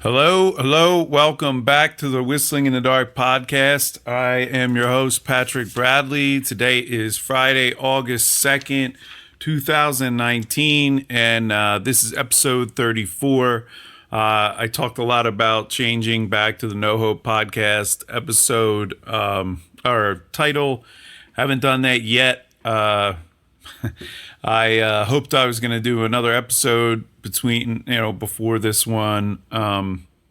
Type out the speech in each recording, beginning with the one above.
Hello, welcome back to the Whistling in the Dark podcast. I am your host, Patrick Bradley. Today is Friday, August 2nd, 2019, and this is episode 34. I talked a lot about changing back to the No Hope podcast episode, or title. Haven't done that yet. I hoped I was going to do another episode before this one.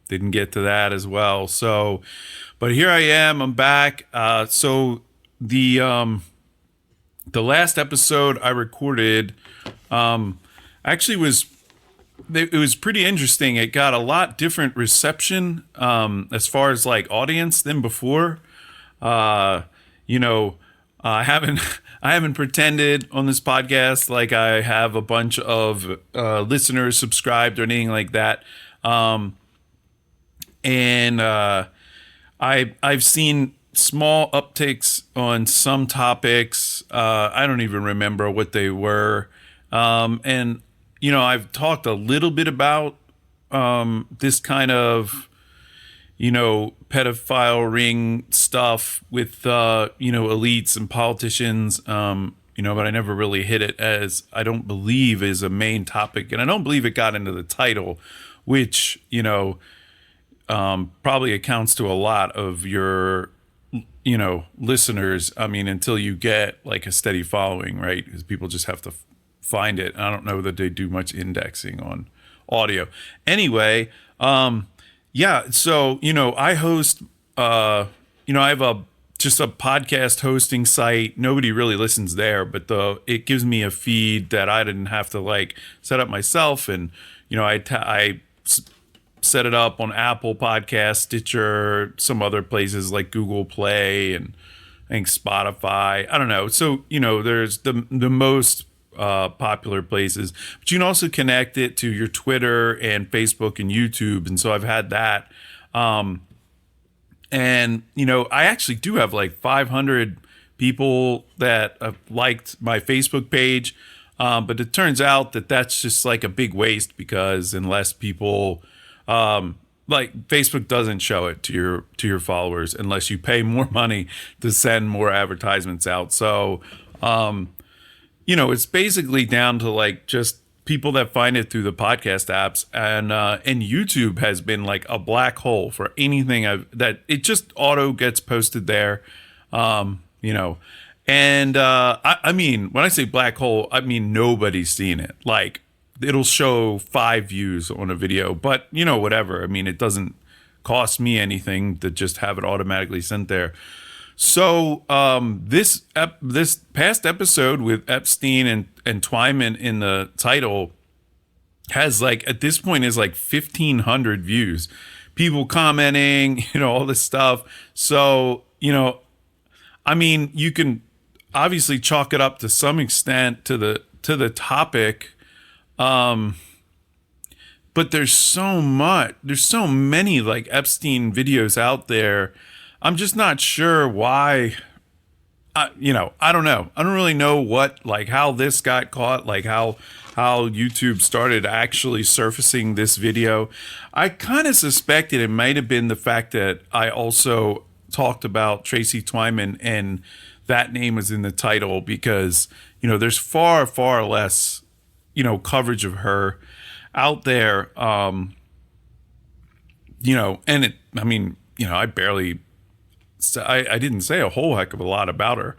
Didn't get to that as well. So, but here I am. I'm back. So the last episode I recorded, actually it was pretty interesting. It got a lot different reception, as far as like audience than before. I haven't pretended on this podcast like I have a bunch of listeners subscribed or anything like that. I've seen small upticks on some topics. I don't even remember what they were. I've talked a little bit about this kind of pedophile ring stuff with, elites and politicians, but I never really hit it as I don't believe is a main topic. And I don't believe it got into the title, which, probably accounts to a lot of your, listeners. I mean, until you get like a steady following, right? Because people just have to find it. I don't know that they do much indexing on audio. Anyway, yeah, so, I host, I have just a podcast hosting site. Nobody really listens there, but it gives me a feed that I didn't have to like set up myself. And, I set it up on Apple Podcasts, Stitcher, some other places like Google Play and I think Spotify. I don't know. So, there's the most popular places, but you can also connect it to your Twitter and Facebook and YouTube. And so I've had that. I actually do have like 500 people that have liked my Facebook page. But it turns out that that's just like a big waste because unless people, like Facebook doesn't show it to your followers unless you pay more money to send more advertisements out. So, it's basically down to like just people that find it through the podcast apps, and YouTube has been like a black hole for anything that it just auto gets posted there, I mean, when I say black hole, I mean nobody's seen it. Like it'll show 5 views on a video, but whatever. I mean, it doesn't cost me anything to just have it automatically sent there. So this past episode with Epstein and Twyman in the title has like at this point is like 1,500 views, people commenting, all this stuff. So I mean, you can obviously chalk it up to some extent to the topic, but there's so many like Epstein videos out there. I'm just not sure why, I don't know. I don't really know how this got caught, like how YouTube started actually surfacing this video. I kind of suspected it might have been the fact that I also talked about Tracy Twyman and that name was in the title because, there's far, far less, coverage of her out there. And I didn't say a whole heck of a lot about her.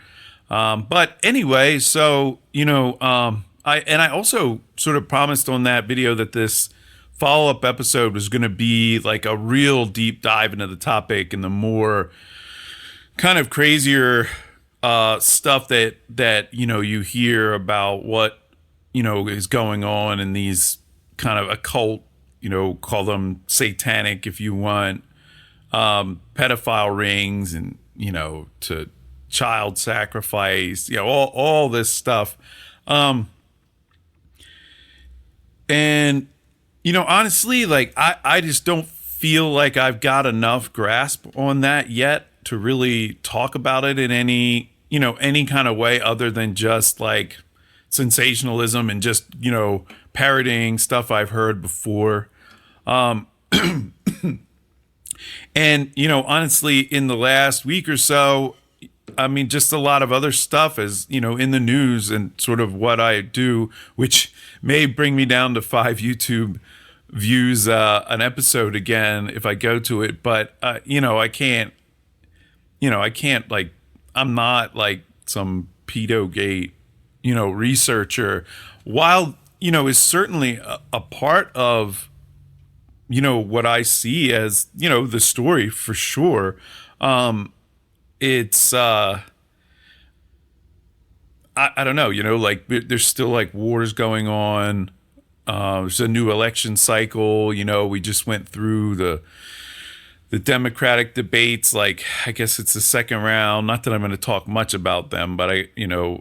But anyway, so, I also sort of promised on that video that this follow-up episode was going to be like a real deep dive into the topic and the more kind of crazier stuff that you hear about what, is going on in these kind of occult, call them satanic if you want, pedophile rings and, to child sacrifice, all this stuff. Honestly, like I just don't feel like I've got enough grasp on that yet to really talk about it in any kind of way other than just like sensationalism and just, parroting stuff I've heard before. And, honestly, in the last week or so, I mean, just a lot of other stuff is, in the news and sort of what I do, which may bring me down to 5 YouTube views an episode again if I go to it. But, I can't, like, I'm not like some pedogate, researcher, while, is certainly a part of, what I see as, the story for sure. It's I don't know, like there's still like wars going on. There's a new election cycle. We just went through the Democratic debates. Like, I guess it's the second round. Not that I'm going to talk much about them, but a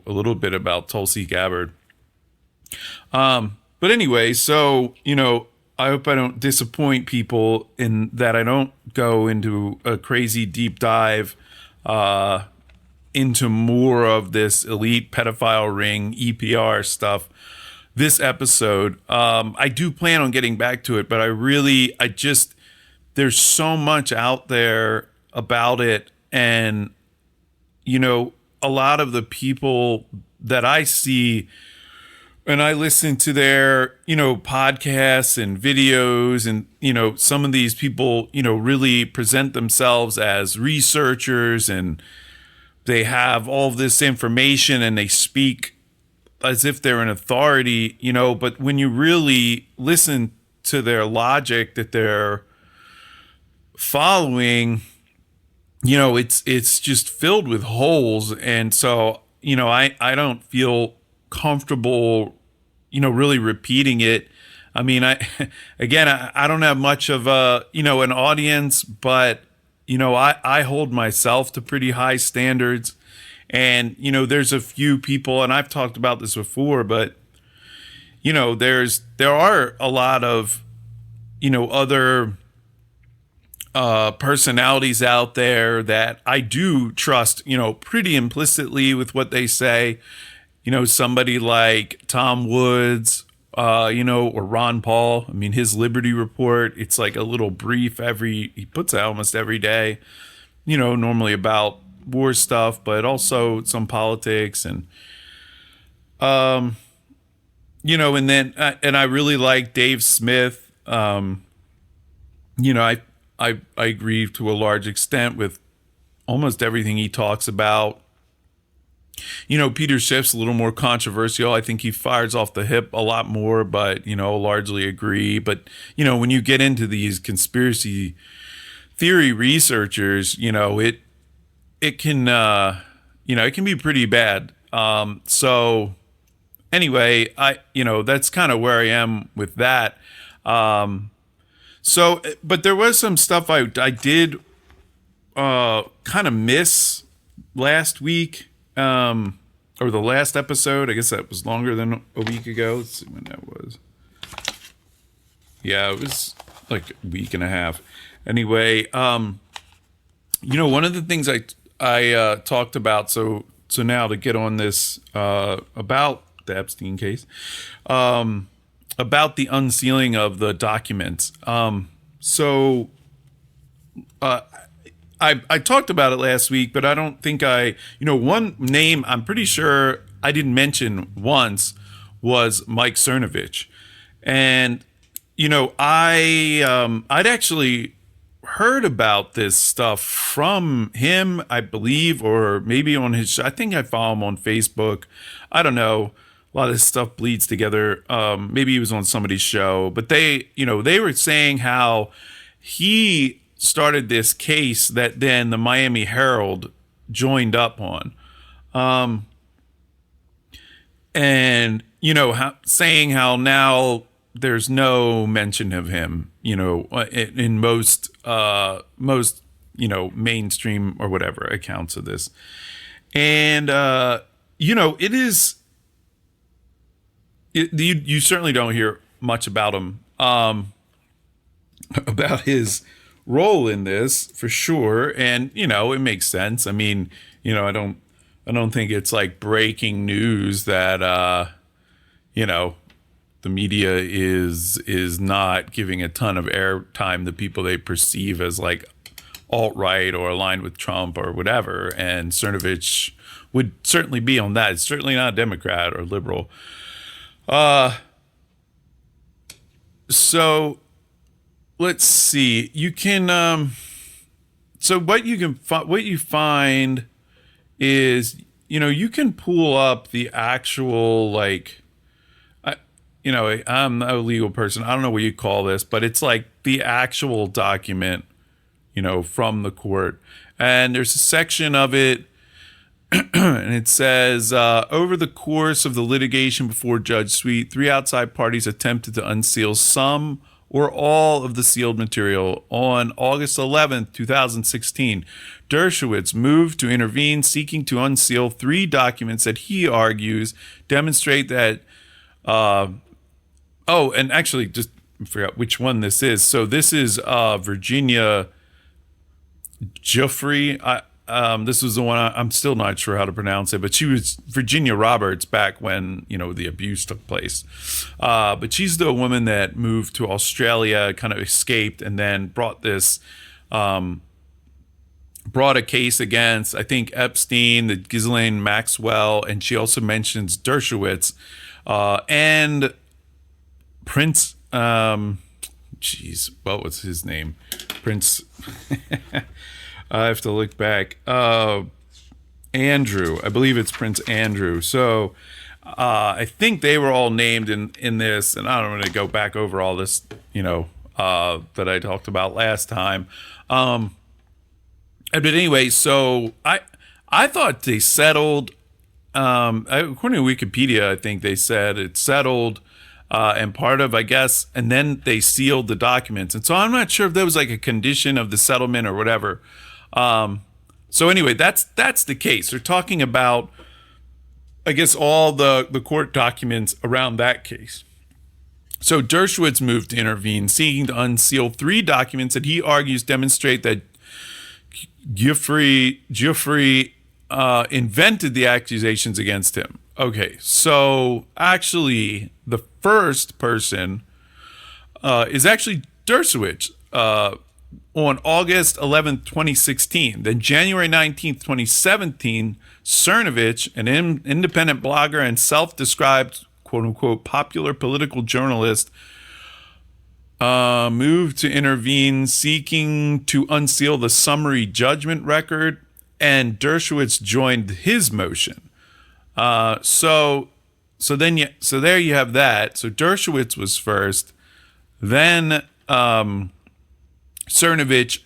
little bit about Tulsi Gabbard. But anyway, so, I hope I don't disappoint people in that I don't go into a crazy deep dive into more of this elite pedophile ring EPR stuff this episode. I do plan on getting back to it, but there's so much out there about it. And, a lot of the people that I see and I listen to their, podcasts and videos, and, some of these people, really present themselves as researchers, and they have all this information and they speak as if they're an authority, but when you really listen to their logic that they're following, it's just filled with holes. And so, I don't feel comfortable, really repeating it. I mean, I don't have much of a, an audience, but, I hold myself to pretty high standards. And, there's a few people, and I've talked about this before, but, there are a lot of, other personalities out there that I do trust, pretty implicitly with what they say. Somebody like Tom Woods, or Ron Paul. I mean, his Liberty Report, it's like a little brief he puts out almost every day, normally about war stuff, but also some politics and, and then, and I really like Dave Smith. I agree to a large extent with almost everything he talks about. Peter Schiff's a little more controversial. I think he fires off the hip a lot more, but, largely agree. But, when you get into these conspiracy theory researchers, it can, it can be pretty bad. So anyway, that's kind of where I am with that. So, but there was some stuff I did, kind of miss last week. Or the last episode. I guess that was longer than a week ago. Let's see when that was. Yeah, it was like a week and a half. Anyway, one of the things I talked about. So now to get on this about the Epstein case, about the unsealing of the documents. I talked about it last week, but I don't think one name I'm pretty sure I didn't mention once was Mike Cernovich. And, I'd actually heard about this stuff from him, I believe, or maybe on I think I follow him on Facebook. I don't know. A lot of this stuff bleeds together. Maybe he was on somebody's show, but they were saying how he started this case that then the Miami Herald joined up on. And, saying how now there's no mention of him, in most, mainstream or whatever accounts of this. And, it is, you certainly don't hear much about him, about his role in this for sure. And, it makes sense. I mean, I don't think it's like breaking news that, the media is not giving a ton of airtime to people they perceive as like alt-right or aligned with Trump or whatever. And Cernovich would certainly be on that. It's certainly not a Democrat or liberal. So let's see. You can so what you find is, you can pull up the actual, like, I'm not a legal person. I don't know what you call this, but it's like the actual document, from the court. And there's a section of it, and it says, over the course of the litigation before Judge Sweet, 3 outside parties attempted to unseal some or all of the sealed material. On August 11th, 2016, Dershowitz moved to intervene, seeking to unseal 3 documents that he argues demonstrate that. And actually, just I forgot which one this is. So this is Virginia Giuffre. This was the one I'm still not sure how to pronounce it, but she was Virginia Roberts back when, the abuse took place. But she's the woman that moved to Australia, kind of escaped, and then brought a case against, I think, Epstein, the Ghislaine Maxwell, and she also mentions Dershowitz, and Prince, what was his name? Prince, I have to look back. Andrew, I believe it's Prince Andrew. So I think they were all named in this, and I don't want to go back over all this, that I talked about last time. But anyway, so I thought they settled. According to Wikipedia, I think they said it settled. And part of, I guess, and then they sealed the documents. And so I'm not sure if that was like a condition of the settlement or whatever. So anyway, that's the case. They're talking about, I guess, all the court documents around that case. So Dershowitz moved to intervene, seeking to unseal 3 documents that he argues demonstrate that Giuffre invented the accusations against him. Okay, so actually, the first person is actually Dershowitz on August 11th, 2016. Then January 19th, 2017, Cernovich, an independent blogger and self-described, quote-unquote, popular political journalist, moved to intervene, seeking to unseal the summary judgment record, and Dershowitz joined his motion. So there you have that. So Dershowitz was first, then Cernovich,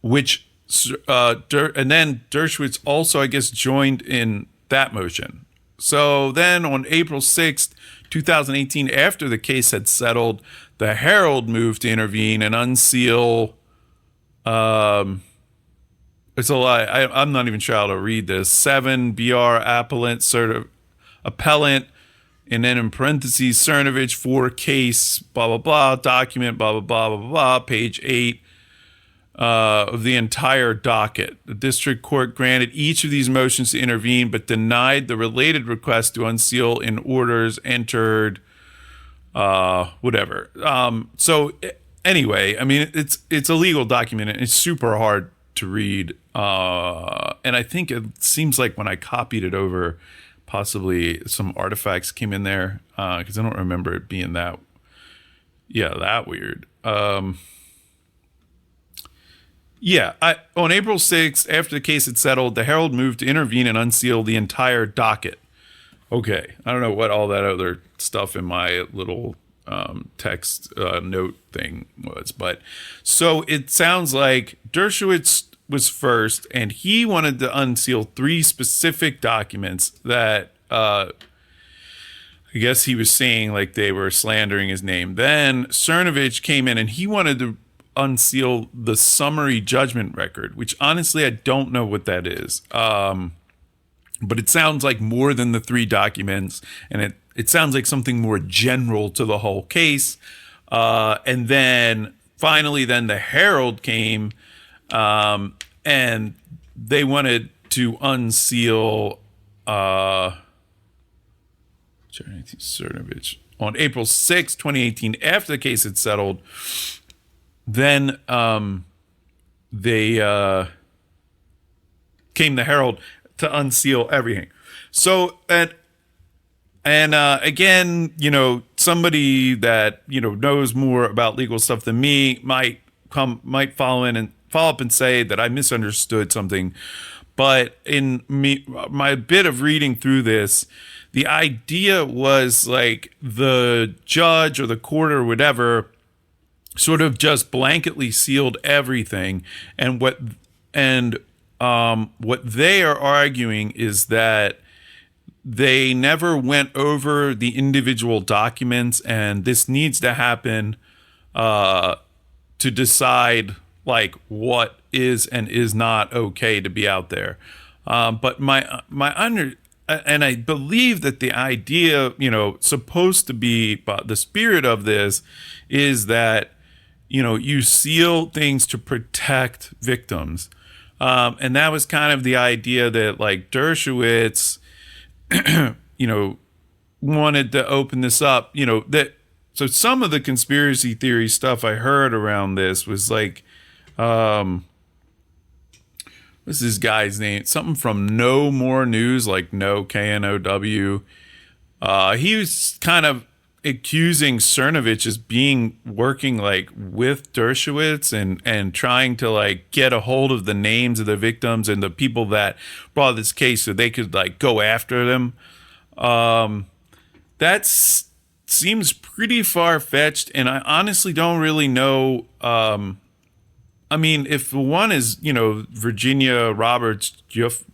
and then Dershowitz also, I guess, joined in that motion. So then on April 6th, 2018, after the case had settled, the Herald moved to intervene and unseal. It's a lie. I'm not even sure how to read this. 7 BR appellant, and then in parentheses, Cernovich, 4 case, blah, blah, blah, document, blah, blah, blah, blah, blah, page 8 of the entire docket. The district court granted each of these motions to intervene, but denied the related request to unseal in orders entered, whatever. So anyway, I mean, it's a legal document, and it's super hard to read. And I think it seems like when I copied it over, possibly some artifacts came in there, because I don't remember it being that weird. On April 6th, after the case had settled, the Herald moved to intervene and unseal the entire docket. Okay, I don't know what all that other stuff in my little text note thing was, but so it sounds like Dershowitz was first, and he wanted to unseal 3 specific documents that I guess he was saying like they were slandering his name. Then Cernovich came in and he wanted to unseal the summary judgment record, which honestly I don't know what that is. But it sounds like more than the 3 documents, and it sounds like something more general to the whole case. And then finally, the Herald came, and they wanted to unseal Cernovich. on April 6, 2018, after the case had settled, then they came the Herald to unseal everything. So, and again, somebody that, knows more about legal stuff than me might follow up and say that I misunderstood something. But in my bit of reading through this, the idea was like the judge or the court or whatever sort of just blanketly sealed everything. And what they are arguing is that they never went over the individual documents, and this needs to happen to decide like what is and is not okay to be out there. But and I believe that the idea, supposed to be, but the spirit of this is that, you seal things to protect victims. And that was kind of the idea that like Dershowitz, wanted to open this up, so some of the conspiracy theory stuff I heard around this was like, what's this guy's name? Something from No More News, like No, KNOW. He was kind of accusing Cernovich as working like with Dershowitz and trying to like get a hold of the names of the victims and the people that brought this case so they could like go after them. That seems pretty far-fetched, and I honestly don't really know. I mean, if one is, Virginia Roberts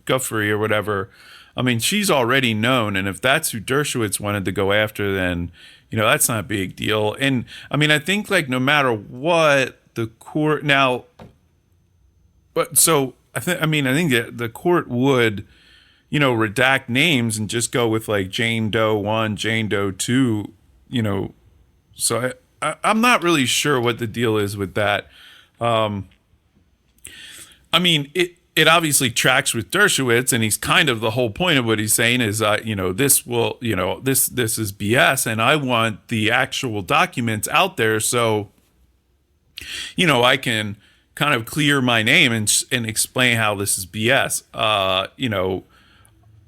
Guffrey or whatever, I mean, she's already known, and if that's who Dershowitz wanted to go after, then that's not a big deal. And I mean, I think like no matter what the court now, but so I think that the court would, redact names and just go with like Jane Doe 1, Jane Doe 2, so I'm not really sure what the deal is with that. I mean, it obviously tracks with Dershowitz, and he's kind of the whole point of what he's saying is, this will, this is BS, and I want the actual documents out there so, I can kind of clear my name and explain how this is BS.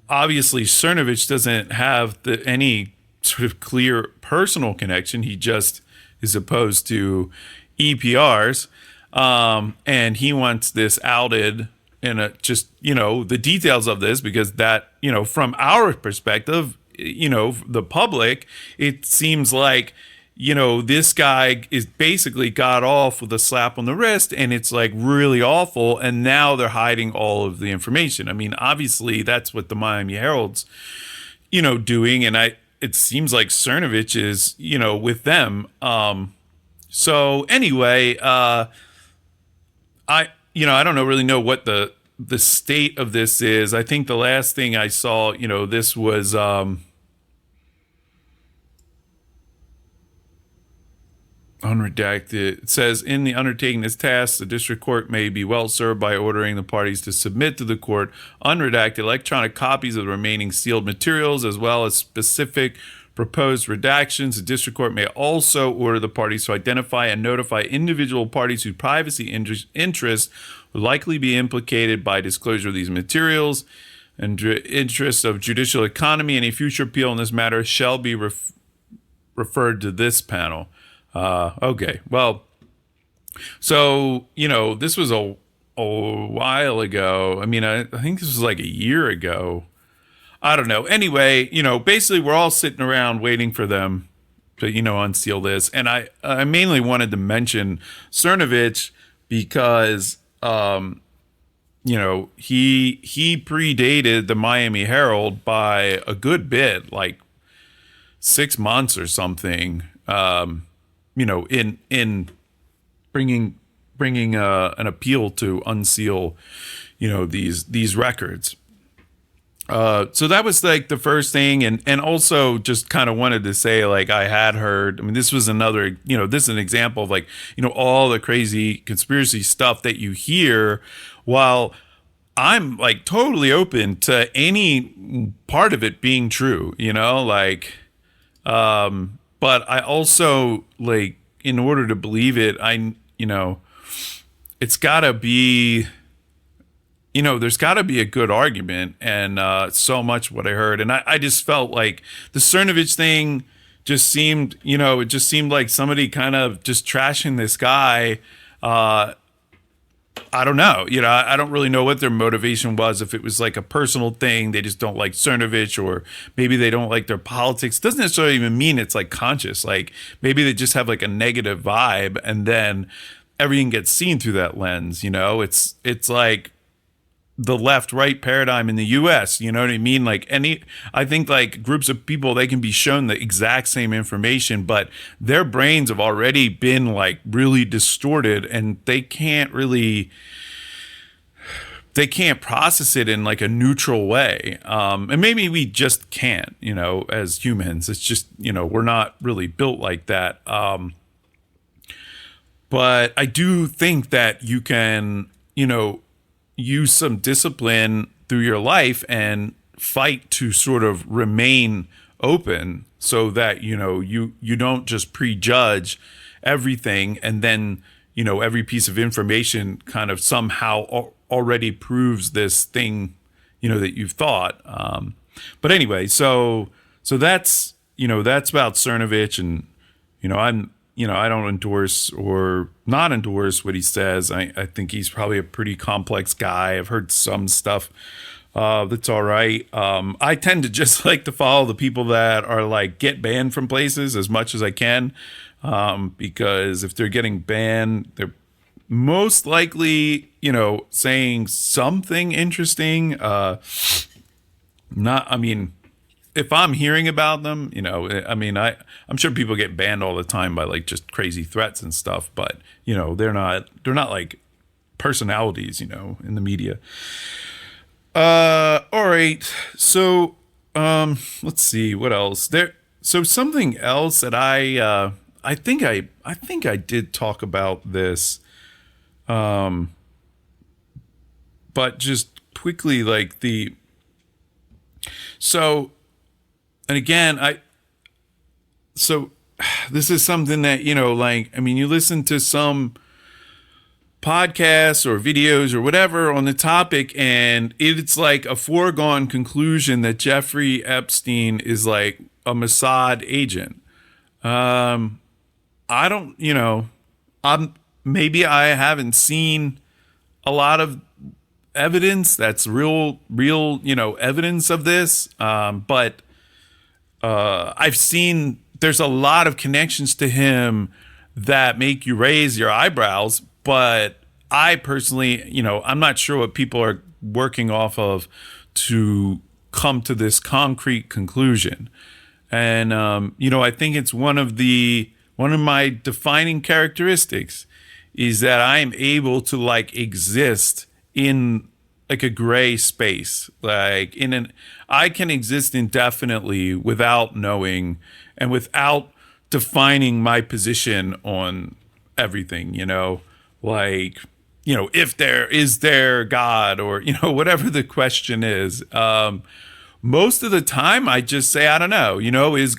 Obviously Cernovich doesn't have any sort of clear personal connection. He just is opposed to EPRs, and he wants this outed. And the details of this, because that, from our perspective, the public, it seems like, this guy is basically got off with a slap on the wrist, and it's like really awful. And now they're hiding all of the information. I mean, obviously that's what the Miami Herald's, doing. And it seems like Cernovich is, with them. So anyway, I don't really know what the state of this is. I think the last thing I saw, this was unredacted. It says, in the undertaking this task, the district court may be well served by ordering the parties to submit to the court unredacted electronic copies of the remaining sealed materials, as well as specific proposed redactions. The district court may also order the parties to identify and notify individual parties whose privacy interests would likely be implicated by disclosure of these materials. And interests of judicial economy, any future appeal in this matter shall be referred to this panel. Okay, well, so, this was a while ago. I mean, I think this was like a year ago. I don't know. Anyway, basically we're all sitting around waiting for them to, unseal this. And I mainly wanted to mention Cernovich because, he predated the Miami Herald by a good bit, like 6 months or something, in bringing an appeal to unseal, these records. So that was like the first thing. And also just kind of wanted to say, like, I had heard, I mean, this was another, this is an example of like, all the crazy conspiracy stuff that you hear, while I'm like totally open to any part of it being true, but I also, like, in order to believe it, it's gotta be, there's gotta be a good argument, and so much what I heard. And I just felt like the Cernovich thing just seemed, it just seemed like somebody kind of just trashing this guy. I don't know. I don't really know what their motivation was. If it was like a personal thing, they just don't like Cernovich, or maybe they don't like their politics. It doesn't necessarily even mean it's like conscious. Like maybe they just have like a negative vibe, and then everything gets seen through that lens. It's like the left-right paradigm in the US, you know what I mean? Like I think like groups of people, they can be shown the exact same information, but their brains have already been like really distorted, and they can't process it in like a neutral way. And maybe we just can't, as humans. It's just, we're not really built like that. But I do think that you can, use some discipline through your life and fight to sort of remain open, so that you don't just prejudge everything, and then every piece of information kind of somehow already proves this thing that you've thought. But anyway, so that's that's about Cernovich. And I don't endorse or not endorse what he says. I think he's probably a pretty complex guy. I've heard some stuff that's all right. I tend to just like to follow the people that are like get banned from places as much as I can, because if they're getting banned, they're most likely, saying something interesting. If I'm hearing about them, I'm sure people get banned all the time by like just crazy threats and stuff, but they're not like personalities, in the media. All right. So, let's see what else there. So something else that I think I did talk about this, but just quickly, like and again, this is something that, you listen to some podcasts or videos or whatever on the topic, and it's like a foregone conclusion that Jeffrey Epstein is like a Mossad agent. I don't, maybe I haven't seen a lot of evidence that's real, evidence of this. But I've seen there's a lot of connections to him that make you raise your eyebrows. But I personally, I'm not sure what people are working off of to come to this concrete conclusion. And, I think it's one of my defining characteristics is that I am able to like exist in like a gray space, like I can exist indefinitely without knowing and without defining my position on everything, if there God, or, whatever the question is. Most of the time I just say, I don't know, is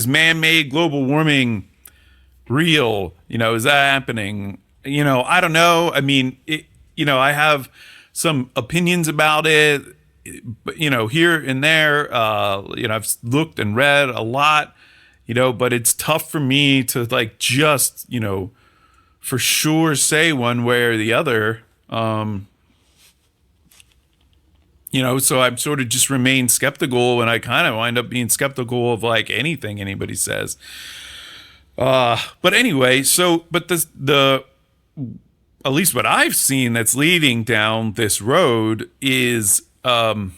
man-made global warming real? Is that happening? I don't know. I mean, I have some opinions about it, but, here and there, I've looked and read a lot, but it's tough for me to like, just, for sure say one way or the other. So I'm sort of just remain skeptical, and I kind of wind up being skeptical of like anything anybody says. But anyway, but at least what I've seen that's leading down this road is the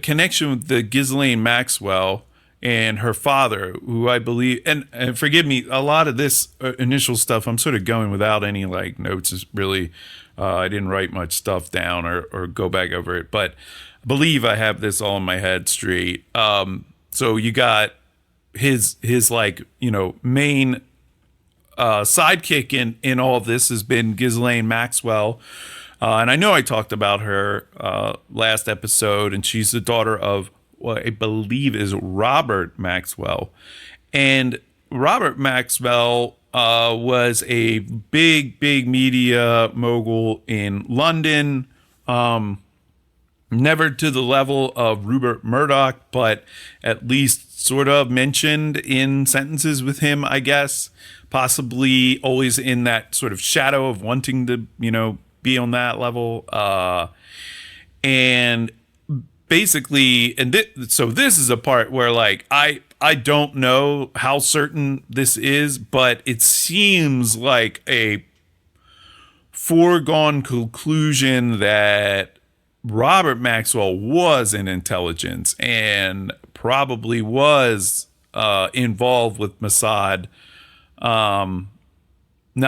connection with the Ghislaine Maxwell and her father, who I believe, and forgive me, a lot of this initial stuff I'm sort of going without any like notes. Is really I didn't write much stuff down or go back over it, but I believe I have this all in my head straight. So you got his like, main sidekick in all of this has been Ghislaine Maxwell, And I know I talked about her last episode, and she's the daughter of what I believe is Robert Maxwell. And Robert Maxwell was a big media mogul in London. Never to the level of Rupert Murdoch, but at least sort of mentioned in sentences with him, I guess. Possibly always in that sort of shadow of wanting to, be on that level. And basically, so this is a part where, like, I don't know how certain this is, but it seems like a foregone conclusion that Robert Maxwell was in intelligence and probably was involved with Mossad. Now,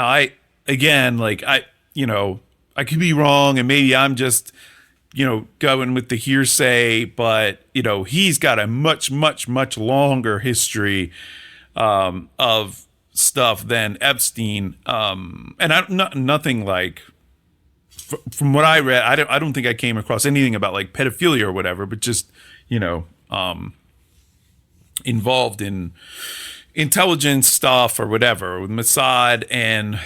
I could be wrong, and maybe I'm just, going with the hearsay, but, he's got a much longer history of stuff than Epstein. And nothing like, from what I read, I don't think I came across anything about like pedophilia or whatever, but just, involved in intelligence stuff or whatever with Mossad, and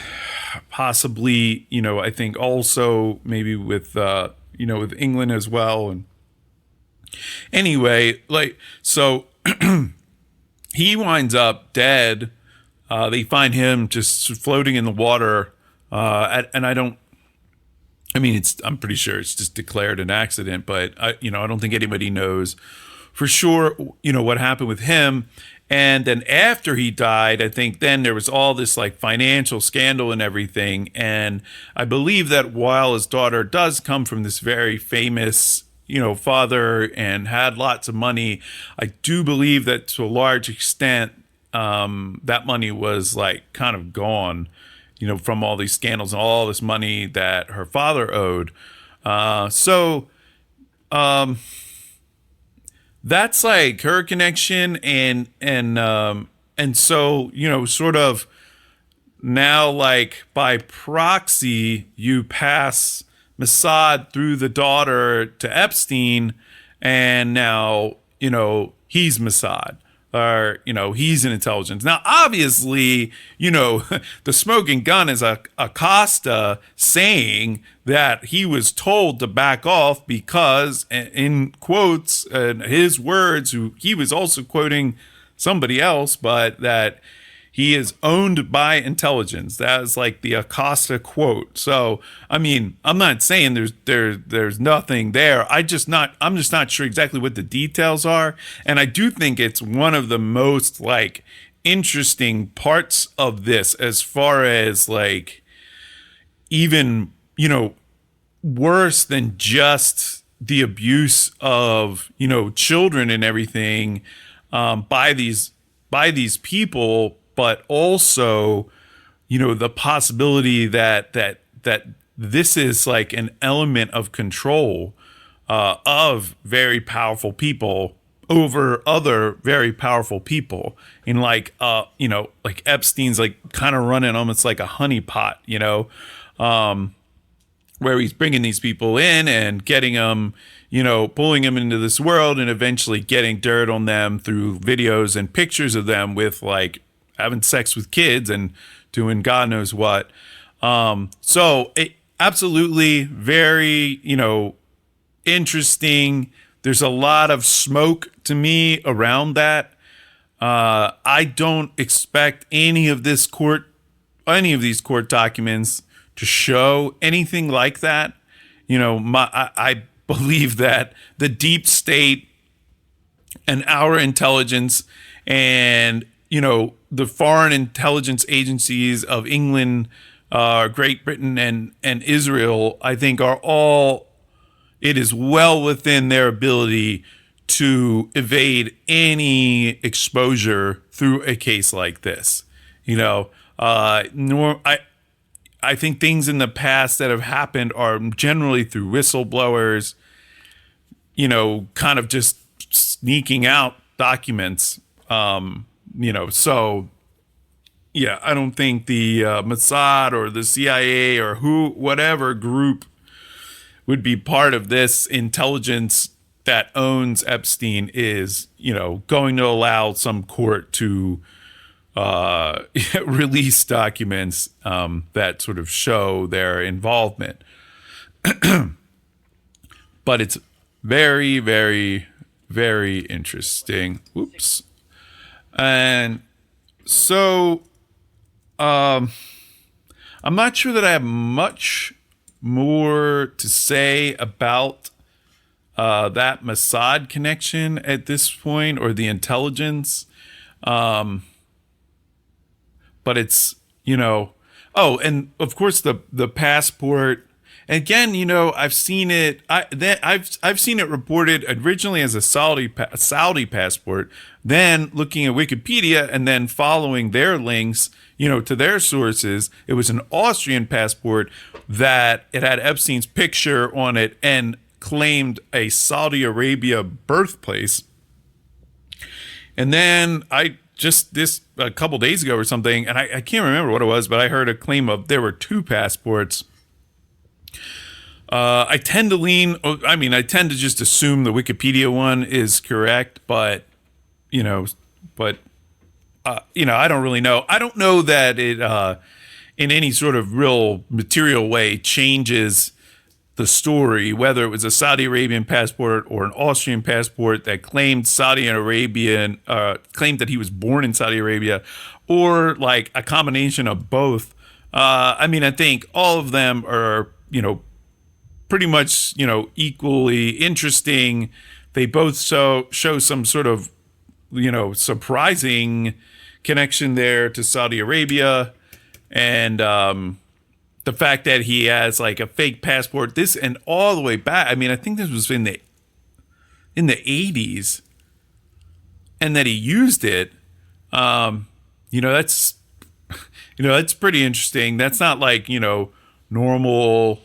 possibly, I think also maybe with, with England as well. And anyway, like, so he winds up dead. They find him just floating in the water. And I'm pretty sure it's just declared an accident, but I don't think anybody knows for sure, what happened with him. And then after he died, I think then there was all this like financial scandal and everything. And I believe that while his daughter does come from this very famous, father and had lots of money, I do believe that to a large extent, that money was like kind of gone, from all these scandals and all this money that her father owed. That's like her connection, and so, sort of now, like by proxy, you pass Mossad through the daughter to Epstein, and now, he's Mossad. Or, he's in intelligence. Now, obviously, the smoking gun is Acosta saying that he was told to back off because, in quotes, his words, he was also quoting somebody else, but that he is owned by intelligence. That is like the Acosta quote. So, I'm not saying there's nothing there. I'm just not sure exactly what the details are. And I do think it's one of the most like interesting parts of this, as far as like even, worse than just the abuse of, children and everything, by these people, but also, the possibility that this is like an element of control of very powerful people over other very powerful people. And like, like Epstein's like kind of running almost like a honeypot, where he's bringing these people in and getting them, pulling them into this world, and eventually getting dirt on them through videos and pictures of them with like having sex with kids and doing God knows what. So it absolutely very, interesting. There's a lot of smoke to me around that. I don't expect any of these court documents to show anything like that. I believe that the deep state and our intelligence and, the foreign intelligence agencies of England, Great Britain, and Israel, I think it is well within their ability to evade any exposure through a case like this. I think things in the past that have happened are generally through whistleblowers, kind of just sneaking out documents. So yeah, I don't think the Mossad or the CIA or whatever group would be part of this intelligence that owns Epstein is, going to allow some court to release documents that sort of show their involvement. But it's very, very, very interesting. Whoops. And so I'm not sure that I have much more to say about that Mossad connection at this point, or the intelligence. But it's, oh, and of course the passport. Again, I've seen it. I've seen it reported originally as a Saudi passport. Then looking at Wikipedia and then following their links, to their sources, it was an Austrian passport that it had Epstein's picture on it and claimed a Saudi Arabia birthplace. And then this a couple days ago or something, and I can't remember what it was, but I heard a claim of there were two passports. I tend to just assume the Wikipedia one is correct, but I don't really know. I don't know that it, in any sort of real material way, changes the story, whether it was a Saudi Arabian passport or an Austrian passport that claimed claimed that he was born in Saudi Arabia, or like a combination of both. I think all of them are, pretty much, equally interesting. They both show some sort of, surprising connection there to Saudi Arabia. And the fact that he has like a fake passport, this and all the way back. I think this was in the 80s, and that he used it. That's pretty interesting. That's not like, normal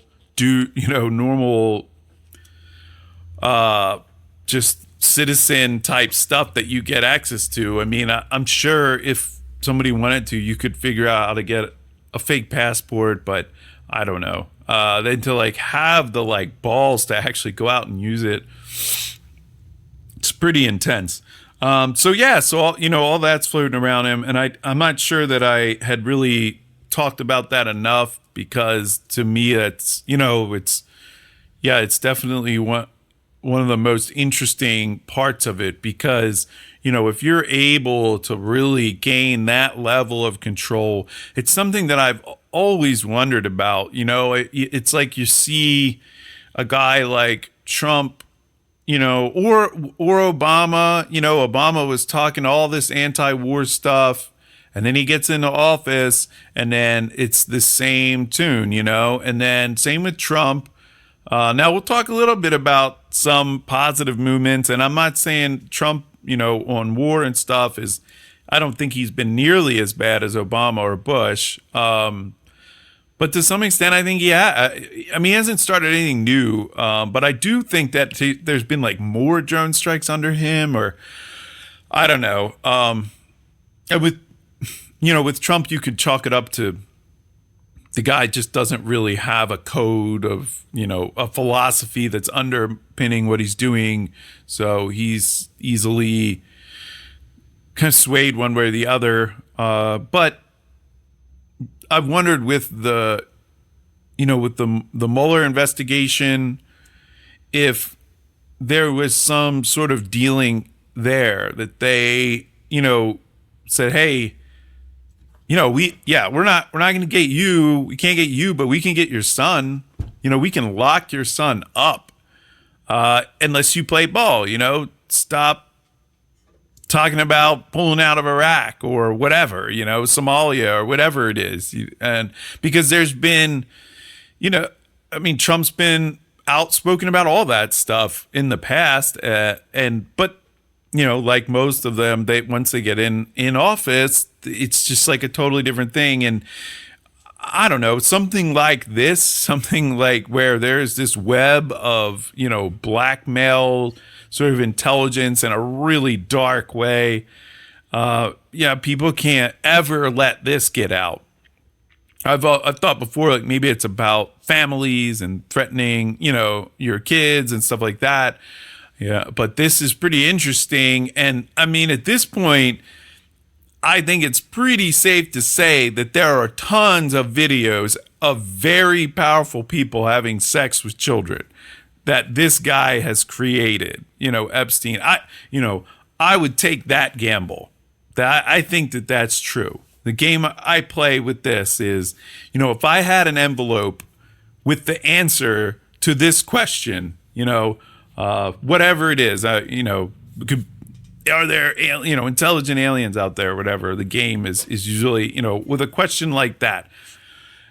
just citizen type stuff that you get access to. I'm sure if somebody wanted to, you could figure out how to get a fake passport, but I don't know. Then to like have the like balls to actually go out and use it, it's pretty intense. So all that's floating around him, and I'm not sure that I had really talked about that enough, because to me it's definitely one of the most interesting parts of it, because if you're able to really gain that level of control, it's something that I've always wondered about. It's like you see a guy like Trump, or Obama. Obama was talking all this anti-war stuff, and then he gets into office, and then it's the same tune, and then same with Trump. Now we'll talk a little bit about some positive movements, and I'm not saying Trump, on war and stuff I don't think he's been nearly as bad as Obama or Bush. But to some extent, I think, he hasn't started anything new. But I do think that there's been like more drone strikes under him, or I don't know. And with Trump, you could chalk it up to the guy just doesn't really have a code of, a philosophy that's underpinning what he's doing. So he's easily kind of swayed one way or the other. But I've wondered with the Mueller investigation, if there was some sort of dealing there that they, said, hey, we're not going to get you. We can't get you, but we can get your son. We can lock your son up unless you play ball. Stop talking about pulling out of Iraq or whatever, Somalia or whatever it is. And because there's been, Trump's been outspoken about all that stuff in the past. But like most of them, once they get in office, it's just like a totally different thing. And I don't know, something like this, something like where there's this web of, blackmail sort of intelligence in a really dark way. People can't ever let this get out. I've thought before, like maybe it's about families and threatening, your kids and stuff like that. Yeah, but this is pretty interesting. And I mean, at this point, I think it's pretty safe to say that there are tons of videos of very powerful people having sex with children that this guy has created. Epstein. I would take that gamble. That I think that that's true. The game I play with this is, if I had an envelope with the answer to this question, whatever it is, are there intelligent aliens out there or whatever, the game is usually with a question like that,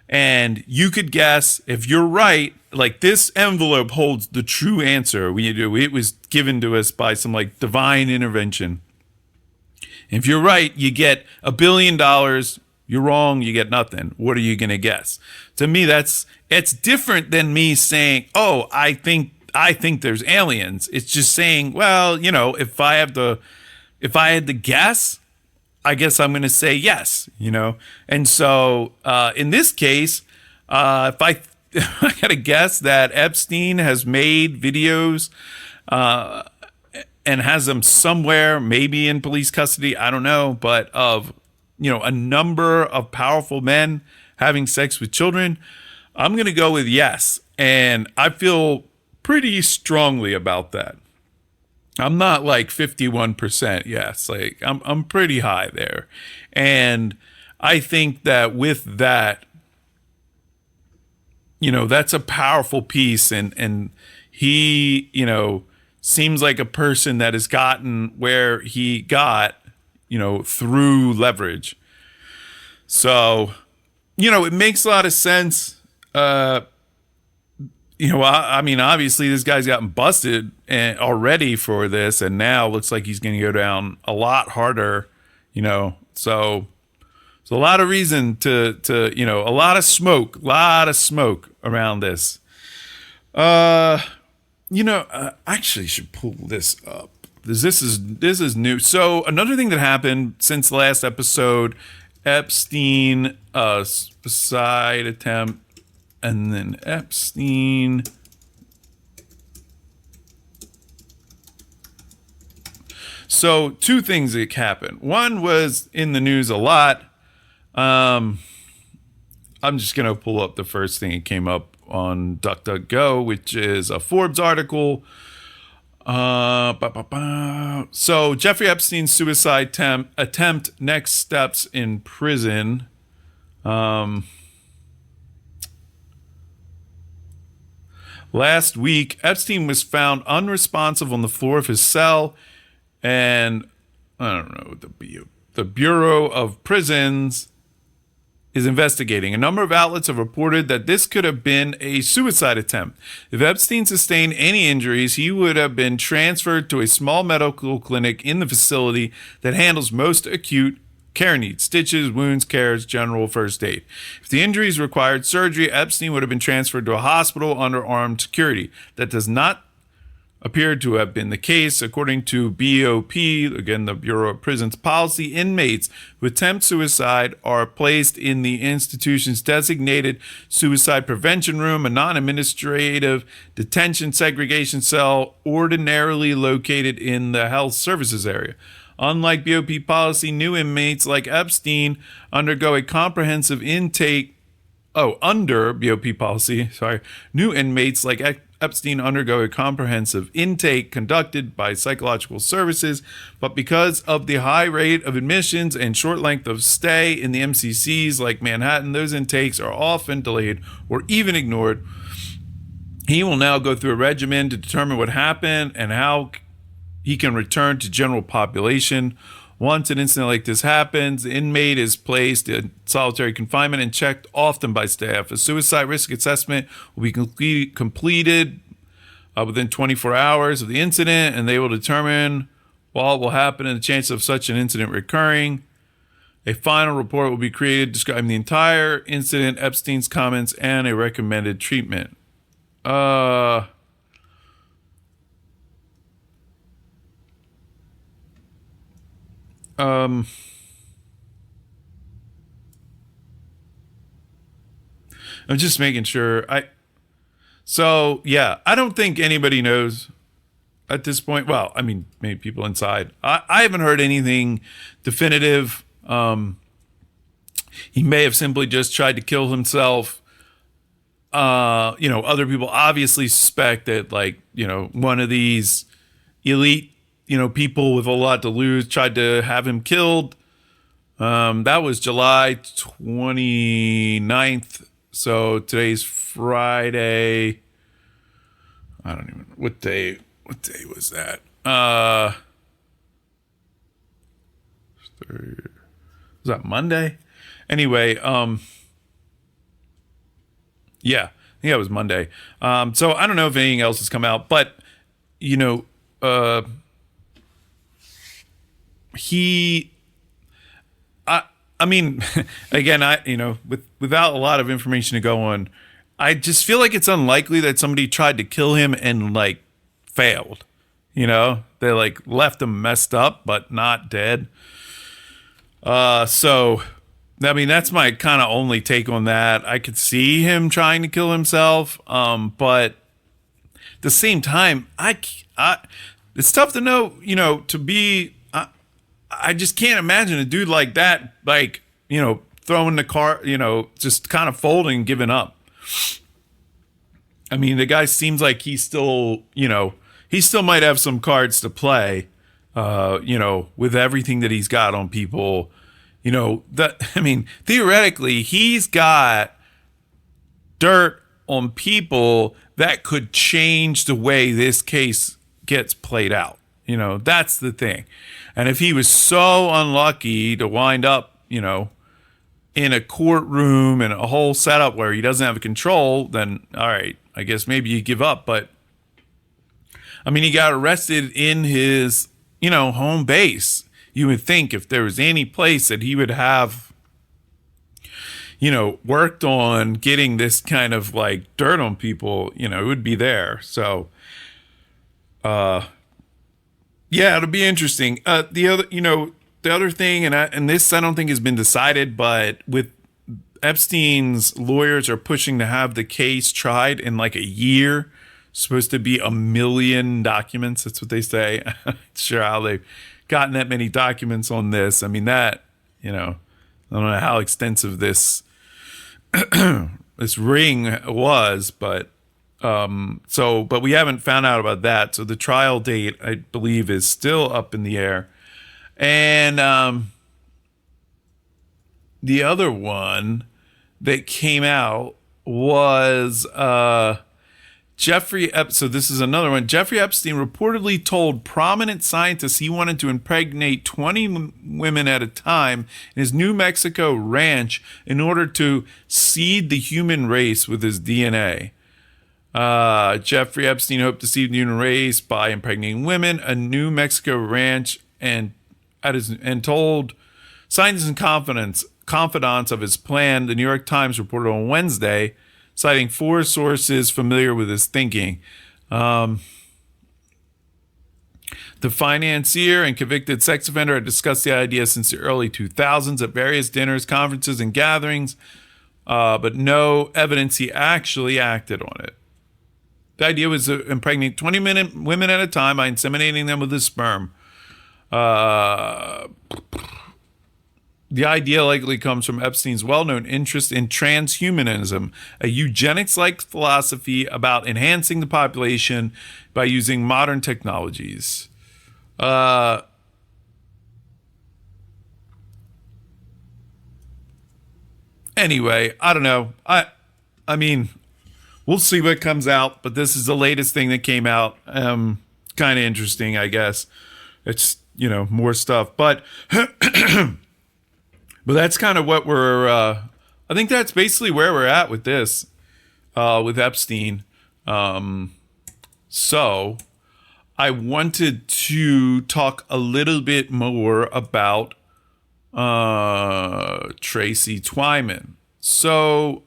and you could guess if you're right, like this envelope holds the true answer. It was given to us by some like divine intervention. If you're right, you get $1 billion. You're wrong, you get nothing. What are you going to guess? To me, it's different than me saying, "Oh, I think there's aliens." It's just saying, well, if I had to guess, I guess I'm going to say yes, And so in this case, if I I got to guess that Epstein has made videos and has them somewhere, maybe in police custody, I don't know, but of a number of powerful men having sex with children, I'm going to go with yes. And I feel pretty strongly about that. I'm not like 51% yes. Like I'm pretty high there. And I think that with that, that's a powerful piece, and he, seems like a person that has gotten where he got, through leverage. So, it makes a lot of sense. I mean, obviously this guy's gotten busted already for this, and now looks like he's going to go down a lot harder, so a lot of reason to a lot of smoke around this. I actually should pull this up. This is new. So another thing that happened since the last episode, Epstein suicide attempt, and then Epstein. So two things that happened. One was in the news a lot. I'm just going to pull up the first thing that came up on DuckDuckGo, which is a Forbes article. So Jeffrey Epstein's suicide attempt, next steps in prison. Last week, Epstein was found unresponsive on the floor of his cell, and I don't know, the Bureau of Prisons is investigating. A number of outlets have reported that this could have been a suicide attempt. If Epstein sustained any injuries, he would have been transferred to a small medical clinic in the facility that handles most acute care needs: stitches, wounds, cares, general first aid. If the injuries required surgery, Epstein would have been transferred to a hospital under armed security. That does not appeared to have been the case. According to BOP, again, the Bureau of Prisons policy, inmates who attempt suicide are placed in the institution's designated suicide prevention room, a non-administrative detention segregation cell ordinarily located in the health services area. Unlike BOP policy, new inmates like Epstein undergo a comprehensive intake. Under BOP policy, new inmates like Epstein undergo a comprehensive intake conducted by psychological services, but because of the high rate of admissions and short length of stay in the MCCs like Manhattan, those intakes are often delayed or even ignored. He will now go through a regimen to determine what happened and how he can return to general population. Once an incident like this happens, the inmate is placed in solitary confinement and checked often by staff. A suicide risk assessment will be completed within 24 hours of the incident, and they will determine what will happen and the chance of such an incident recurring. A final report will be created describing the entire incident, Epstein's comments, and a recommended treatment. I'm just making sure. So yeah, I don't think anybody knows at this point. Well, I mean, maybe people inside. I haven't heard anything definitive. He may have simply just tried to kill himself. Other people obviously suspect that, like, one of these elite, people with a lot to lose tried to have him killed. That was July 29th. So today's Friday. I don't even, what day was that? Was that Monday? Anyway, yeah, I think that was Monday. So I don't know if anything else has come out, but I mean, again, without a lot of information to go on, I just feel like it's unlikely that somebody tried to kill him and like failed. They like left him messed up but not dead. So I mean, that's my kind of only take on that. I could see him trying to kill himself, but at the same time, it's tough to know. To be. I just can't imagine a dude like that, like, throwing the car, just kind of folding, giving up. I mean, the guy seems like he still might have some cards to play, with everything that he's got on people. Theoretically, he's got dirt on people that could change the way this case gets played out. That's the thing. And if he was so unlucky to wind up, in a courtroom and a whole setup where he doesn't have control, then all right, I guess maybe you give up. But I mean, he got arrested in his, home base. You would think if there was any place that he would have, worked on getting this kind of like dirt on people, it would be there. So, yeah, it'll be interesting. The other thing, and this I don't think has been decided, but with Epstein's lawyers are pushing to have the case tried in like a year. It's supposed to be 1 million documents. That's what they say. I'm not sure how they've gotten that many documents on this. I mean, that, I don't know how extensive this this ring was, but but we haven't found out about that. So the trial date, I believe, is still up in the air. And the other one that came out was so this is another one. Jeffrey Epstein reportedly told prominent scientists he wanted to impregnate 20 women at a time in his New Mexico ranch in order to seed the human race with his DNA. Jeffrey Epstein hoped to seed the human race by impregnating women, a New Mexico ranch, and told scientists and confidants of his plan. The New York Times reported on Wednesday, citing 4 sources familiar with his thinking. The financier and convicted sex offender had discussed the idea since the early 2000s at various dinners, conferences, and gatherings, but no evidence he actually acted on it. The idea was to impregnate 20 women at a time by inseminating them with his sperm. The idea likely comes from Epstein's well-known interest in transhumanism, a eugenics-like philosophy about enhancing the population by using modern technologies. Anyway, I don't know. I mean, we'll see what comes out, but this is the latest thing that came out. Kind of interesting, I guess. It's, more stuff. But but that's kind of what we're, I think that's basically where we're at with this, with Epstein. So I wanted to talk a little bit more about Tracy Twyman. So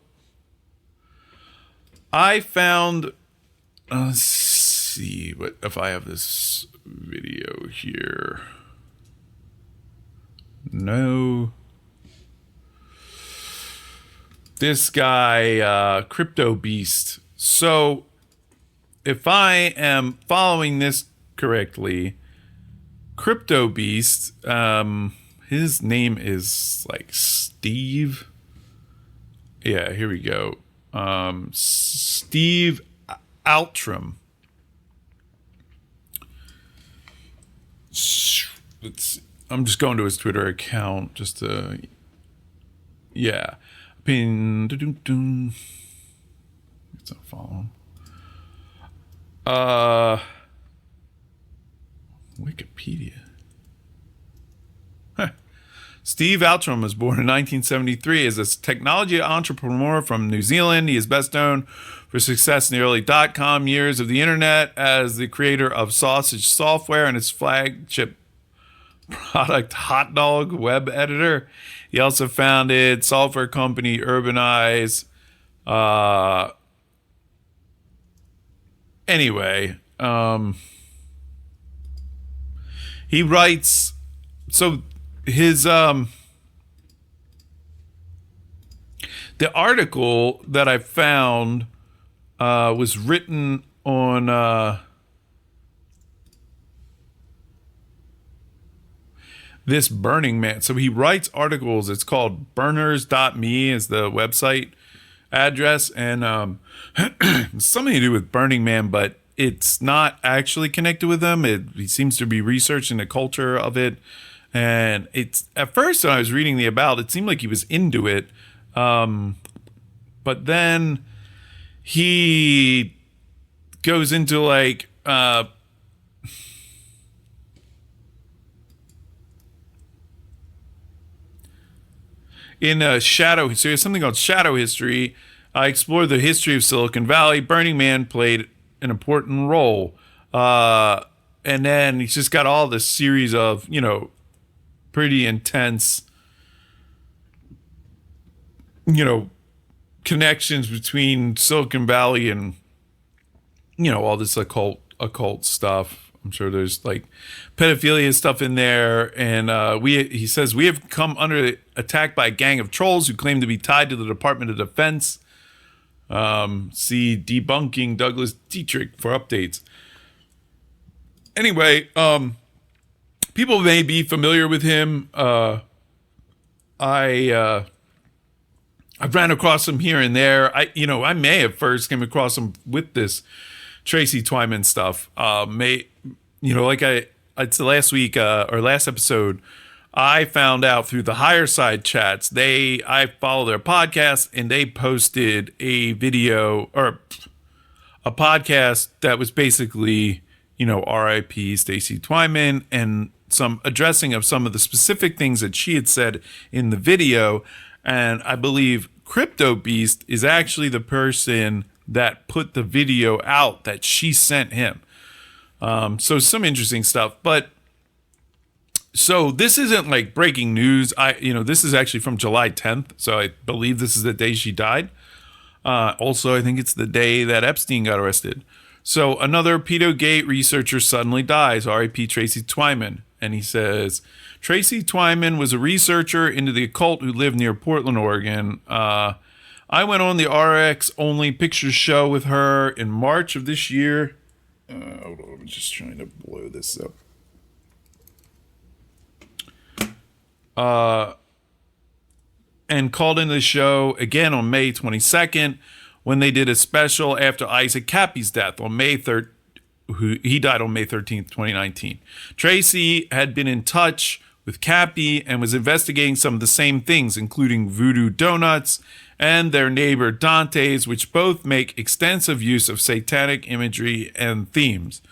I found, let's see what if I have this video here. No. This guy, Crypto Beast. So, if I am following this correctly, Crypto Beast, his name is like Steve. Yeah, here we go. Steve Altram. I'm just going to his Twitter account just to, yeah. It's not following. Wikipedia. Steve Altram was born in 1973 as a technology entrepreneur from New Zealand. He is best known for success in the early .com years of the internet as the creator of Sausage Software and its flagship product Hot Dog web editor. He also founded software company Urbanize. He writes, so his the article that I found was written on this Burning Man. So he writes articles. It's called burners.me is the website address, and something to do with Burning Man, but it's not actually connected with them. He seems to be researching the culture of it. And it's, at first when I was reading the about, it seemed like he was into it. But then he goes into like, in Shadow, so there's something called Shadow History. I explored the history of Silicon Valley. Burning Man played an important role. And then he's just got all this series of, pretty intense, connections between Silicon Valley and, all this occult stuff. I'm sure there's like pedophilia stuff in there. And he says, we have come under attack by a gang of trolls who claim to be tied to the Department of Defense. See Debunking Douglas Dietrich for updates. Anyway, people may be familiar with him. I ran across him here and there. I may have first came across him with this Tracy Twyman stuff. It's last week or last episode, I found out through the Higher Side chats. I follow their podcast, and they posted a video or a podcast that was basically, R.I.P. Stacey Twyman, and some addressing of some of the specific things that she had said in the video. And I believe Crypto Beast is actually the person that put the video out that she sent him. So some interesting stuff. But so this isn't like breaking news. This is actually from July 10th. So I believe this is the day she died. Also, I think it's the day that Epstein got arrested. So another Pedogate researcher suddenly dies, R.I.P. Tracy Twyman. And he says, Tracy Twyman was a researcher into the occult who lived near Portland, Oregon. I went on the RX Only Pictures show with her in March of this year. Hold on, I'm just trying to blow this up. And called into the show again on May 22nd when they did a special after Isaac Cappy's death on May 3rd. He died on May 13th, 2019. Tracy had been in touch with Cappy and was investigating some of the same things, including Voodoo Donuts and their neighbor Dante's, which both make extensive use of satanic imagery and themes.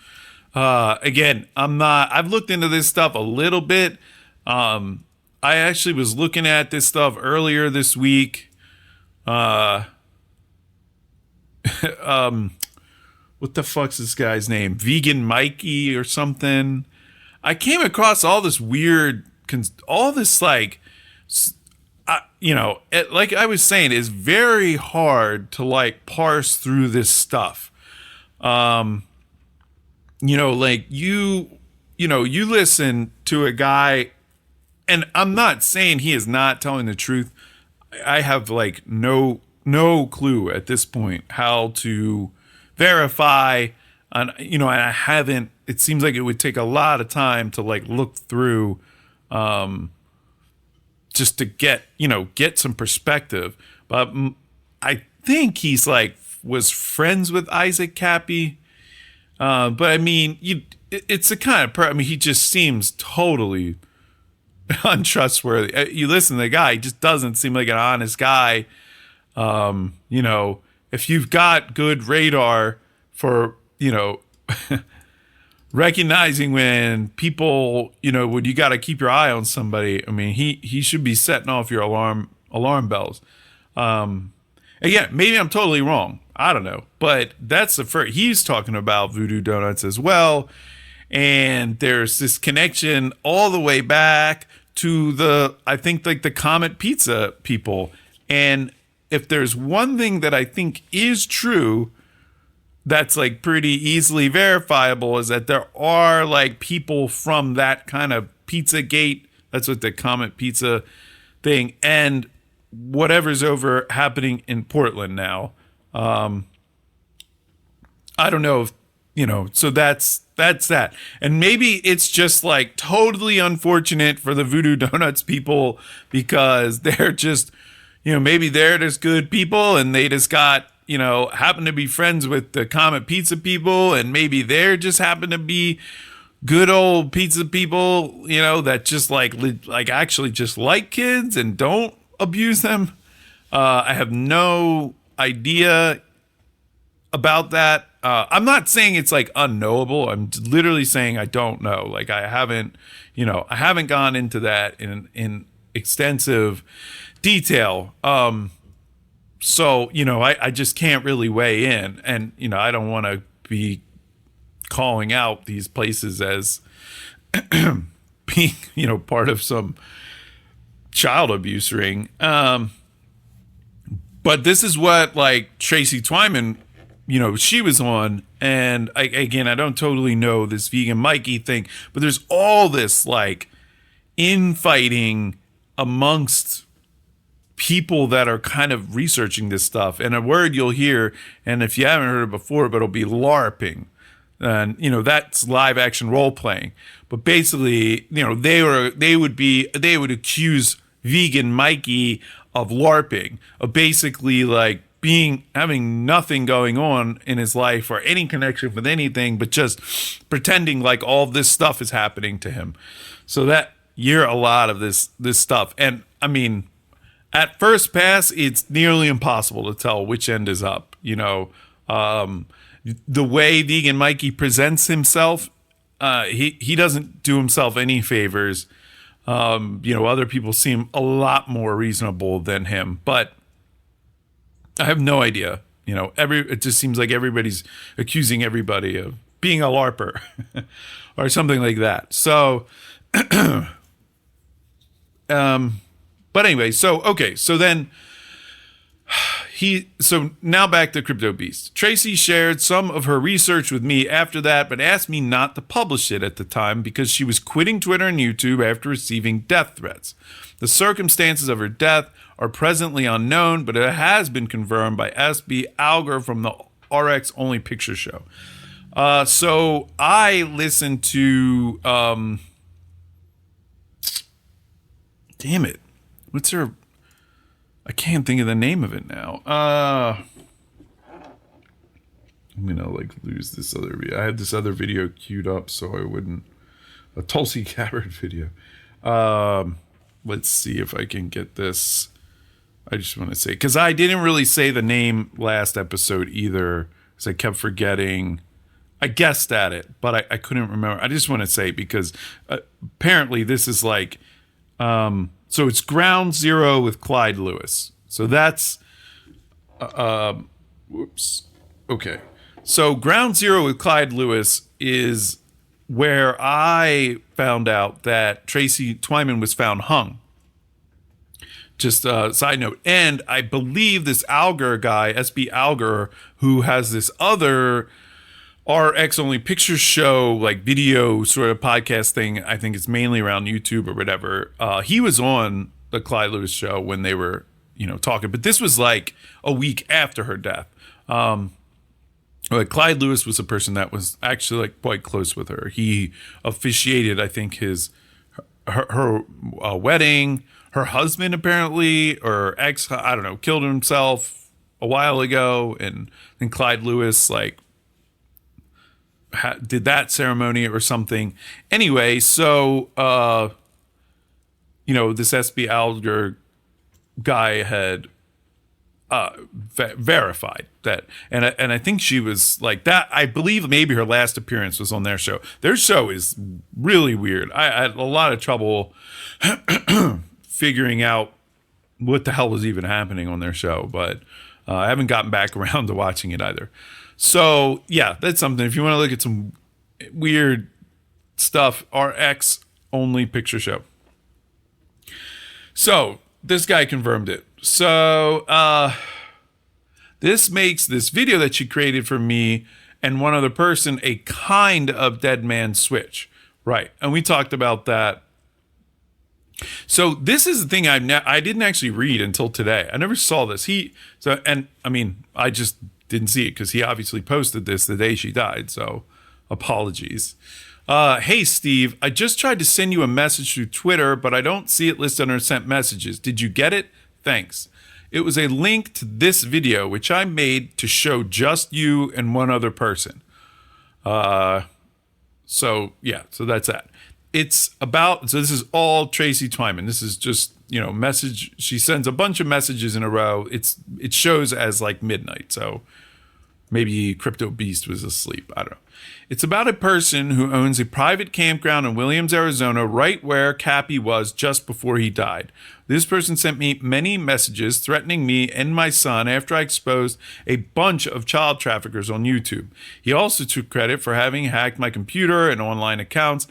Again, I've looked into this stuff a little bit. I actually was looking at this stuff earlier this week. What the fuck's this guy's name? Vegan Mikey or something. I came across all this weird, like I was saying, it's very hard to like parse through this stuff. You listen to a guy, and I'm not saying he is not telling the truth. I have like no clue at this point how to verify. And and I haven't. It seems like it would take a lot of time to like look through, just to get some perspective. But I think he's like was friends with Isaac Cappy. But I mean, it's a kind of he just seems totally untrustworthy. You listen to the guy, he just doesn't seem like an honest guy. If you've got good radar for, recognizing when people, when you got to keep your eye on somebody, I mean, he should be setting off your alarm bells. Again, maybe I'm totally wrong. I don't know, but that's the first. He's talking about Voodoo Donuts as well, and there's this connection all the way back to I think like the Comet Pizza people. And if there's one thing that I think is true, that's like pretty easily verifiable, is that there are like people from that kind of Pizzagate. That's what the Comet Pizza thing, and whatever's happening in Portland now. I don't know if, so that's that. And maybe it's just like totally unfortunate for the Voodoo Donuts people, because they're just, maybe they're just good people and they just got, happen to be friends with the Comet Pizza people, and maybe they're just happen to be good old pizza people, that just like actually just like kids and don't abuse them. I have no idea about that. I'm not saying it's like unknowable. I'm literally saying I don't know. Like I haven't gone into that in extensive detail. So, I just can't really weigh in, and, I don't want to be calling out these places as being, part of some child abuse ring. But this is what like Tracy Twyman, she was on. And I don't totally know this vegan Mikey thing, but there's all this like infighting amongst people that are kind of researching this stuff. And a word you'll hear, and if you haven't heard it before, but it'll be LARPing. And, that's live action role playing. But basically, they would accuse vegan Mikey of LARPing, of basically like having nothing going on in his life or any connection with anything, but just pretending like all this stuff is happening to him. So that you hear a lot of this stuff. And I mean, at first pass, it's nearly impossible to tell which end is up. The way vegan Mikey presents himself, he doesn't do himself any favors. Other people seem a lot more reasonable than him, but I have no idea. It just seems like everybody's accusing everybody of being a LARPer or something like that. So, but anyway, so then so now back to Crypto Beast. Tracy shared some of her research with me after that, but asked me not to publish it at the time because she was quitting Twitter and YouTube after receiving death threats. The circumstances of her death are presently unknown, but it has been confirmed by SB Alger from the RX Only Picture Show. So I listened to, damn it, what's her? I can't think of the name of it now. I'm gonna like lose this other video. I had this other video queued up so I wouldn't. A Tulsi Gabbard video. Let's see if I can get this. I just want to say, because I didn't really say the name last episode either, because I kept forgetting. I guessed at it, but I couldn't remember. I just want to say, because apparently this is like, so it's Ground Zero with Clyde Lewis. So that's, whoops. Okay. So Ground Zero with Clyde Lewis is where I found out that Tracy Twyman was found hung. Just a side note. And I believe this Alger guy, SB Alger, who has this other RX Only Picture Show, like video sort of podcast thing. I think it's mainly around YouTube or whatever. He was on the Clyde Lewis show when they were, talking. But this was like a week after her death. Clyde Lewis was a person that was actually like quite close with her. He officiated, I think, her wedding. Her husband apparently, or ex, I don't know, killed himself a while ago, and then Clyde Lewis did that ceremony or something. Anyway, so this SB Alger guy had verified that, and I think she was like that. I believe maybe her last appearance was on their show. Their show is really weird. I had a lot of trouble figuring out what the hell was even happening on their show, but I haven't gotten back around to watching it either. So yeah, that's something. If you want to look at some weird stuff, RX only picture show. So this guy confirmed it. So this makes this video that she created for me and one other person a kind of dead man switch, right? And we talked about that. So this is the thing I didn't actually read until today. I never saw this. I just didn't see it because he obviously posted this the day she died. So apologies. Hey, Steve, I just tried to send you a message through Twitter, but I don't see it listed under sent messages. Did you get it? Thanks. It was a link to this video, which I made to show just you and one other person. So that's that. It's about, so this is all Tracy Twyman. This is just, message. She sends a bunch of messages in a row. It shows as like midnight. So maybe Crypto Beast was asleep. I don't know. It's about a person who owns a private campground in Williams, Arizona, right where Cappy was just before he died. This person sent me many messages threatening me and my son after I exposed a bunch of child traffickers on YouTube. He also took credit for having hacked my computer and online accounts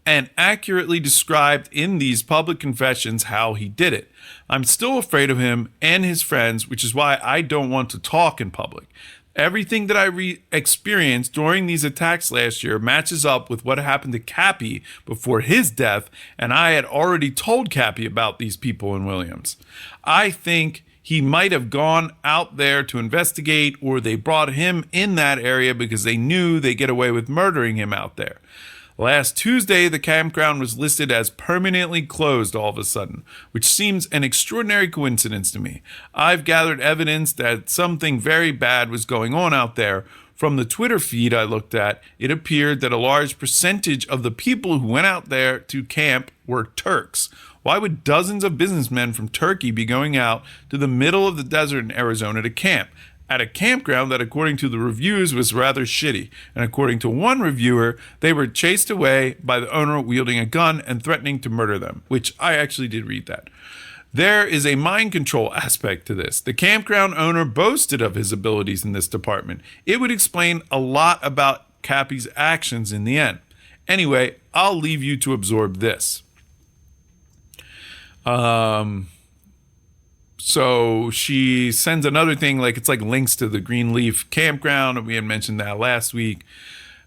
and accurately described in these public confessions how he did it. I'm still afraid of him and his friends, which is why I don't want to talk in public. Everything that I experienced during these attacks last year matches up with what happened to Cappy before his death, and I had already told Cappy about these people in Williams. I think he might have gone out there to investigate, or they brought him in that area because they knew they'd get away with murdering him out there. Last Tuesday, the campground was listed as permanently closed all of a sudden, which seems an extraordinary coincidence to me. I've gathered evidence that something very bad was going on out there. From the Twitter feed I looked at, it appeared that a large percentage of the people who went out there to camp were Turks. Why would dozens of businessmen from Turkey be going out to the middle of the desert in Arizona to camp? At a campground that, according to the reviews, was rather shitty. And according to one reviewer, they were chased away by the owner wielding a gun and threatening to murder them, which I actually did read that. There is a mind control aspect to this. The campground owner boasted of his abilities in this department. It would explain a lot about Cappy's actions in the end. Anyway, I'll leave you to absorb this. So she sends another thing, it's like links to the Greenleaf campground, and we had mentioned that last week.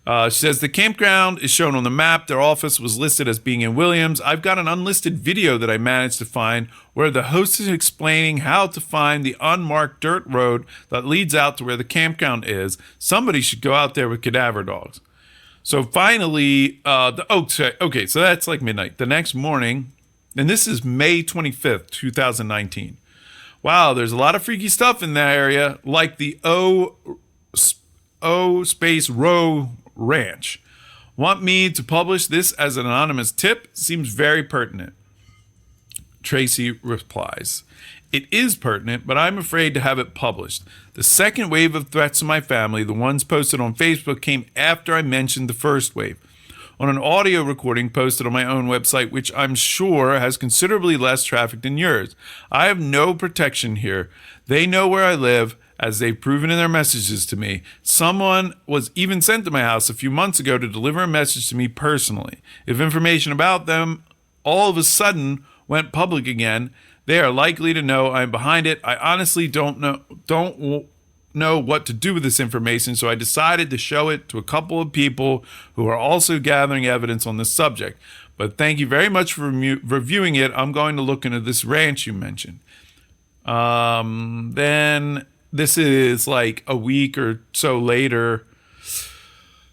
She says the campground is shown on the map. Their office was listed as being in Williams. I've got an unlisted video that I managed to find where the host is explaining how to find the unmarked dirt road that leads out to where the campground is. Somebody should go out there with cadaver dogs. So finally, so that's like midnight. The next morning, and this is May 25th, 2019. Wow, there's a lot of freaky stuff in that area, like the O space Row Ranch. Want me to publish this as an anonymous tip? Seems very pertinent. Tracy replies, it is pertinent, but I'm afraid to have it published. The second wave of threats to my family, the ones posted on Facebook, came after I mentioned the first wave. On an audio recording posted on my own website, which I'm sure has considerably less traffic than yours. I have no protection here. They know where I live, as they've proven in their messages to me. Someone was even sent to my house a few months ago to deliver a message to me personally. If information about them all of a sudden went public again, they are likely to know I'm behind it. I honestly don't know what to do with this information, so I decided to show it to a couple of people who are also gathering evidence on this subject. But thank you very much for reviewing it. I'm going to look into this ranch you mentioned. Then this is like a week or so later.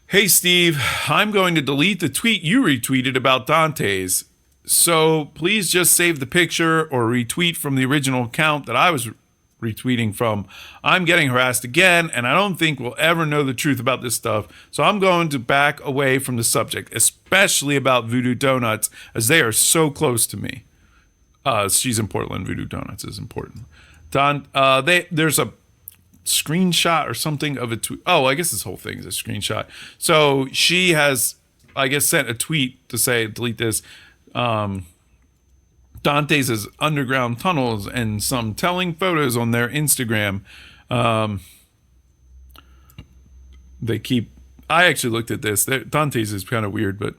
Hey, Steve, I'm going to delete the tweet you retweeted about Dante's. So please just save the picture or retweet from the original account that I was retweeting from. I'm getting harassed again, and I don't think we'll ever know the truth about this stuff. So I'm going to back away from the subject, especially about Voodoo Donuts, as they are so close to me. She's in Portland. Voodoo Donuts is important. There's a screenshot or something of a tweet. Oh, I guess this whole thing is a screenshot. So she has, I guess, sent a tweet to say, delete this. Dante's is underground tunnels and some telling photos on their Instagram. I actually looked at this. Dante's is kind of weird, but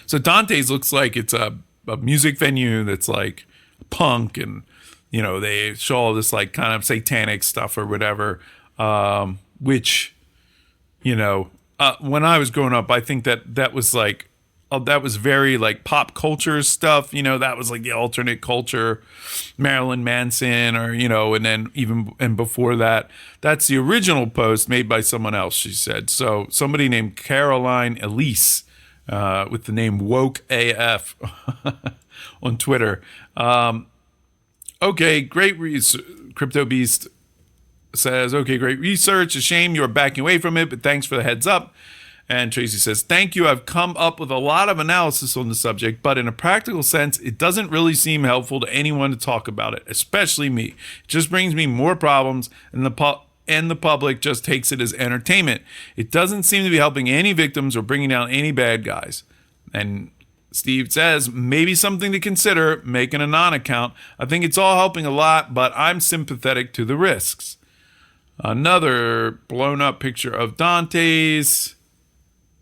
so Dante's looks like it's a music venue that's like punk, and they show all this like kind of satanic stuff or whatever, which when I was growing up, I think that was like, that was very like pop culture stuff. That was like the alternate culture, Marilyn Manson, or and then and before that, that's the original post made by someone else, she said. So somebody named Caroline Elise, with the name Woke AF on Twitter. Okay, great Crypto Beast says, okay, great research. A shame you're backing away from it, but thanks for the heads up. And Tracy says, thank you. I've come up with a lot of analysis on the subject, but in a practical sense, it doesn't really seem helpful to anyone to talk about it, especially me. It just brings me more problems, and the public just takes it as entertainment. It doesn't seem to be helping any victims or bringing down any bad guys. And Steve says, maybe something to consider, making a non-account. I think it's all helping a lot, but I'm sympathetic to the risks. Another blown up picture of Dante's.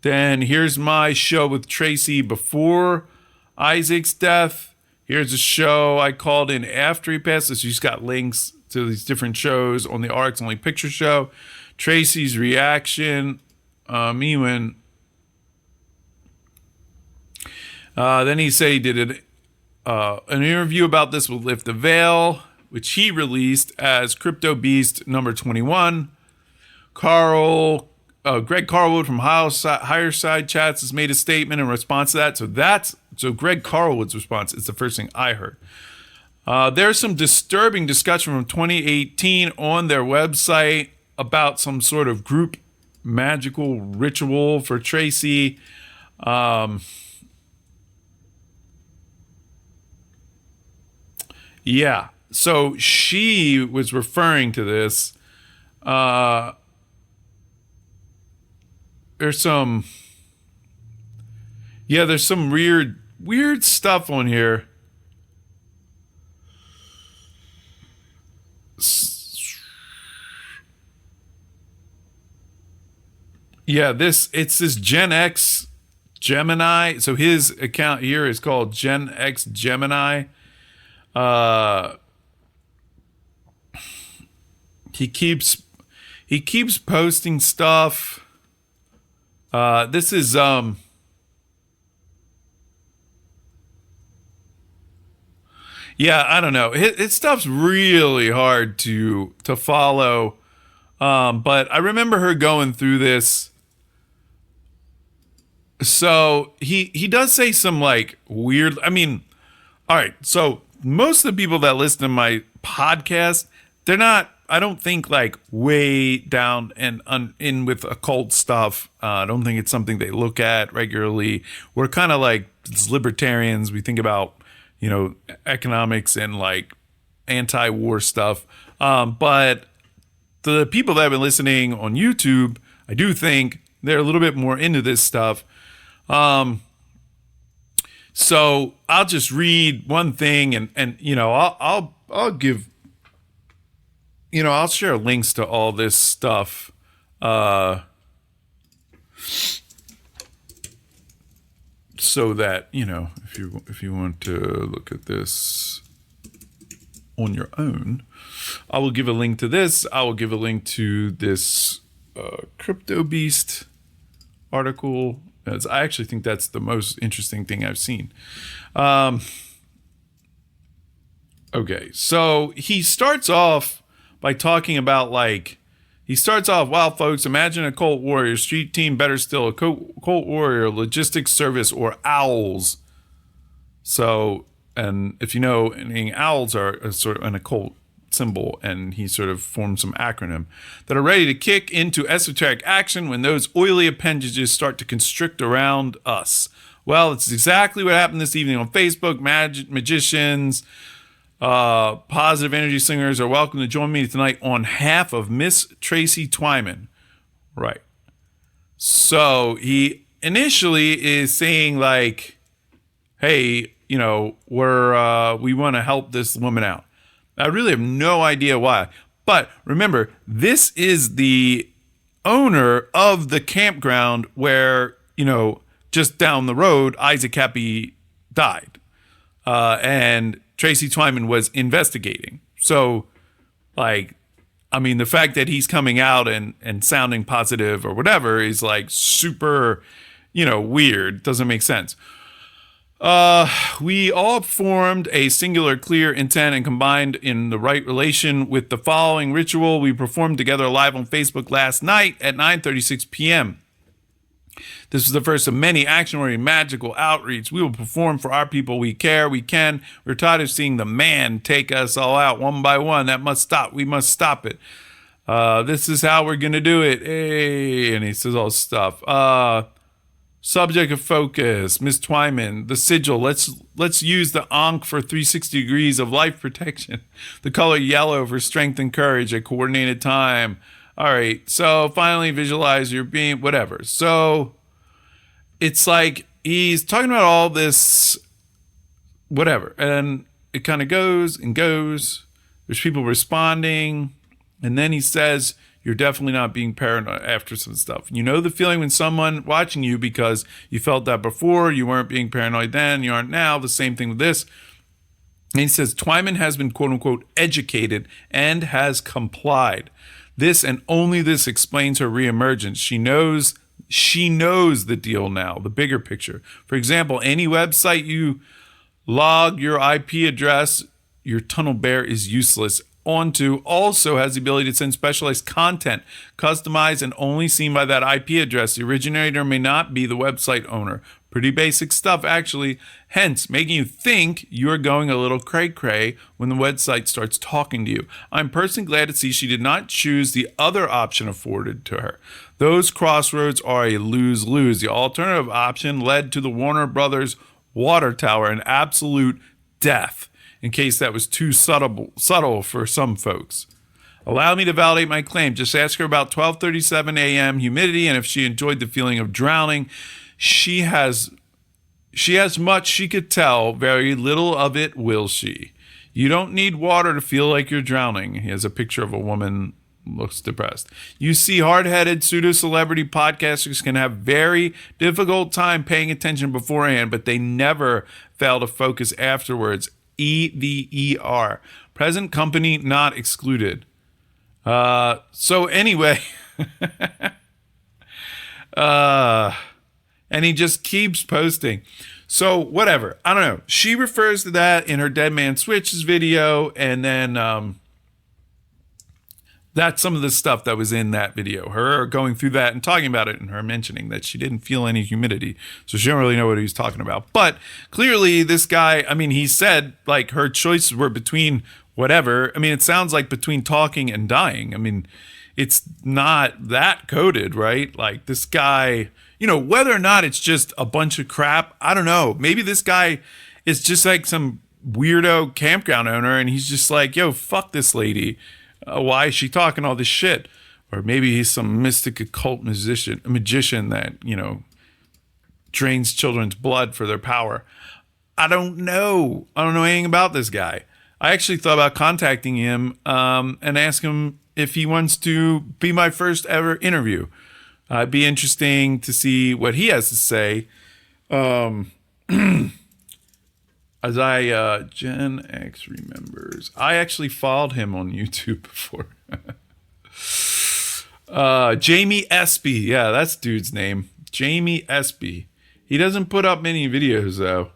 Then here's my show with Tracy before Isaac's death. Here's a show I called in after he passed. So she's got links to these different shows on the Arts Only Picture Show. Tracy's reaction. Then he said he did an interview about this with Lift the Veil, which he released as Crypto Beast number 21. Greg Carlwood from Higher Side Chats has made a statement in response to that. So Greg Carlwood's response is the first thing I heard. There's some disturbing discussion from 2018 on their website about some sort of group magical ritual for Tracy. Yeah, so she was referring to this. There's some weird stuff on here. Yeah, it's this Gen X Gemini. So his account here is called Gen X Gemini. He keeps posting stuff. This is yeah, I don't know. His stuff's really hard to follow. But I remember her going through this. So he does say some like weird, I mean, all right, so most of the people that listen to my podcast, they're not, I don't think, like way down and in with occult stuff. I don't think it's something they look at regularly. We're kind of like libertarians. We think about, economics and like anti-war stuff. But the people that have been listening on YouTube, I do think they're a little bit more into this stuff. So I'll just read one thing and I'll give, I'll share links to all this stuff. So that, if you want to look at this on your own, I will give a link to this. I will give a link to this Crypto Beast article. I actually think that's the most interesting thing I've seen. Okay, so he starts off by talking about wow, folks, imagine a cult warrior, street team, better still, a cult warrior, logistics service, or owls. So, and if you know, owls are a sort of an occult symbol, and he sort of formed some acronym that are ready to kick into esoteric action when those oily appendages start to constrict around us. Well, it's exactly what happened this evening on Facebook. Magicians, positive energy singers are welcome to join me tonight on half of Miss Tracy Twyman. Right. So he initially is saying like, hey, we want to help this woman out. I really have no idea why. But remember, this is the owner of the campground where, just down the road, Isaac Happy died. And Tracy Twyman was investigating. So, the fact that he's coming out and sounding positive or whatever is like super, weird. Doesn't make sense. We all formed a singular, clear intent and combined in the right relation with the following ritual. We performed together live on Facebook last night at 9:36 p.m. This is the first of many action-oriented magical outreach. We will perform for our people. We care. We can. We're tired of seeing the man take us all out one by one. That must stop. We must stop it. This is how we're going to do it. Hey, and he says all this stuff. Subject of focus, Miss Twyman, the sigil. Let's use the Ankh for 360 degrees of life protection. The color yellow for strength and courage at coordinated time. All right, so finally visualize your being, whatever. So it's like he's talking about all this, whatever. And it kind of goes and goes. There's people responding. And then he says, you're definitely not being paranoid after some stuff. You know the feeling when someone watching you because you felt that before, you weren't being paranoid then, you aren't now. The same thing with this. And he says, Twyman has been, quote unquote, educated and has complied. This and only this explains her reemergence. She knows the deal now, the bigger picture. For example, any website you log your IP address, your tunnel bear is useless. Onto also has the ability to send specialized content, customized and only seen by that IP address. The originator may not be the website owner. Pretty basic stuff, actually. Hence, making you think you're going a little cray-cray when the website starts talking to you. I'm personally glad to see she did not choose the other option afforded to her. Those crossroads are a lose-lose. The alternative option led to the Warner Brothers water tower, an absolute death, in case that was too subtle for some folks. Allow me to validate my claim. Just ask her about 12:37 a.m. humidity and if she enjoyed the feeling of drowning. She has much she could tell, very little of it will she. You don't need water to feel like you're drowning. He has a picture of a woman, looks depressed. You see, hard-headed pseudo-celebrity podcasters can have very difficult time paying attention beforehand, but they never fail to focus afterwards. EVER. Present company not excluded. So anyway, and he just keeps posting. So whatever. I don't know. She refers to that in her Dead Man Switches video, and then that's some of the stuff that was in that video. Her going through that and talking about it, and her mentioning that she didn't feel any humidity. So she don't really know what he was talking about. But clearly this guy, he said like her choices were between whatever. It sounds like between talking and dying. It's not that coded, right? Like this guy, whether or not it's just a bunch of crap, I don't know. Maybe this guy is just like some weirdo campground owner and he's just like, yo, fuck this lady. Why is she talking all this shit? Or maybe he's some mystic occult magician that, drains children's blood for their power. I don't know. I don't know anything about this guy. I actually thought about contacting him and ask him if he wants to be my first ever interview. It'd be interesting to see what he has to say. As Gen X remembers, I actually followed him on YouTube before. Jamie Espy. Yeah, that's dude's name. Jamie Espy. He doesn't put up many videos though.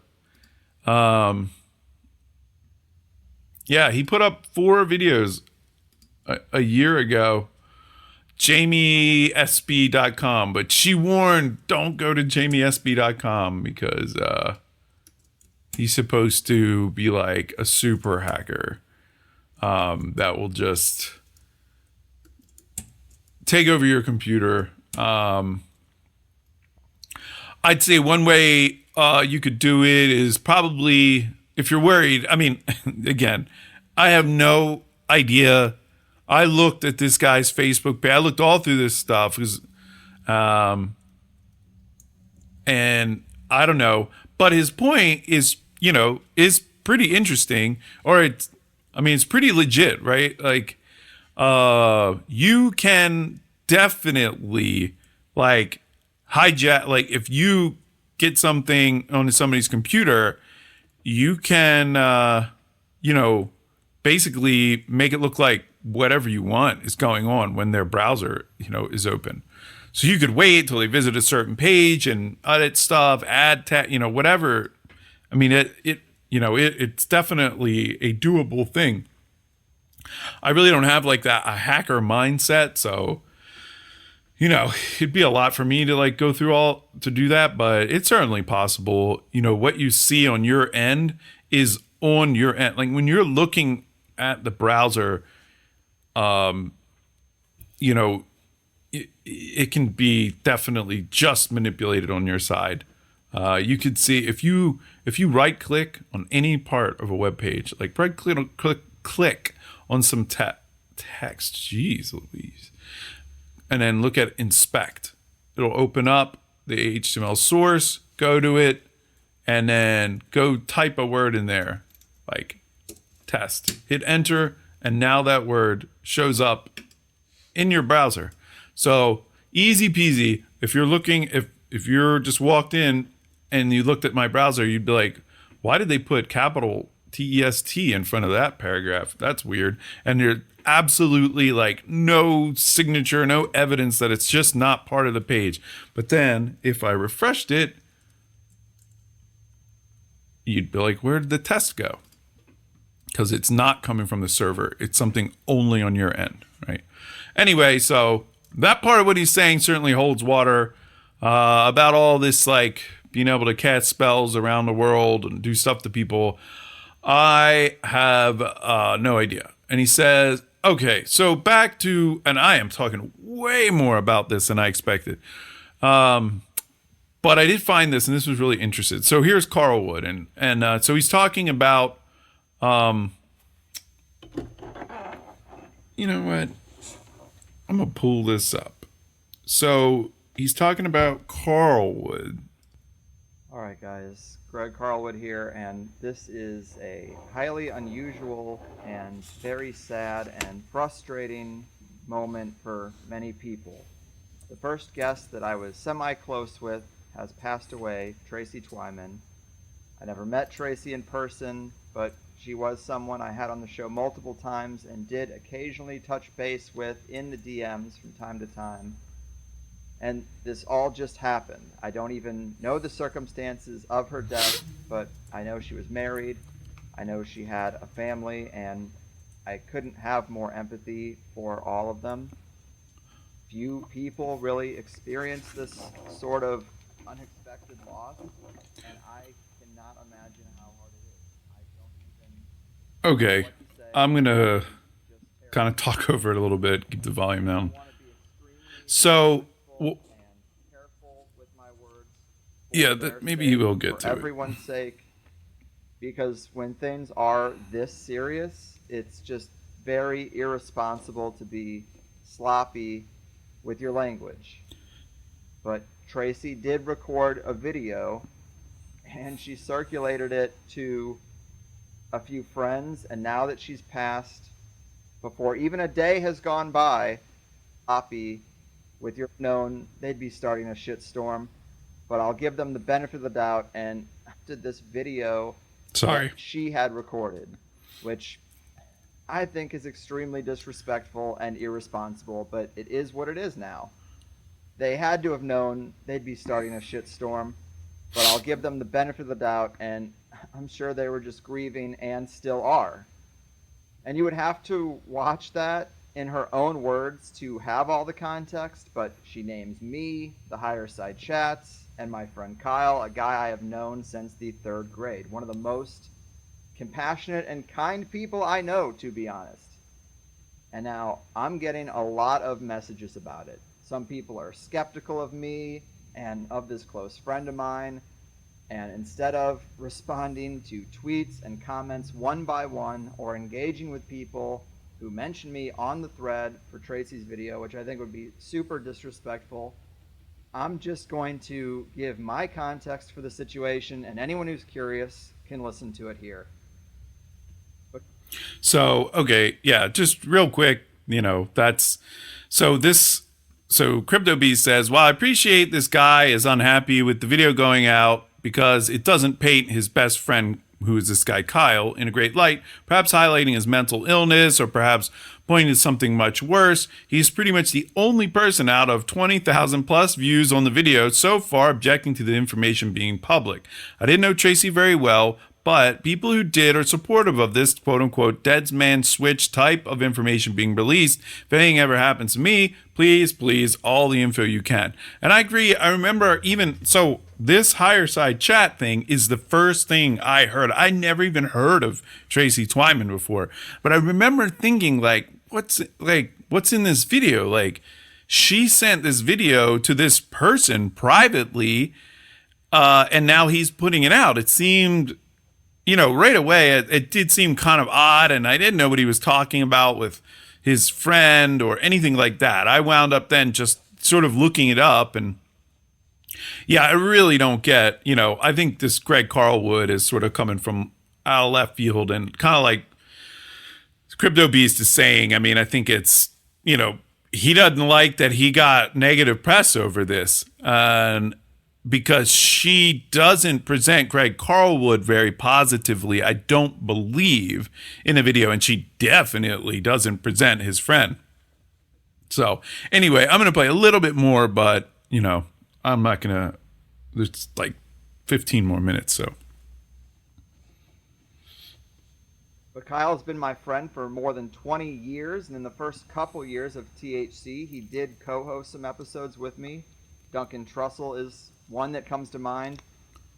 Yeah, he put up 4 videos a year ago. JamieSB.com, but she warned, don't go to JamieSB.com because he's supposed to be like a super hacker that will just take over your computer. I'd say one way you could do it is probably, if you're worried, I mean, again, I have no idea. I looked at this guy's Facebook page. I looked all through this stuff, and I don't know. But his point is, is pretty interesting. Or it's pretty legit, right? Like, you can definitely like hijack. Like, if you get something on somebody's computer, you can, basically make it look like whatever you want is going on when their browser, is open. So you could wait till they visit a certain page and edit stuff, add whatever. I mean, it's definitely a doable thing. I really don't have like a hacker mindset, so it'd be a lot for me to like go through all to do that, but it's certainly possible. What you see on your end is on your end. Like when you're looking at the browser, it can be definitely just manipulated on your side. You could see if you right click on any part of a web page, like right click on some text, jeez Louise, and then look at inspect. It'll open up the HTML source, go to it, and then go type a word in there, like test. Hit enter, and now that word shows up in your browser. So easy peasy. If you're looking, if you're just walked in and you looked at my browser, you'd be like, why did they put capital TEST in front of that paragraph? That's weird. And there's absolutely like no signature, no evidence that it's just not part of the page. But then if I refreshed it, you'd be like, where did the test go? Because it's not coming from the server. It's something only on your end, right? Anyway, so that part of what he's saying certainly holds water about all this, like being able to cast spells around the world and do stuff to people. I have no idea. And he says, okay, so back to, and I am talking way more about this than I expected. But I did find this, and this was really interesting. So here's Carl Wood, and so he's talking about, you know what? I'm gonna pull this up. So he's talking about Carl Wood. All right, guys. Greg Carlwood here, and this is a highly unusual and very sad and frustrating moment for many people. The first guest that I was semi-close with has passed away, Tracy Twyman. I never met Tracy in person, but she was someone I had on the show multiple times and did occasionally touch base with in the DMs from time to time. And this all just happened. I don't even know the circumstances of her death, but I know she was married. I know she had a family, and I couldn't have more empathy for all of them. Few people really experience this sort of unexpected loss, and I cannot imagine how hard it is. I don't even Okay, I'm gonna kind of talk over it a little bit, keep the volume down. So, careful with my words. Yeah, maybe he will get to it. For everyone's sake, because when things are this serious, it's just very irresponsible to be sloppy with your language. But Tracy did record a video, and she circulated it to a few friends, and now that she's passed, before even a day has gone by, sloppy with your known, they'd be starting a shitstorm. But I'll give them the benefit of the doubt and did this video that she had recorded, which I think is extremely disrespectful and irresponsible, but it is what it is now. They had to have known they'd be starting a shitstorm, but I'll give them the benefit of the doubt, and I'm sure they were just grieving and still are. And you would have to watch that in her own words to have all the context, but she names me, the Higher Side Chats, and my friend Kyle, a guy I have known since the 3rd grade. One of the most compassionate and kind people I know, to be honest. And now I'm getting a lot of messages about it. Some people are skeptical of me and of this close friend of mine. And instead of responding to tweets and comments one by one or engaging with people who mention me on the thread for Tracy's video, which I think would be super disrespectful, I'm just going to give my context for the situation, and anyone who's curious can listen to it here. So, okay, yeah, just real quick, so Crypto Beast says, "Well, I appreciate this guy is unhappy with the video going out because it doesn't paint his best friend, who is this guy Kyle, in a great light, perhaps highlighting his mental illness or perhaps pointing to something much worse. He's pretty much the only person out of 20,000 plus views on the video so far objecting to the information being public. I didn't know Tracy very well, but people who did are supportive of this quote-unquote dead man switch type of information being released. If anything ever happens to me, please, all the info you can." And I agree. I remember this Higher Side Chat thing is the first thing I heard. I never even heard of Tracy Twyman before. But I remember thinking, what's in this video? She sent this video to this person privately, and now he's putting it out. It seemed... right away, it did seem kind of odd, and I didn't know what he was talking about with his friend or anything like that. I wound up then just sort of looking it up, and yeah, I really don't get, I think this Greg Carlwood is sort of coming from out of left field, and kind of like Crypto Beast is saying, I think it's, he doesn't like that he got negative press over this, and because she doesn't present Greg Carlwood very positively, I don't believe, in the video, and she definitely doesn't present his friend. So anyway, I'm going to play a little bit more, but, I'm not going to, there's 15 more minutes, so. But Kyle's been my friend for more than 20 years, and in the first couple years of THC, he did co-host some episodes with me. Duncan Trussell is one that comes to mind.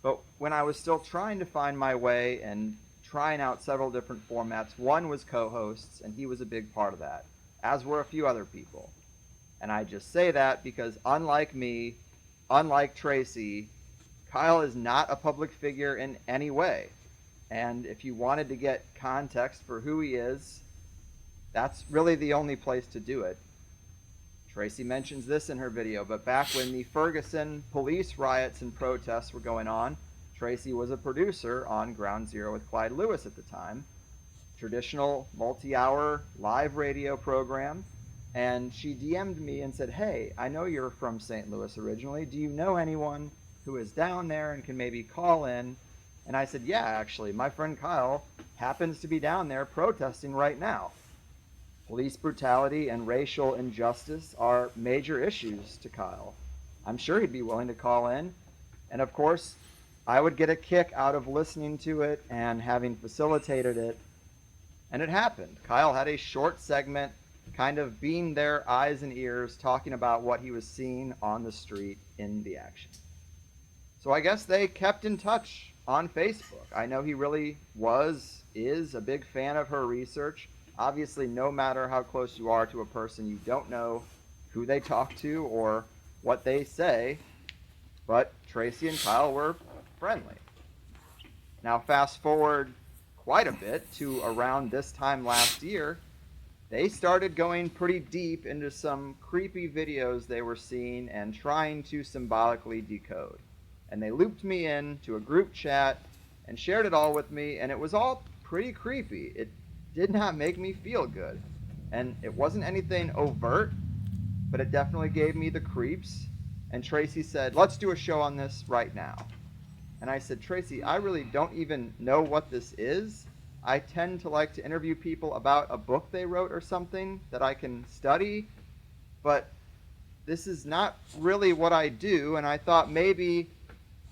But when I was still trying to find my way and trying out several different formats, one was co-hosts, and he was a big part of that, as were a few other people. And I just say that because unlike me, unlike Tracy, Kyle is not a public figure in any way. And if you wanted to get context for who he is, that's really the only place to do it. Tracy mentions this in her video, but back when the Ferguson police riots and protests were going on, Tracy was a producer on Ground Zero with Clyde Lewis at the time, traditional multi-hour live radio program, and she DM'd me and said, "Hey, I know you're from St. Louis originally. Do you know anyone who is down there and can maybe call in?" And I said, "Yeah, actually, my friend Kyle happens to be down there protesting right now." Police brutality and racial injustice are major issues to Kyle. I'm sure he'd be willing to call in. And of course, I would get a kick out of listening to it and having facilitated it. And it happened. Kyle had a short segment kind of being their eyes and ears talking about what he was seeing on the street in the action. So I guess they kept in touch on Facebook. I know he really is a big fan of her research. Obviously, no matter how close you are to a person, you don't know who they talk to or what they say, but Tracy and Kyle were friendly. Now, fast forward quite a bit to around this time last year, they started going pretty deep into some creepy videos they were seeing and trying to symbolically decode. And they looped me in to a group chat and shared it all with me, and it was all pretty creepy. It did not make me feel good. And it wasn't anything overt, but it definitely gave me the creeps. And Tracy said, "Let's do a show on this right now." And I said, "Tracy, I really don't even know what this is. I tend to like to interview people about a book they wrote or something that I can study, but this is not really what I do, and I thought maybe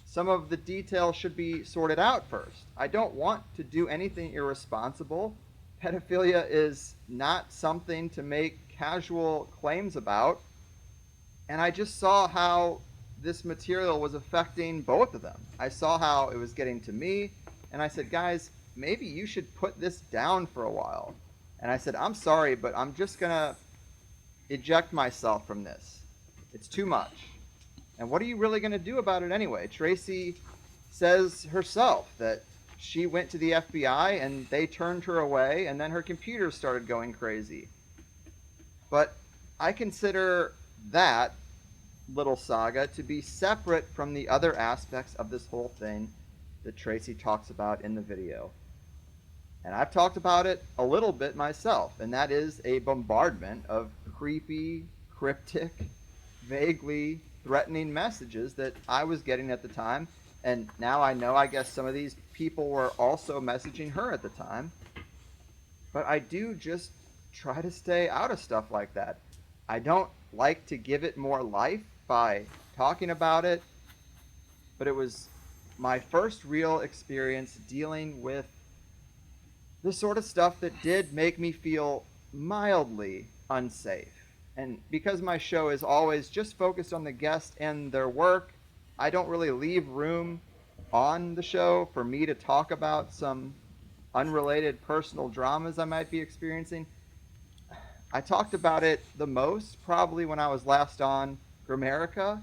some of the details should be sorted out first. I don't want to do anything irresponsible, pedophilia is not something to make casual claims about. And I just saw how this material was affecting both of them. I saw how it was getting to me, and I said, guys, maybe you should put this down for a while. And I said, I'm sorry, but I'm just going to eject myself from this. It's too much. And what are you really going to do about it anyway? Tracy says herself that she went to the FBI and they turned her away, and then her computer started going crazy. But I consider that little saga to be separate from the other aspects of this whole thing that Tracy talks about in the video. And I've talked about it a little bit myself, and that is a bombardment of creepy, cryptic, vaguely threatening messages that I was getting at the time. And now I know, I guess some of these people were also messaging her at the time. But I do just try to stay out of stuff like that. I don't like to give it more life by talking about it, but it was my first real experience dealing with the sort of stuff that did make me feel mildly unsafe. And because my show is always just focused on the guest and their work, I don't really leave room on the show for me to talk about some unrelated personal dramas I might be experiencing. I talked about it the most probably when I was last on Grammarica.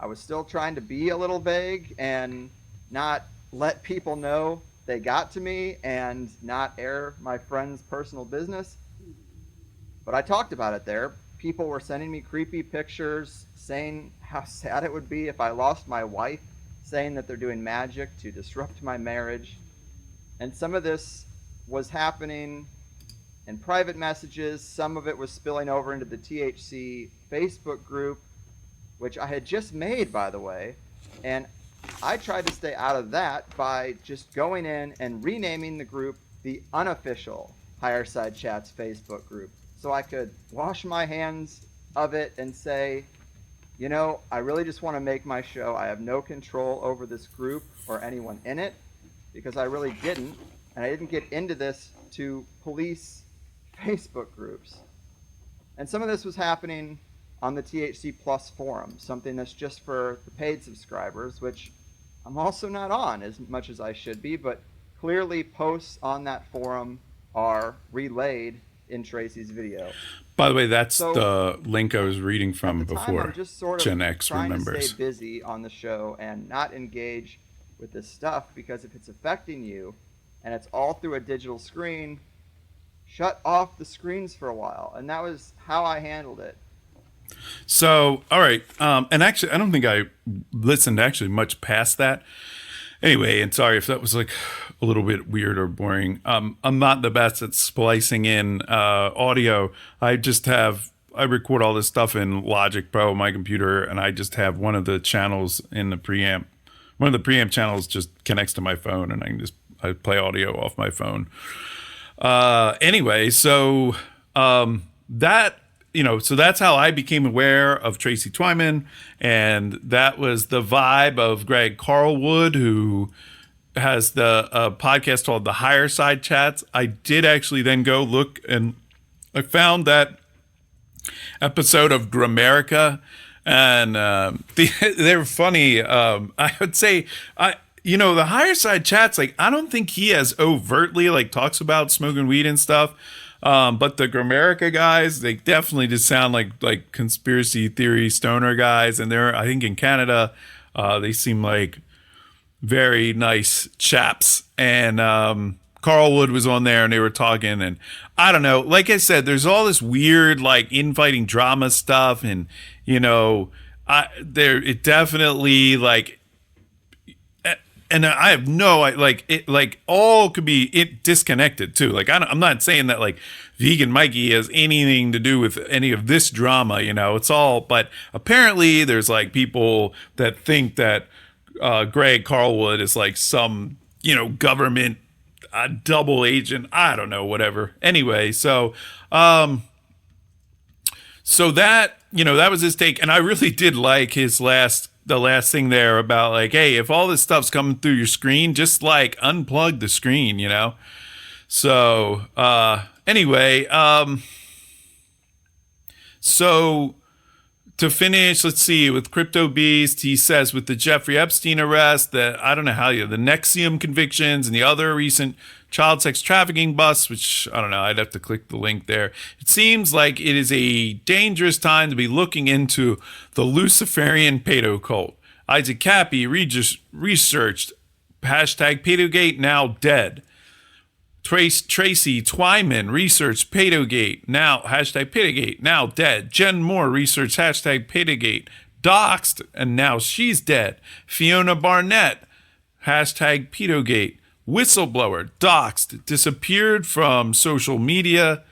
I was still trying to be a little vague and not let people know they got to me and not air my friend's personal business. But I talked about it there. People were sending me creepy pictures saying how sad it would be if I lost my wife, saying that they're doing magic to disrupt my marriage. And some of this was happening in private messages. Some of it was spilling over into the THC Facebook group, which I had just made, by the way. And I tried to stay out of that by just going in and renaming the group the unofficial Higher Side Chats Facebook group, so I could wash my hands of it and say, you know, I really just want to make my show. I have no control over this group or anyone in it, because I really didn't. And I didn't get into this to police Facebook groups. And some of this was happening on the THC Plus forum, something that's just for the paid subscribers, which I'm also not on as much as I should be, but clearly posts on that forum are relayed in Tracy's video. By the way, that's the link I was reading from before. I'm just sort of Gen X trying remembers. to stay busy on the show and not engage with this stuff, because if it's affecting you and it's all through a digital screen, shut off the screens for a while. And that was how I handled it. So, all right. And actually, I don't think I listened actually much past that. Anyway, and sorry if that was like a little bit weird or boring. I'm not the best at splicing in audio. I record all this stuff in Logic Pro on my computer, and I just have one of the channels in the preamp. One of the preamp channels just connects to my phone, and I play audio off my phone. Anyway, so so that's how I became aware of Tracy Twyman, and that was the vibe of Greg Carlwood, who has the podcast called The Higher Side Chats. I did actually then go look, and I found that episode of Grammarica, and they're funny. I would say, the Higher Side Chats, like, I don't think he has overtly like talks about smoking weed and stuff. But the Grammarica guys, they definitely just sound like conspiracy theory stoner guys. And I think in Canada, they seem like very nice chaps. And Carlwood was on there and they were talking. And I don't know, like I said, there's all this weird like infighting drama stuff. And, it definitely like, and I have all could be disconnected too. Like I'm not saying that like Vegan Mikey has anything to do with any of this drama, it's all, but apparently there's like people that think that Greg Carlwood is like some, government double agent. I don't know, whatever. Anyway, so that, that was his take. And I really did like the last thing there about like, hey, if all this stuff's coming through your screen, just like unplug the screen, So anyway, so to finish, let's see, with Crypto Beast, he says with the Jeffrey Epstein arrest, that I don't know how the Nexium convictions and the other recent child sex trafficking busts, which I don't know, I'd have to click the link there. It seems like it is a dangerous time to be looking into the Luciferian pedo cult. Isaac Cappy researched hashtag pedogate, now dead. Tracy Twyman researched pedogate, now hashtag pedogate, now dead. Jen Moore researched hashtag pedogate, doxed, and now she's dead. Fiona Barnett, hashtag pedogate, whistleblower, doxed, disappeared from social media.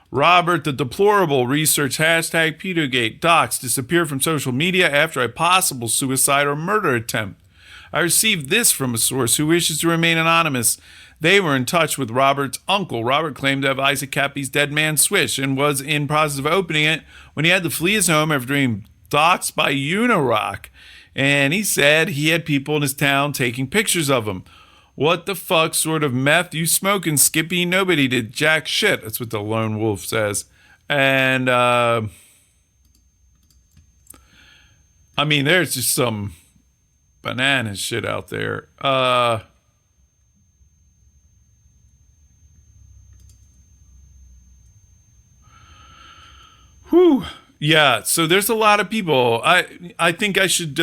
Robert the Deplorable researched hashtag pedogate, doxed, disappeared from social media after a possible suicide or murder attempt. I received this from a source who wishes to remain anonymous. They were in touch with Robert's uncle. Robert claimed to have Isaac Cappy's dead man Swish and was in process of opening it when he had to flee his home after being doxxed by Unirock. And he said he had people in his town taking pictures of him. What the fuck sort of meth you smoking, Skippy? Nobody did jack shit. That's what the lone wolf says. And, I mean, there's just some banana shit out there. Whew. Yeah, so there's a lot of people. I think I should,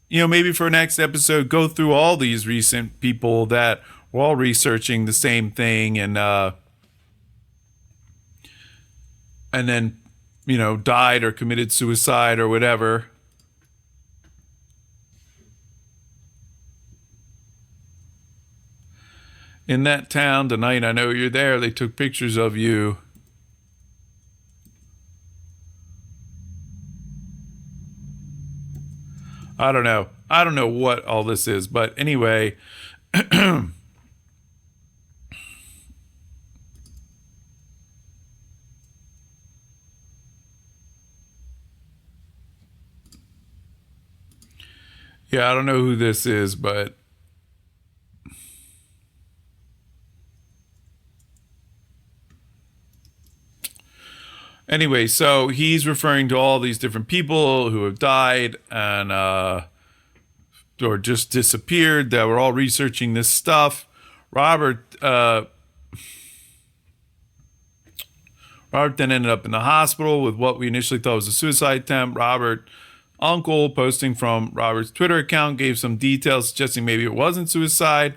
maybe for next episode, go through all these recent people that were all researching the same thing and then, died or committed suicide or whatever. In that town tonight, I know you're there. They took pictures of you. I don't know. I don't know what all this is, but anyway. Yeah, I don't know who this is, but anyway, so he's referring to all these different people who have died and or just disappeared that were all researching this stuff. Robert then ended up in the hospital with what we initially thought was a suicide attempt. Robert uncle posting from Robert's Twitter account gave some details suggesting maybe it wasn't suicide.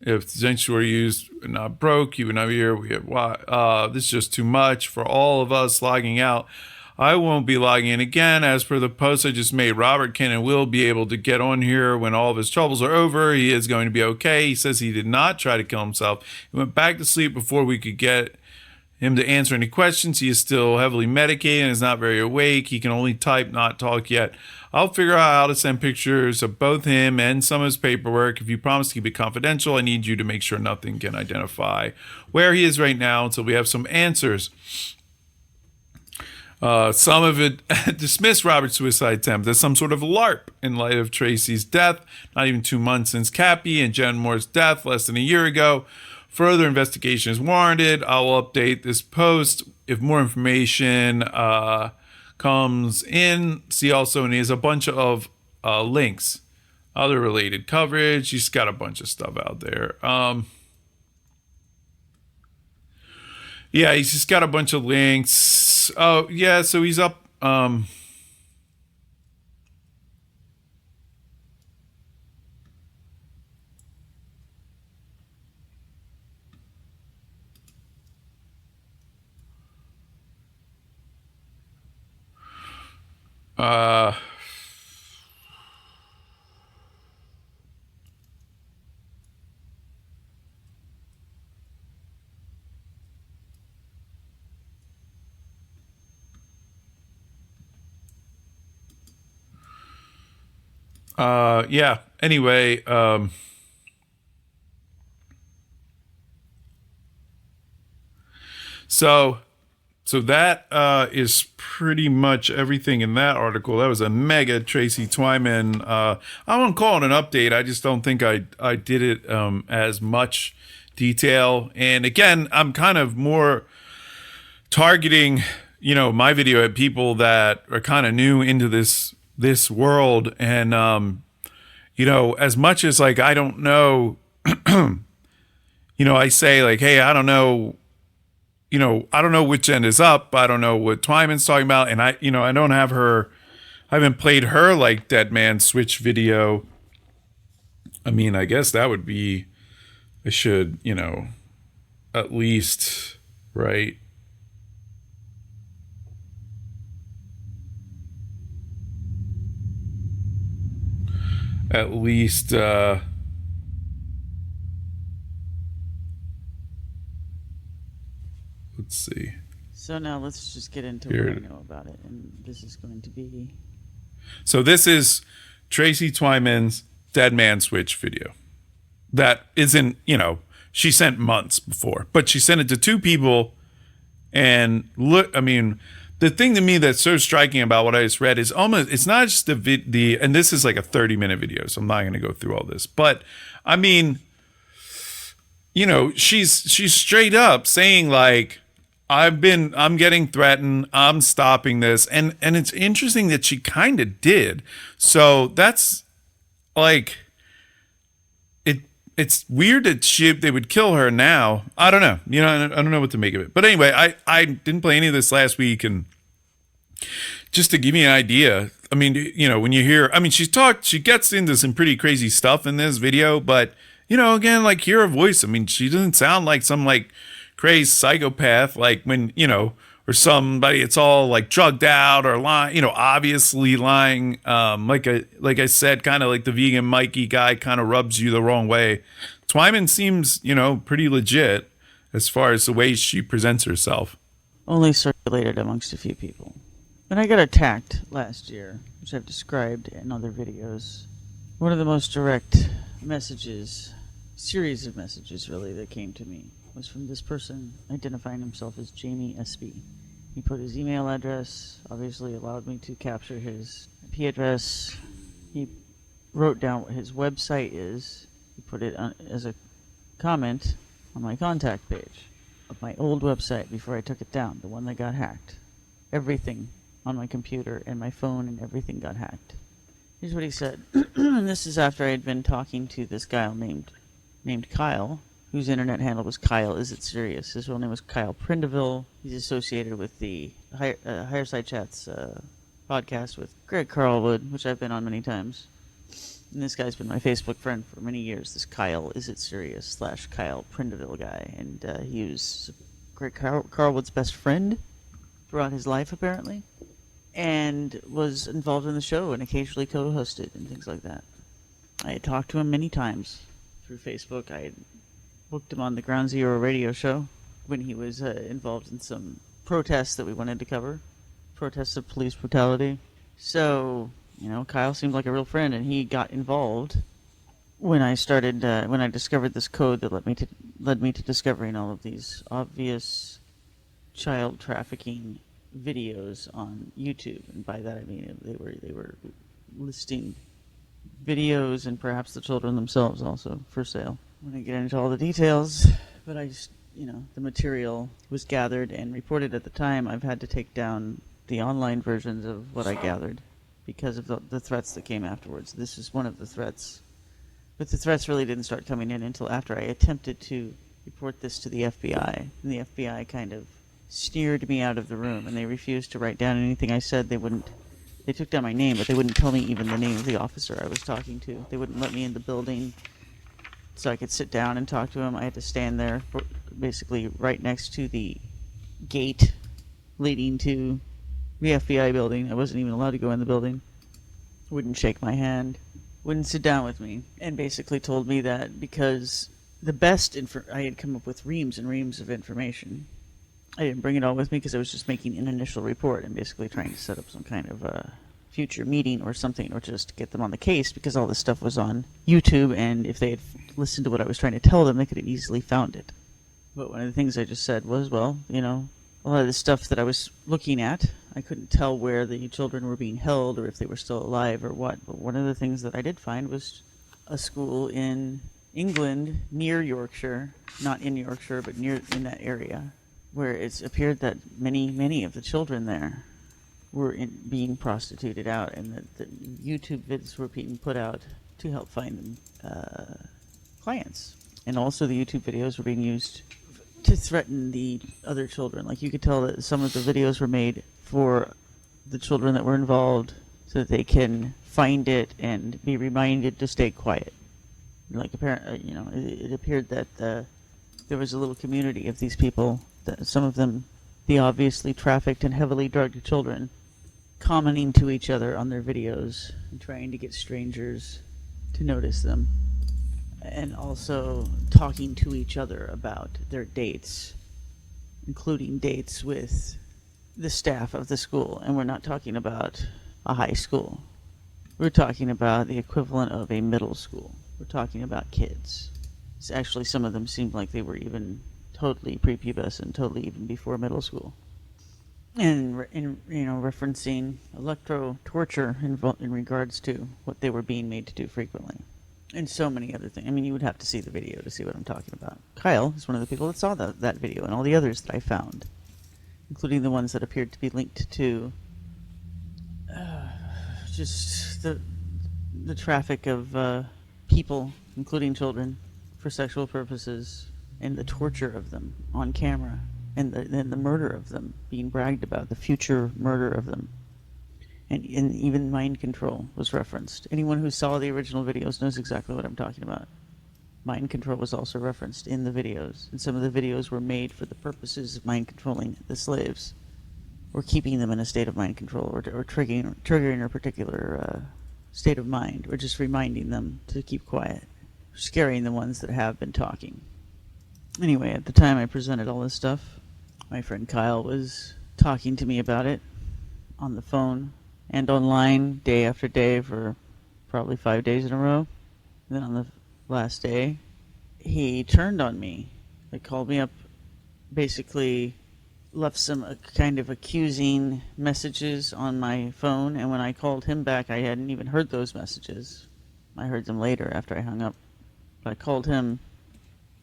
If the sanctuary used not broke, he would not be here. We have this is just too much for all of us logging out. I won't be logging in again. As per the post I just made, Robert can and will be able to get on here when all of his troubles are over. He is going to be okay. He says he did not try to kill himself. He went back to sleep before we could get him to answer any questions. He is still heavily medicated and is not very awake. He can only type, not talk yet. I'll figure out how to send pictures of both him and some of his paperwork. If you promise to keep it confidential, I need you to make sure nothing can identify where he is right now until we have some answers. Some of it dismissed Robert's suicide attempt as some sort of LARP in light of Tracy's death, not even 2 months since Cappy and Jen Moore's death less than a year ago. Further investigation is warranted. I'll update this post if more information comes in. See also, and he has a bunch of links, other related coverage. He's got a bunch of stuff out there. Yeah, he's just got a bunch of links. Oh, yeah, so he's up. Yeah, anyway, so that is pretty much everything in that article. That was a mega Tracy Twyman. I won't call it an update. I just don't think I did it as much detail. And again, I'm kind of more targeting, my video at people that are kind of new into this world. And, as much as like, I don't know, I say like, hey, I don't know, I don't know which end is up. I don't know what Twyman's talking about. And I don't have I haven't played her like Dead Man Switch video. I mean, I guess that would be, I should, at least, right? At least, let's see. So now let's just get into what I know about it. And this is going to be... So this is Tracy Twyman's Dead Man Switch video. That isn't, she sent months before. But she sent it to two people. And look, I mean, the thing to me that's so striking about what I just read is almost, it's not just and this is like a 30-minute video, so I'm not going to go through all this. But, I mean, she's straight up saying like, I'm getting threatened. I'm stopping this. And it's interesting that she kind of did. So that's like, it's weird that they would kill her now. I don't know. I don't know what to make of it. But anyway, I didn't play any of this last week. And just to give you an idea, I mean, when you hear, I mean, she gets into some pretty crazy stuff in this video. But, again, like hear her voice. I mean, she doesn't sound like some like crazy psychopath, like when, or somebody it's all like drugged out or lying, obviously lying. Like I said, kind of like the vegan Mikey guy kind of rubs you the wrong way. Twyman seems, pretty legit as far as the way she presents herself. Only circulated amongst a few people. When I got attacked last year, which I've described in other videos, one of the most direct series of messages really that came to me was from this person identifying himself as Jamie SB. He put his email address, obviously allowed me to capture his IP address. He wrote down what his website is. He put it as a comment on my contact page of my old website before I took it down, the one that got hacked. Everything on my computer and my phone and everything got hacked. Here's what he said. And this is after I had been talking to this guy named Kyle, whose internet handle was Kyle Is It Serious. His real name was Kyle Prindeville. He's associated with the Higher Side Chats podcast with Greg Carlwood, which I've been on many times. And this guy's been my Facebook friend for many years, this Kyle Is It Serious / Kyle Prindeville guy. And he was Greg Carlwood's best friend throughout his life, apparently, and was involved in the show and occasionally co-hosted and things like that. I had talked to him many times through Facebook. I had booked him on the Ground Zero radio show when he was involved in some protests that we wanted to cover. Protests of police brutality. So, Kyle seemed like a real friend, and he got involved when I discovered this code that led me to discovering all of these obvious child trafficking videos on YouTube. And by that I mean they were listing videos and perhaps the children themselves also for sale. I'm going to get into all the details, but I just, the material was gathered and reported at the time. I've had to take down the online versions of what I gathered because of the threats that came afterwards. This is one of the threats, but the threats really didn't start coming in until after I attempted to report this to the FBI, and the FBI kind of sneered me out of the room, and they refused to write down anything I said. They took down my name, but they wouldn't tell me even the name of the officer I was talking to. They wouldn't let me in the building so I could sit down and talk to him. I had to stand there basically right next to the gate leading to the FBI building. I wasn't even allowed to go in the building. Wouldn't shake my hand. Wouldn't sit down with me. And basically told me that because I had come up with reams and reams of information. I didn't bring it all with me because I was just making an initial report and basically trying to set up some kind of a future meeting or something, or just to get them on the case, because all this stuff was on YouTube, and if they had listened to what I was trying to tell them, they could have easily found it. But one of the things I just said was, well, a lot of the stuff that I was looking at, I couldn't tell where the children were being held or if they were still alive or what. But one of the things that I did find was a school in England, near Yorkshire, not in Yorkshire, but near in that area, where it's appeared that many of the children there were being prostituted out, and that the YouTube vids were being put out to help find them clients. And also the YouTube videos were being used to threaten the other children. Like, you could tell that some of the videos were made for the children that were involved so that they can find it and be reminded to stay quiet. Like, apparently, it appeared that there was a little community of these people, that some of them, the obviously trafficked and heavily drugged children, commenting to each other on their videos and trying to get strangers to notice them, and also talking to each other about their dates, including dates with the staff of the school. And we're not talking about a high school. We're talking about the equivalent of a middle school. We're talking about kids. It's actually, some of them seemed like they were even totally prepubescent, totally even before middle school. And referencing electro torture in regards to what they were being made to do frequently, and so many other things. I mean, you would have to see the video to see what I'm talking about. Kyle is one of the people that saw that video, and all the others that I found, including the ones that appeared to be linked to just the traffic of people, including children, for sexual purposes, and the torture of them on camera. And the murder of them being bragged about, the future murder of them. And even mind control was referenced. Anyone who saw the original videos knows exactly what I'm talking about. Mind control was also referenced in the videos. And some of the videos were made for the purposes of mind controlling the slaves, or keeping them in a state of mind control, or triggering a particular state of mind, or just reminding them to keep quiet, scaring the ones that have been talking. Anyway, at the time I presented all this stuff, my friend Kyle was talking to me about it on the phone and online day after day for probably 5 days in a row. And then on the last day, he turned on me. He called me up, basically left some kind of accusing messages on my phone, and when I called him back, I hadn't even heard those messages. I heard them later after I hung up. But I called him.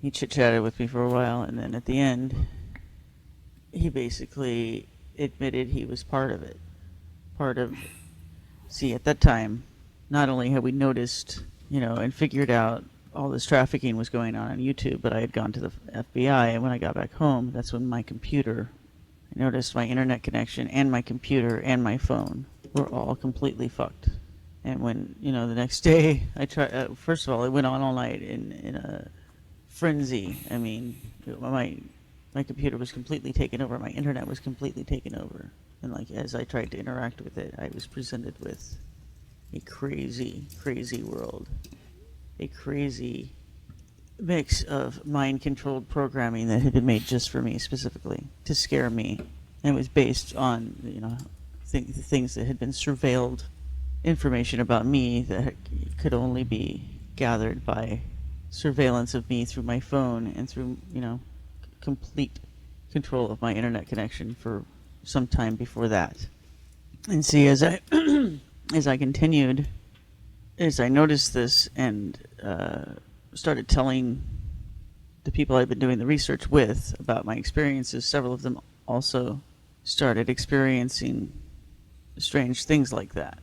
He chit-chatted with me for a while, and then at the end, he basically admitted he was part of it. See, at that time, not only had we noticed, and figured out all this trafficking was going on YouTube, but I had gone to the FBI, and when I got back home, that's when I noticed my internet connection and my computer and my phone were all completely fucked. And when, the next day, I tried, first of all, it went on all night in a frenzy. I mean, my computer was completely taken over. My internet was completely taken over. And as I tried to interact with it, I was presented with a crazy, crazy world. A crazy mix of mind-controlled programming that had been made just for me specifically, to scare me. And it was based on, things that had been surveilled, information about me that could only be gathered by surveillance of me through my phone and through, complete control of my internet connection for some time before that. And see, as I continued, as I noticed this and started telling the people I'd been doing the research with about my experiences, several of them also started experiencing strange things like that.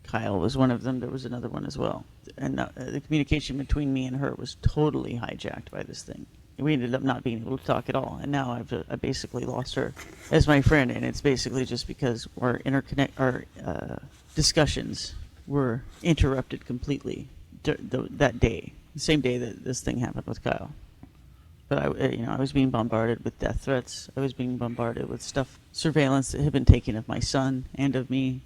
Kyle was one of them. There was another one as well. And the communication between me and her was totally hijacked by this thing. We ended up not being able to talk at all. And now I basically lost her as my friend. And it's basically just because our discussions were interrupted completely that day, the same day that this thing happened with Kyle. But I was being bombarded with death threats. I was being bombarded with surveillance that had been taken of my son and of me.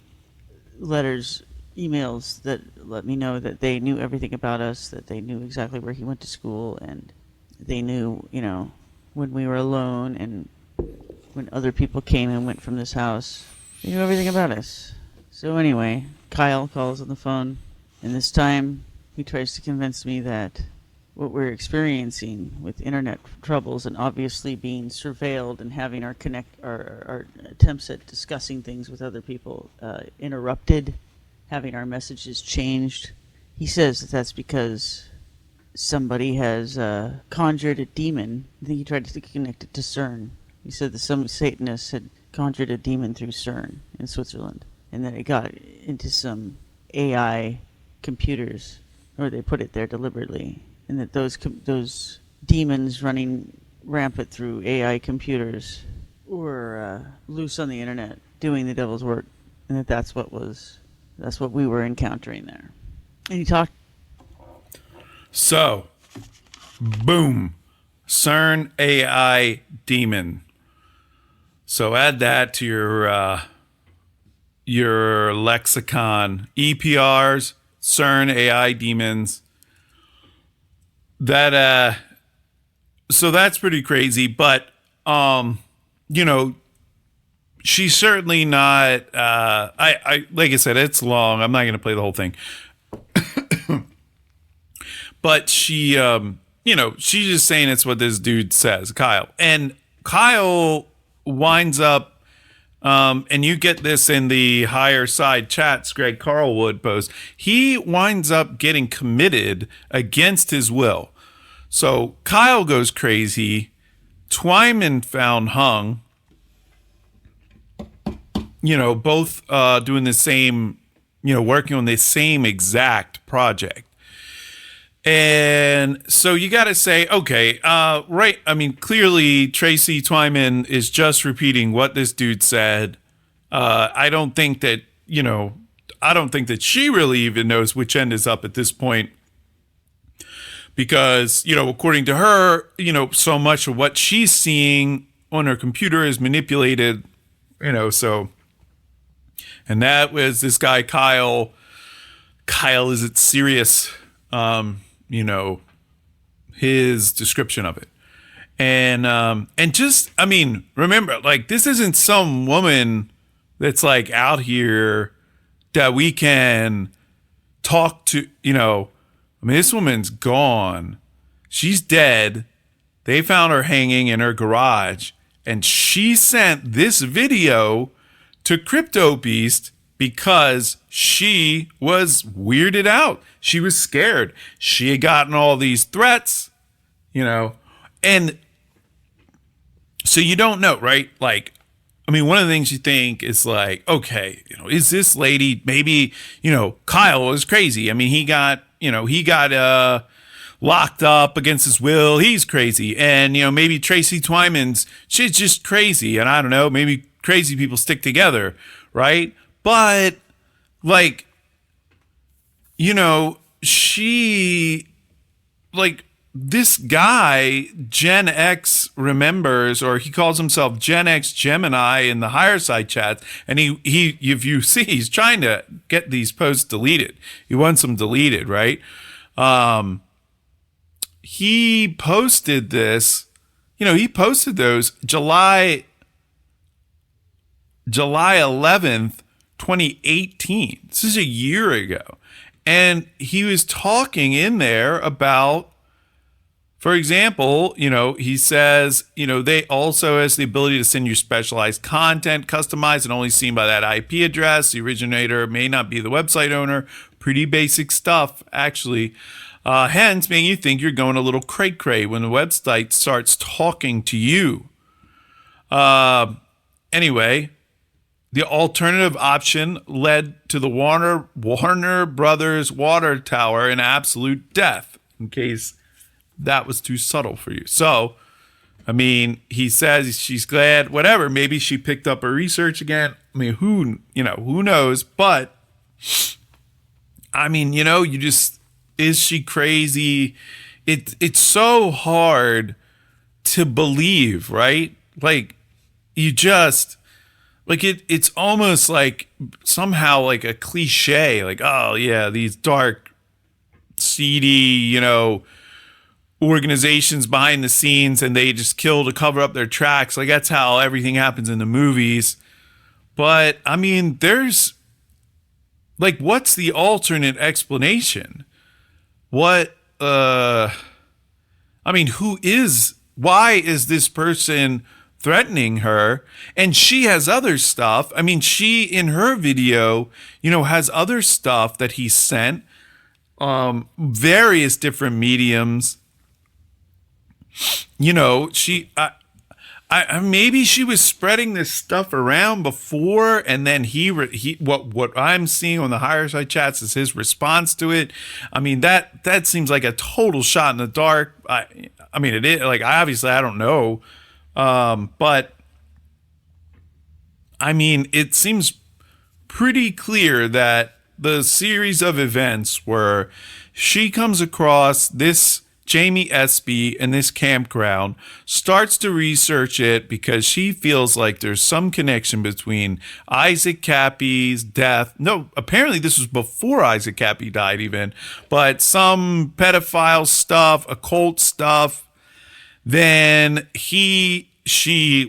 Letters, emails that let me know that they knew everything about us, that they knew exactly where he went to school, and they knew, when we were alone and when other people came and went from this house. They knew everything about us. So anyway, Kyle calls on the phone, and this time he tries to convince me that what we're experiencing with internet troubles and obviously being surveilled and having our attempts at discussing things with other people interrupted, having our messages changed. He says that that's because somebody has conjured a demon. I think he tried to connect it to CERN. He said that some Satanists had conjured a demon through CERN in Switzerland, and that it got into some AI computers, or they put it there deliberately, and that those demons running rampant through AI computers were loose on the internet doing the devil's work, and that's what we were encountering there. And he talked. So, boom, CERN AI demon. So add that to your lexicon. EPRs, CERN AI demons. That so that's pretty crazy, but she's certainly not I like I said, it's long. I'm not going to play the whole thing. But she she's just saying it's what this dude says, Kyle. And Kyle winds up and you get this in the higher side chats Greg Carlwood post. He winds up getting committed against his will. So Kyle goes crazy. Twyman found hung. Both doing the same, working on the same exact project. And so you got to say, okay, right. I mean, clearly Tracy Twyman is just repeating what this dude said. I don't think that she really even knows which end is up at this point. Because, according to her, so much of what she's seeing on her computer is manipulated, so. And that was this guy, Kyle. Kyle, is it serious? His description of it. And just, I mean, remember, like, this isn't some woman that's like out here that we can talk to, I mean, this woman's gone. She's dead. They found her hanging in her garage, and she sent this video to Crypto Beast because she was weirded out. She was scared. She had gotten all these threats, and so you don't know, right? Like, I mean, one of the things you think is like, okay, is this lady, maybe, Kyle was crazy. I mean, he got locked up against his will. He's crazy. And, maybe Tracy Twyman's, she's just crazy. And I don't know, maybe crazy people stick together, right? But, like, she, like, this guy, Gen X remembers, or he calls himself Gen X Gemini in the higher side chats, and he if you see, he's trying to get these posts deleted. He wants them deleted, right? He posted this, he posted those July 11th, 2018. This is a year ago. And he was talking in there about, for example, he says, they also has the ability to send you specialized content, customized and only seen by that IP address. The originator may not be the website owner. Pretty basic stuff, actually. Hence, making you think you're going a little cray-cray when the website starts talking to you. Anyway, the alternative option led to the Warner Brothers water tower in absolute death, in case that was too subtle for you. So, I mean, he says she's glad, whatever. Maybe she picked up her research again. I mean, who knows? But, I mean, you just, is she crazy? It's so hard to believe, right? Like, you just, like, it's almost like somehow like a cliche, like, oh yeah, these dark, seedy, organizations behind the scenes, and they just kill to cover up their tracks. Like, that's how everything happens in the movies. But I mean, there's, like, what's the alternate explanation? What, I mean, why is this person threatening her? And she has other stuff. I mean, she, in her video, has other stuff that he sent. various different mediums. You know, maybe she was spreading this stuff around before, and then what I'm seeing on the higher side chats is his response to it. I mean, that seems like a total shot in the dark. I mean, it is like, obviously I don't know, but I mean, it seems pretty clear that the series of events where she comes across this Jamie Espy in this campground, starts to research it because she feels like there's some connection between Isaac Cappy's death. No, apparently this was before Isaac Cappy died even, but some pedophile stuff, occult stuff. Then she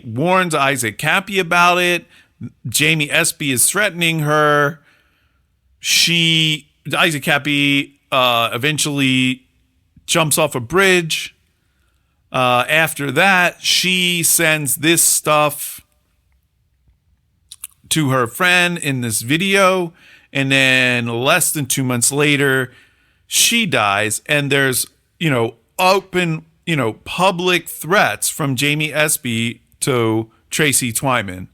warns Isaac Cappy about it. Jamie Espy is threatening her. Isaac Cappy eventually jumps off a bridge. After that, she sends this stuff to her friend in this video, and then less than 2 months later, she dies. And there's, open, public threats from Jamie Espy to Tracy Twyman,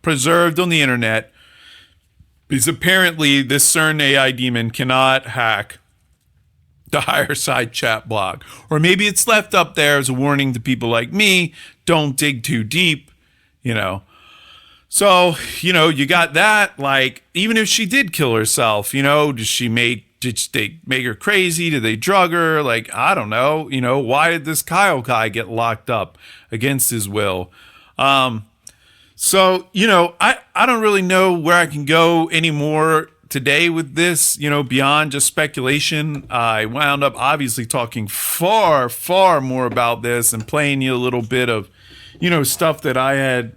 preserved on the internet, because apparently this CERN AI demon cannot hack the higher side chat blog. Or maybe it's left up there as a warning to people like me, don't dig too deep, So, you got that, like, even if she did kill herself, did they make her crazy? Did they drug her? Like, I don't know, why did this Kyle guy get locked up against his will? So, I don't really know where I can go anymore today with this, beyond just speculation. I wound up obviously talking far, far more about this and playing you a little bit of, stuff that I had,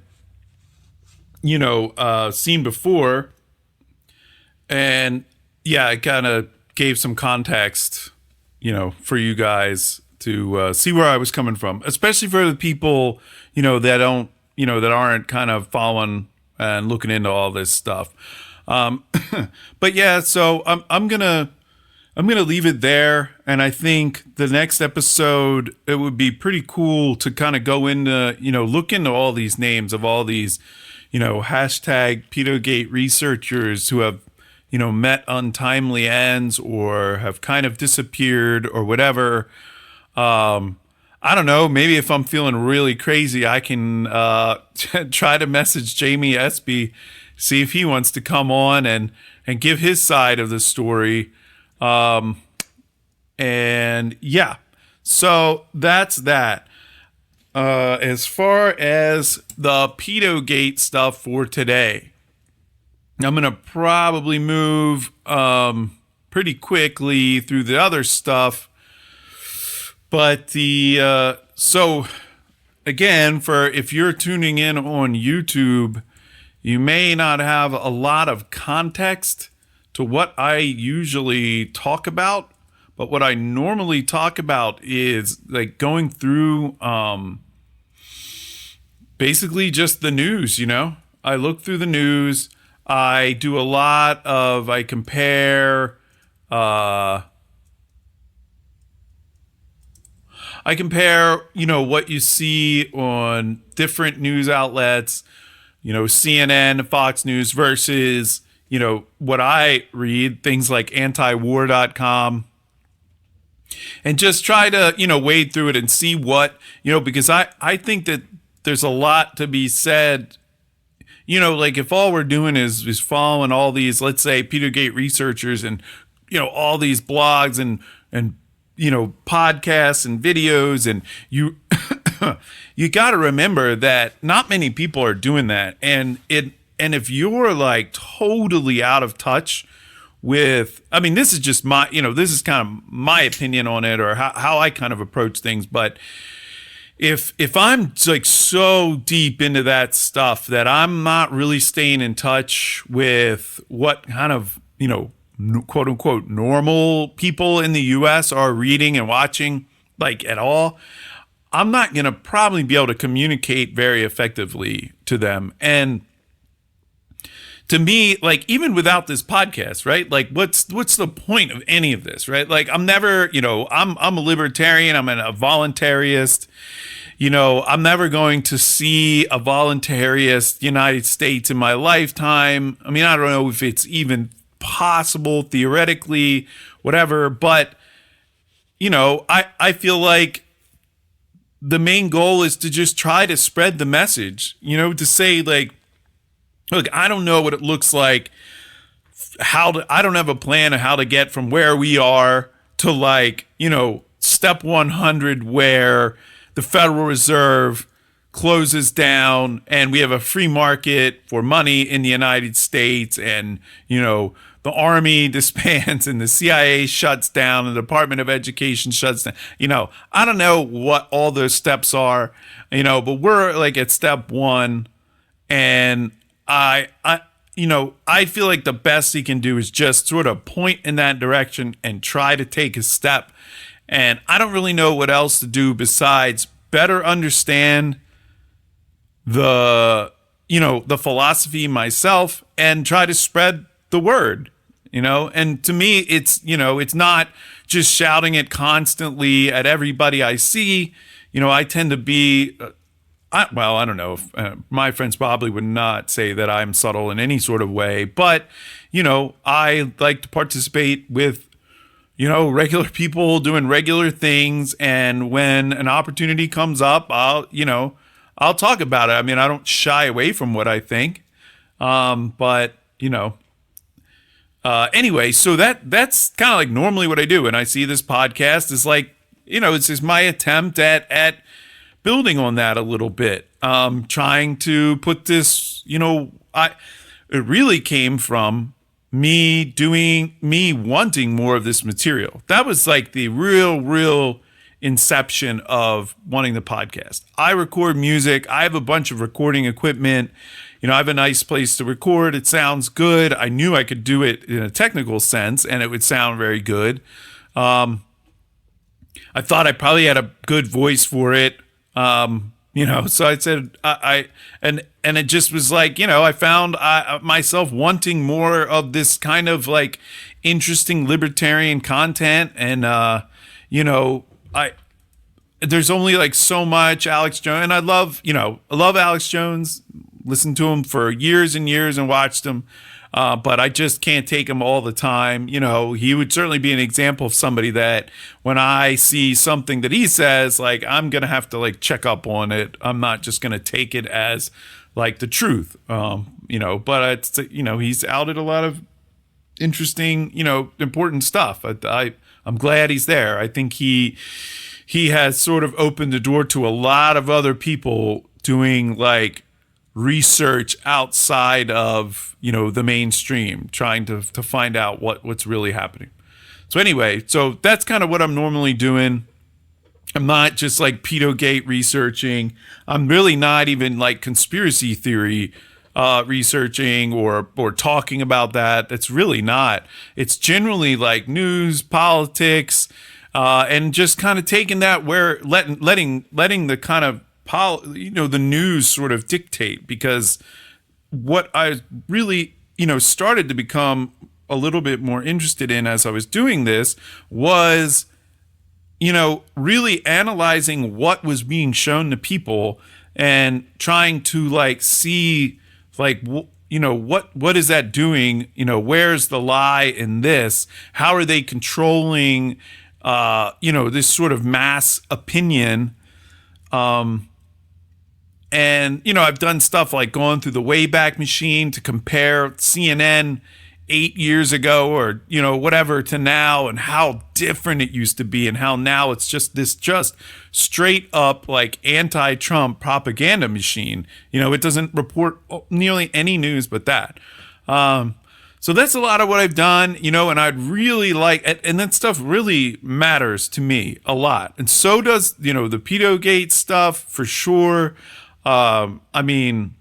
seen before. And yeah, I kind of gave some context, for you guys to see where I was coming from, especially for the people, that don't, that aren't kind of following and looking into all this stuff. But yeah, so I'm gonna leave it there, and I think the next episode, it would be pretty cool to kind of go into, look into all these names of all these, hashtag Pedogate researchers who have, met untimely ends or have kind of disappeared or whatever. I don't know. Maybe if I'm feeling really crazy, I can try to message Jamie Espy, see if he wants to come on and give his side of the story. And yeah, so that's that. As far as the Pedogate stuff for today, I'm going to probably move pretty quickly through the other stuff. But so again, if you're tuning in on YouTube, you may not have a lot of context to what I usually talk about, but what I normally talk about is like going through basically just the news, I look through the news. I do a lot of, I compare what you see on different news outlets, CNN, Fox News versus, what I read, things like antiwar.com, and just try to, wade through it and see what, because I think that there's a lot to be said, like if all we're doing is following all these, let's say, Pedogate researchers and, all these blogs and podcasts and videos, and you got to remember that not many people are doing that. And if you're like totally out of touch with, I mean, this is just my, this is kind of my opinion on it, or how I kind of approach things. But if I'm like so deep into that stuff that I'm not really staying in touch with what kind of, quote unquote normal people in the US are reading and watching, like, at all, I'm not going to probably be able to communicate very effectively to them. And to me, like, even without this podcast, right? Like, what's the point of any of this, right? Like, I'm never, I'm a libertarian. I'm a voluntarist. I'm never going to see a voluntarist United States in my lifetime. I mean, I don't know if it's even possible theoretically, whatever. But, I feel like the main goal is to just try to spread the message, to say, like, look, I don't know what it looks like. I don't have a plan of how to get from where we are to, like, step 100 where the Federal Reserve closes down and we have a free market for money in the United States, and, the Army disbands and the CIA shuts down and the Department of Education shuts down. I don't know what all those steps are, but we're like at step 1, and I feel like the best he can do is just sort of point in that direction and try to take a step. And I don't really know what else to do besides better understand the philosophy myself and try to spread the word, And to me, it's not just shouting it constantly at everybody I see. I tend to be, I don't know. My friends probably would not say that I'm subtle in any sort of way, but, I like to participate with regular people doing regular things. And when an opportunity comes up, I'll talk about it. I mean, I don't shy away from what I think. Anyway, so that's kind of like normally what I do. And I see this podcast is like, it's just my attempt at building on that a little bit. Trying to put this, it really came from me wanting more of this material. That was like the real inception of wanting the podcast. I record music. I have a bunch of recording equipment. I have a nice place to record. It sounds good. I knew I could do it in a technical sense and it would sound very good. I thought I probably had a good voice for it. So I said, and it just was like, I found myself wanting more of this kind of like interesting libertarian content. And, there's only like so much Alex Jones, and I love Alex Jones, listened to him for years and years and watched him. But I just can't take him all the time. He would certainly be an example of somebody that when I see something that he says, like, I'm going to have to like check up on it. I'm not just going to take it as like the truth. But it's, he's outed a lot of interesting, important stuff. I'm glad he's there. I think he has sort of opened the door to a lot of other people doing like research outside of the mainstream, trying to find out what's really happening. So anyway, so that's kind of what I'm normally doing. I'm not just like pedogate researching. I'm really not even like conspiracy theory researching or talking about that. That's really not. It's generally like news, politics, and just kind of taking that where letting the kind of the news sort of dictate, because what I really, started to become a little bit more interested in as I was doing this was, really analyzing what was being shown to people and trying to like see like, what is that doing? Where's the lie in this? How are they controlling, this sort of mass opinion? And, I've done stuff like going through the Wayback Machine to compare CNN 8 years ago or, whatever to now, and how different it used to be and how now it's just this just straight up like anti-Trump propaganda machine. It doesn't report nearly any news but that. So that's a lot of what I've done, and I'd really like, and that stuff really matters to me a lot. And so does, the pedogate stuff for sure. I mean,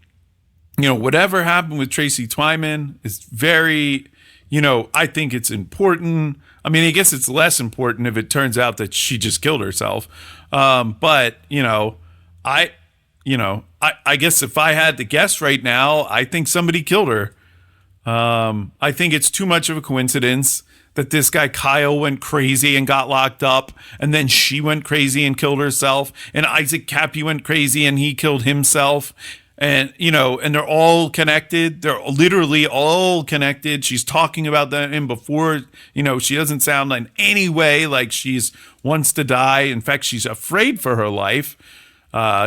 whatever happened with Tracy Twyman is very, I think it's important. I mean, I guess it's less important if it turns out that she just killed herself. But, I guess if I had to guess right now, I think somebody killed her. I think it's too much of a coincidence that this guy Kyle went crazy and got locked up, and then she went crazy and killed herself, and Isaac Cappy went crazy and he killed himself. And, you know, and they're all connected. They're literally all connected. She's talking about them before, you know, she doesn't sound in any way like she's wants to die. In fact, she's afraid for her life.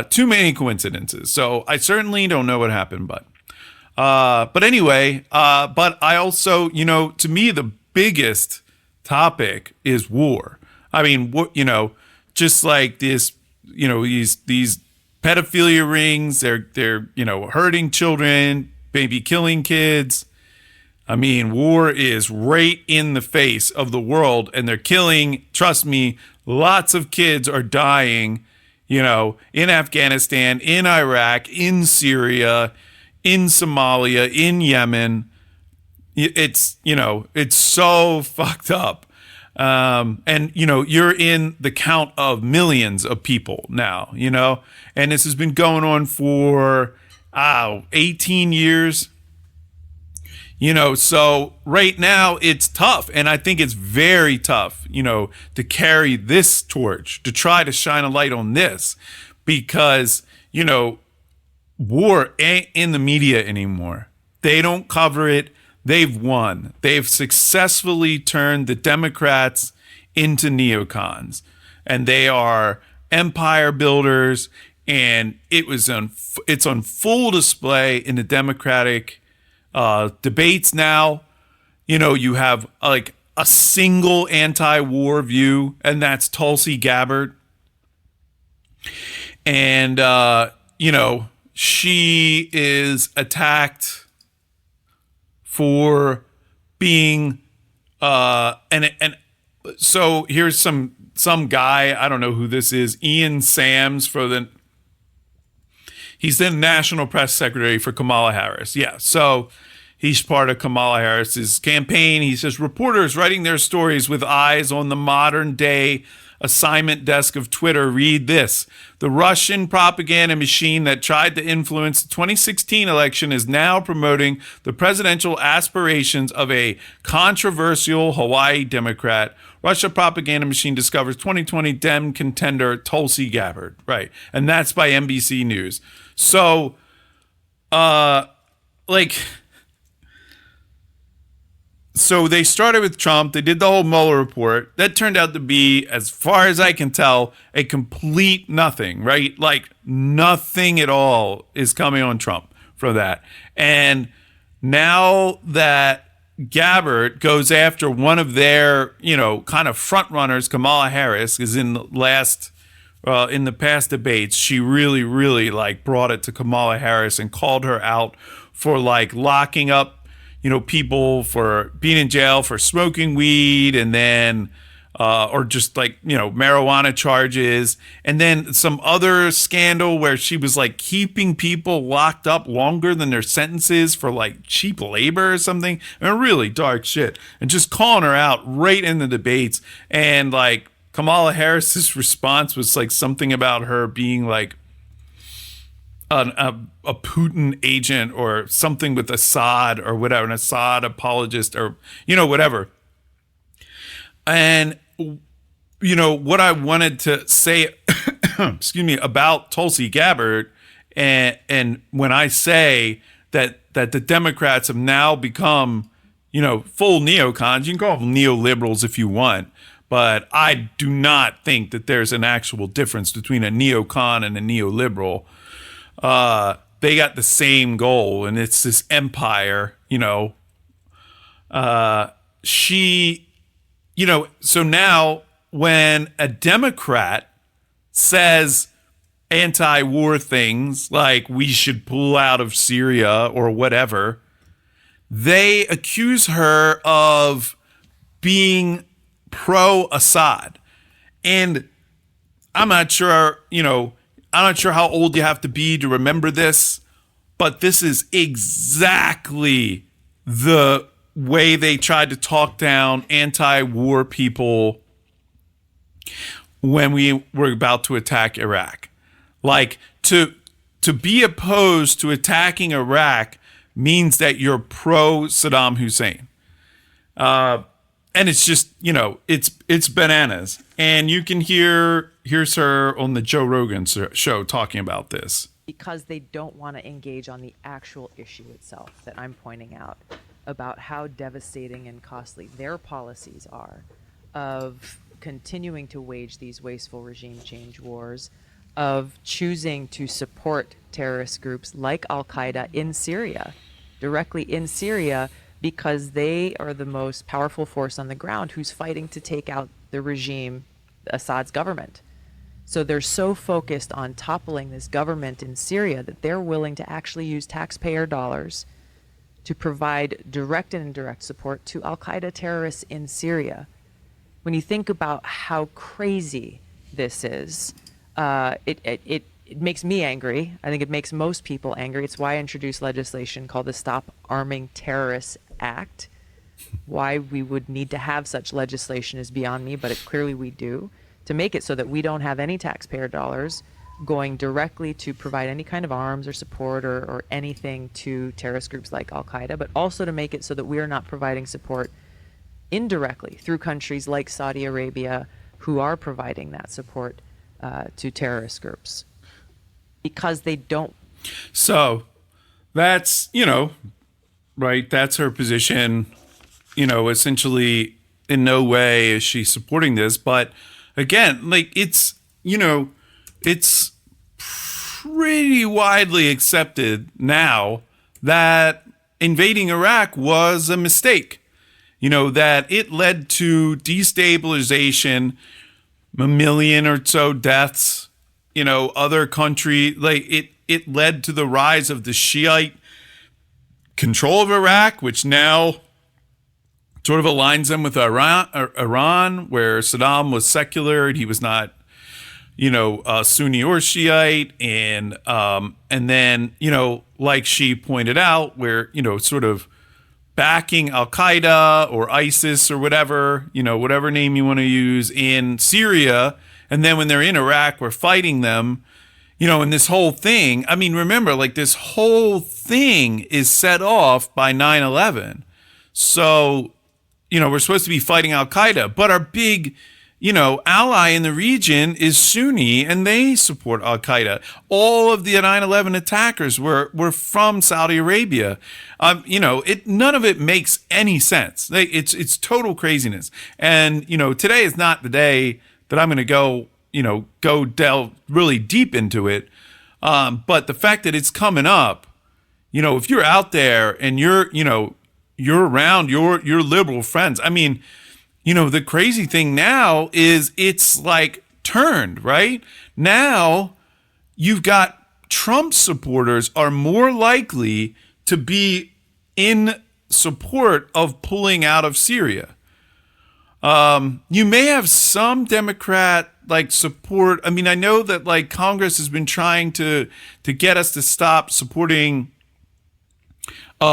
Too many coincidences. So I certainly don't know what happened, but anyway, but I also, you know, to me, the biggest topic is war. I mean, you know, just like this, you know, these pedophilia rings, they're, you know, hurting children, maybe killing kids. I mean, war is right in the face of the world, and they're killing, trust me, lots of kids are dying, you know, in Afghanistan, in Iraq, in Syria, in Somalia, in Yemen. It's, you know, it's so fucked up. And, you know, you're in the count of millions of people now, you know, and this has been going on for 18 years, you know, so right now it's tough. And I think it's very tough, you know, to carry this torch, to try to shine a light on this, because, you know, war ain't in the media anymore. They don't cover it. They've won. They've successfully turned the Democrats into neocons, and they are empire builders. And it's on full display in the Democratic debates now. You know, you have like a single anti-war view, and that's Tulsi Gabbard. And you know, she is attacked for being and so here's some guy, I don't know who this is, Ian Sams he's the national press secretary for Kamala Harris. Yeah, so he's part of Kamala Harris's campaign. He says reporters writing their stories with eyes on the modern day assignment desk of Twitter read this: the Russian propaganda machine that tried to influence the 2016 election is now promoting the presidential aspirations of a controversial Hawaii Democrat. Russia propaganda machine discovers 2020 Dem contender Tulsi Gabbard. Right. And that's by NBC News. So, so they started with Trump. They did the whole Mueller report. That turned out to be, as far as I can tell, a complete nothing, right? Like nothing at all is coming on Trump for that. And now that Gabbard goes after one of their, you know, kind of front runners, Kamala Harris, is in the past debates, she really, really like brought it to Kamala Harris and called her out for like locking up, you know, people for being in jail for smoking weed, and then or just like, you know, marijuana charges, and then some other scandal where she was like keeping people locked up longer than their sentences for like cheap labor or something, and really dark shit, and just calling her out right in the debates. And like Kamala Harris's response was like something about her being like a Putin agent or something with Assad or whatever, an Assad apologist or, you know, whatever. And, you know, what I wanted to say, excuse me, about Tulsi Gabbard, and when I say that the Democrats have now become, you know, full neocons, you can call them neoliberals if you want, but I do not think that there's an actual difference between a neocon and a neoliberal. They got the same goal, and it's this empire, you know. You know, so now when a Democrat says anti-war things like we should pull out of Syria or whatever, they accuse her of being pro-Assad. And I'm not sure, you know, I'm not sure how old you have to be to remember this, but this is exactly the way they tried to talk down anti-war people when we were about to attack Iraq. Like, to be opposed to attacking Iraq means that you're pro Saddam Hussein. And it's just, it's bananas. And you can here's her on the Joe Rogan show talking about this. Because they don't want to engage on the actual issue itself that I'm pointing out about how devastating and costly their policies are of continuing to wage these wasteful regime change wars, of choosing to support terrorist groups like Al-Qaeda in Syria, directly in Syria, because they are the most powerful force on the ground who's fighting to take out the regime, Assad's government. So they're so focused on toppling this government in Syria that they're willing to actually use taxpayer dollars to provide direct and indirect support to Al-Qaeda terrorists in Syria. When you think about how crazy this is, it makes me angry. I think it makes most people angry. It's why I introduced legislation called the Stop Arming Terrorists Act. Why we would need to have such legislation is beyond me, but clearly we do, to make it so that we don't have any taxpayer dollars going directly to provide any kind of arms or support or anything to terrorist groups like Al-Qaeda, but also to make it so that we are not providing support indirectly through countries like Saudi Arabia who are providing that support to terrorist groups because they don't. So that's, right, that's her position. Essentially in no way is she supporting this, but again, like it's pretty widely accepted now that invading Iraq was a mistake. That it led to destabilization, a million or so deaths, other country, like it led to the rise of the Shiite control of Iraq, which now sort of aligns them with Iran, where Saddam was secular and he was not, Sunni or Shiite, and then like she pointed out, where sort of backing Al-Qaeda or ISIS or whatever name you want to use in Syria, and then when they're in Iraq, we're fighting them, and this whole thing. I mean, remember, like this whole thing is set off by 9/11, so. We're supposed to be fighting Al-Qaeda, but our big, ally in the region is Sunni, and they support Al-Qaeda. All of the 9/11 attackers were from Saudi Arabia. None of it makes any sense. It's total craziness. And, today is not the day that I'm going to go delve really deep into it. But the fact that it's coming up, if you're out there and you're around your liberal friends. I mean, the crazy thing now is it's like turned, right? Now you've got Trump supporters are more likely to be in support of pulling out of Syria. You may have some Democrat support. I mean, I know that Congress has been trying to get us to stop supporting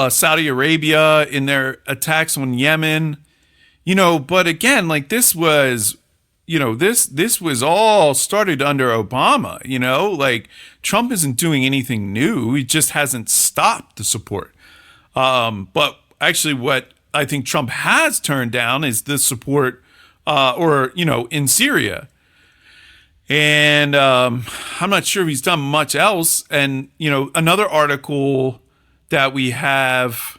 Saudi Arabia in their attacks on Yemen, but again, this was, this was all started under Obama, Trump isn't doing anything new. He just hasn't stopped the support. But actually what I think Trump has turned down is the support, in Syria. And I'm not sure if he's done much else. And, another article that we have,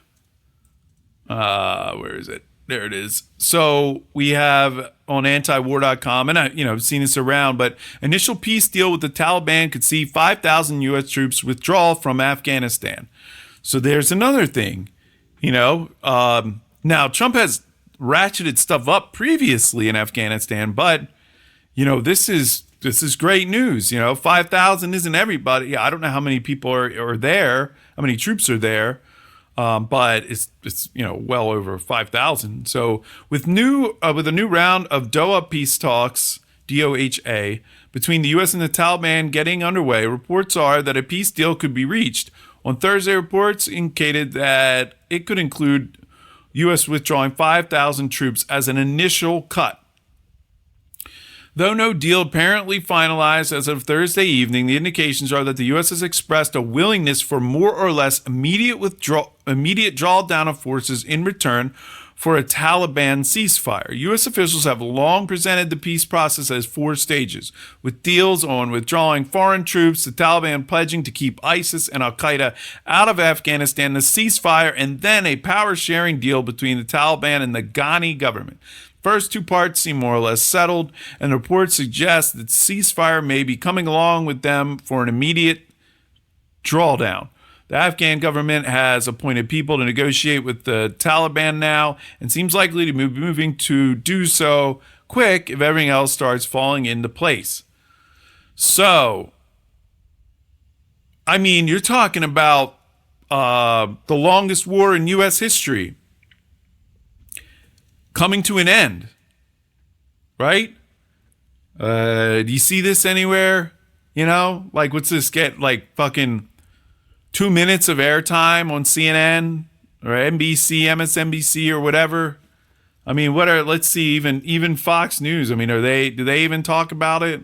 where is it? There it is. So we have on antiwar.com, and I've seen this around, but initial peace deal with the Taliban could see 5,000 U.S. troops withdraw from Afghanistan. So there's another thing, now Trump has ratcheted stuff up previously in Afghanistan, but, this is great news. 5,000 isn't everybody. I don't know how many people are there, how many troops are there, but it's well over 5,000. So with a new round of Doha peace talks, DOHA, between the U.S. and the Taliban getting underway, reports are that a peace deal could be reached. On Thursday, reports indicated that it could include U.S. withdrawing 5,000 troops as an initial cut. Though no deal apparently finalized as of Thursday evening, the indications are that the U.S. has expressed a willingness for more or less immediate drawdown of forces in return for a Taliban ceasefire. U.S. officials have long presented the peace process as 4 stages, with deals on withdrawing foreign troops, the Taliban pledging to keep ISIS and al-Qaeda out of Afghanistan, the ceasefire, and then a power-sharing deal between the Taliban and the Ghani government. First 2 parts seem more or less settled, and reports suggest that ceasefire may be coming along with them for an immediate drawdown. The Afghan government has appointed people to negotiate with the Taliban now and seems likely to be moving to do so quick if everything else starts falling into place. So, I mean, you're talking about the longest war in U.S. history coming to an end, right? Do you see this anywhere? You know, like, what's this get? Like, fucking 2 minutes of airtime on CNN or NBC, MSNBC, or whatever. I mean, what are? Let's see, even Fox News. I mean, do they even talk about it?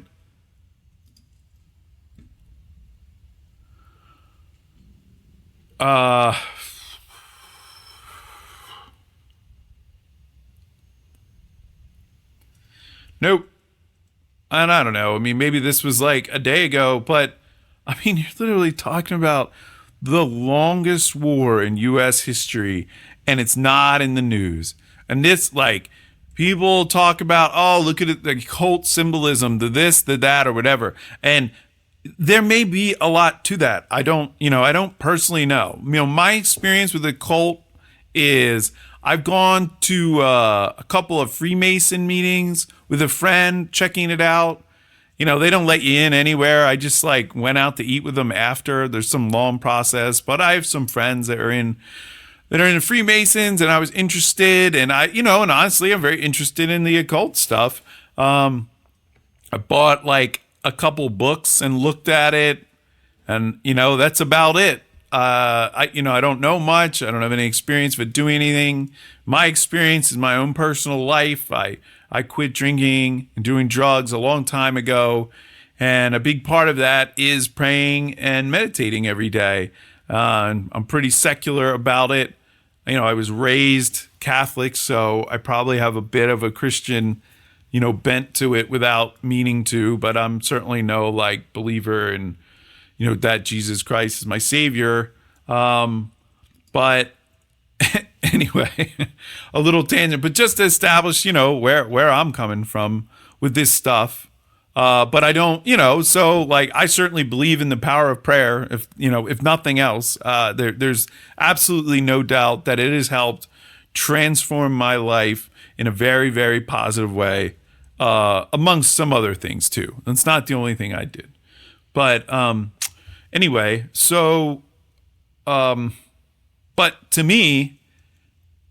Nope. And I don't know. I mean, maybe this was like a day ago, but I mean, you're literally talking about the longest war in U.S. history, and it's not in the news. And this, like, people talk about, oh, look at it, the cult symbolism, the this, the that, or whatever. And there may be a lot to that. I don't personally know. You know, my experience with the cult is I've gone to a couple of Freemason meetings with a friend, checking it out. You know, they don't let you in anywhere. I just like went out to eat with them after. There's some long process, but I have some friends that are in the Freemasons, and I was interested, and and honestly, I'm very interested in the occult stuff. I bought like a couple books and looked at it, and that's about it. I don't know much. I don't have any experience with doing anything. My experience is my own personal life. I quit drinking and doing drugs a long time ago, and a big part of that is praying and meditating every day. I'm pretty secular about it. I was raised Catholic, so I probably have a bit of a Christian, bent to it without meaning to, but I'm certainly no like believer in, that Jesus Christ is my savior. But anyway, a little tangent, but just to establish, where I'm coming from with this stuff. But I don't, so like, I certainly believe in the power of prayer. If nothing else, there's absolutely no doubt that it has helped transform my life in a very, very positive way, amongst some other things too. That's not the only thing I did, but, anyway, so, but to me,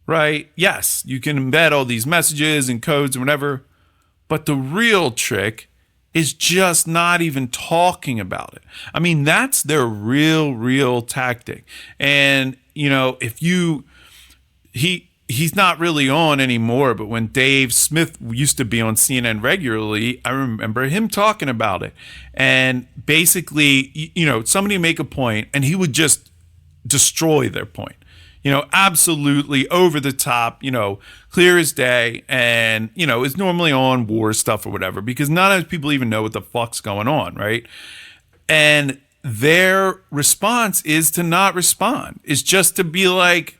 right, yes, you can embed all these messages and codes and whatever, but the real trick is just not even talking about it. I mean, that's their real tactic. And, he's not really on anymore, but when Dave Smith used to be on CNN regularly, I remember him talking about it. And basically, somebody make a point and he would just destroy their point. Absolutely over the top, clear as day. And, it's normally on war stuff or whatever, because none of people even know what the fuck's going on, right? And their response is to not respond. It's just to be like,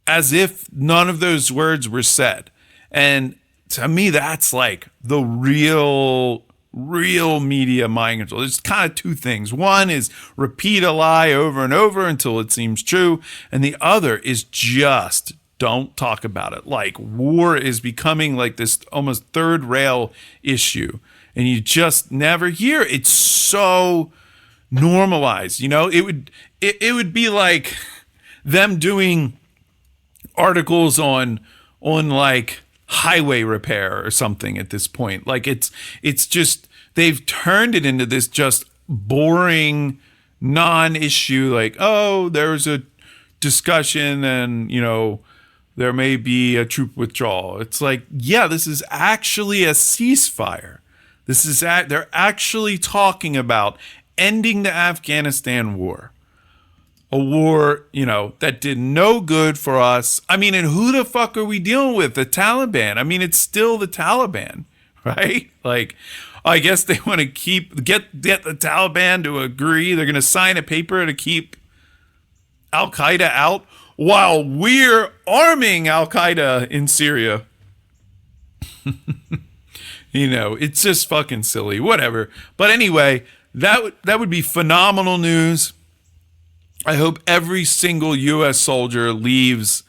as if none of those words were said. And to me, that's like the real media mind control. There's kind of two things. One is repeat a lie over and over until it seems true. And the other is just don't talk about it. Like, war is becoming like this almost third rail issue. And you just never hear it. It's so normalized. It would be like them doing articles on like highway repair or something at this point. Like it's just, they've turned it into this just boring non-issue, like, oh, there's a discussion and, there may be a troop withdrawal. It's like, yeah, this is actually a ceasefire. They're actually talking about ending the Afghanistan war. A war, that did no good for us. I mean, and who the fuck are we dealing with? The Taliban. I mean, it's still the Taliban, right? Like, I guess they want to get the Taliban to agree. They're going to sign a paper to keep Al Qaeda out while we're arming Al Qaeda in Syria. It's just fucking silly. Whatever. But anyway, that would be phenomenal news. I hope every single U.S. soldier leaves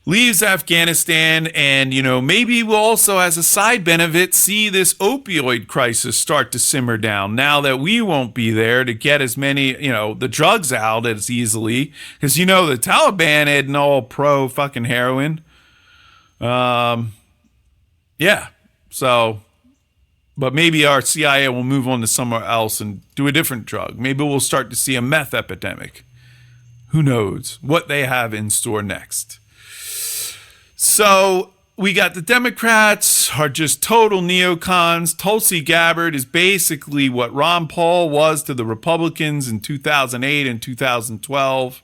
Afghanistan, and maybe we'll also, as a side benefit, see this opioid crisis start to simmer down now that we won't be there to get as many the drugs out as easily, because the Taliban isn't all pro fucking heroin. Yeah, so, but maybe our CIA will move on to somewhere else and do a different drug. Maybe we'll start to see a meth epidemic. Who knows what they have in store next. So we got the Democrats are just total neocons. Tulsi Gabbard is basically what Ron Paul was to the Republicans in 2008 and 2012.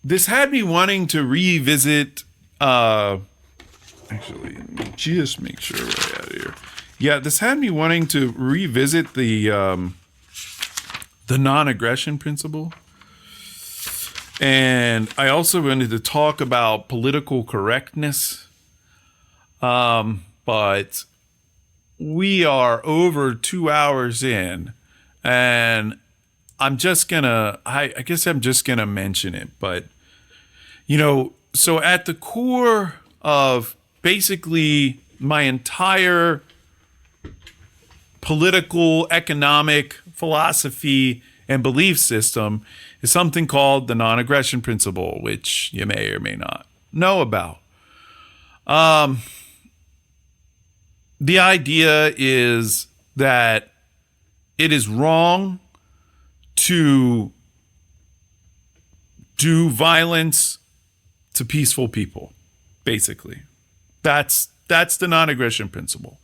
This had me wanting to revisit. Actually, let me just make sure we're out of here. Yeah, this had me wanting to revisit the non-aggression principle. And I also wanted to talk about political correctness. But we are over 2 hours in, and I'm just gonna, I guess I'm just gonna mention it, but so at the core of basically my entire political, economic philosophy and belief system is something called the non-aggression principle, which you may or may not know about. The idea is that it is wrong to do violence to peaceful people, basically. That's the non-aggression principle.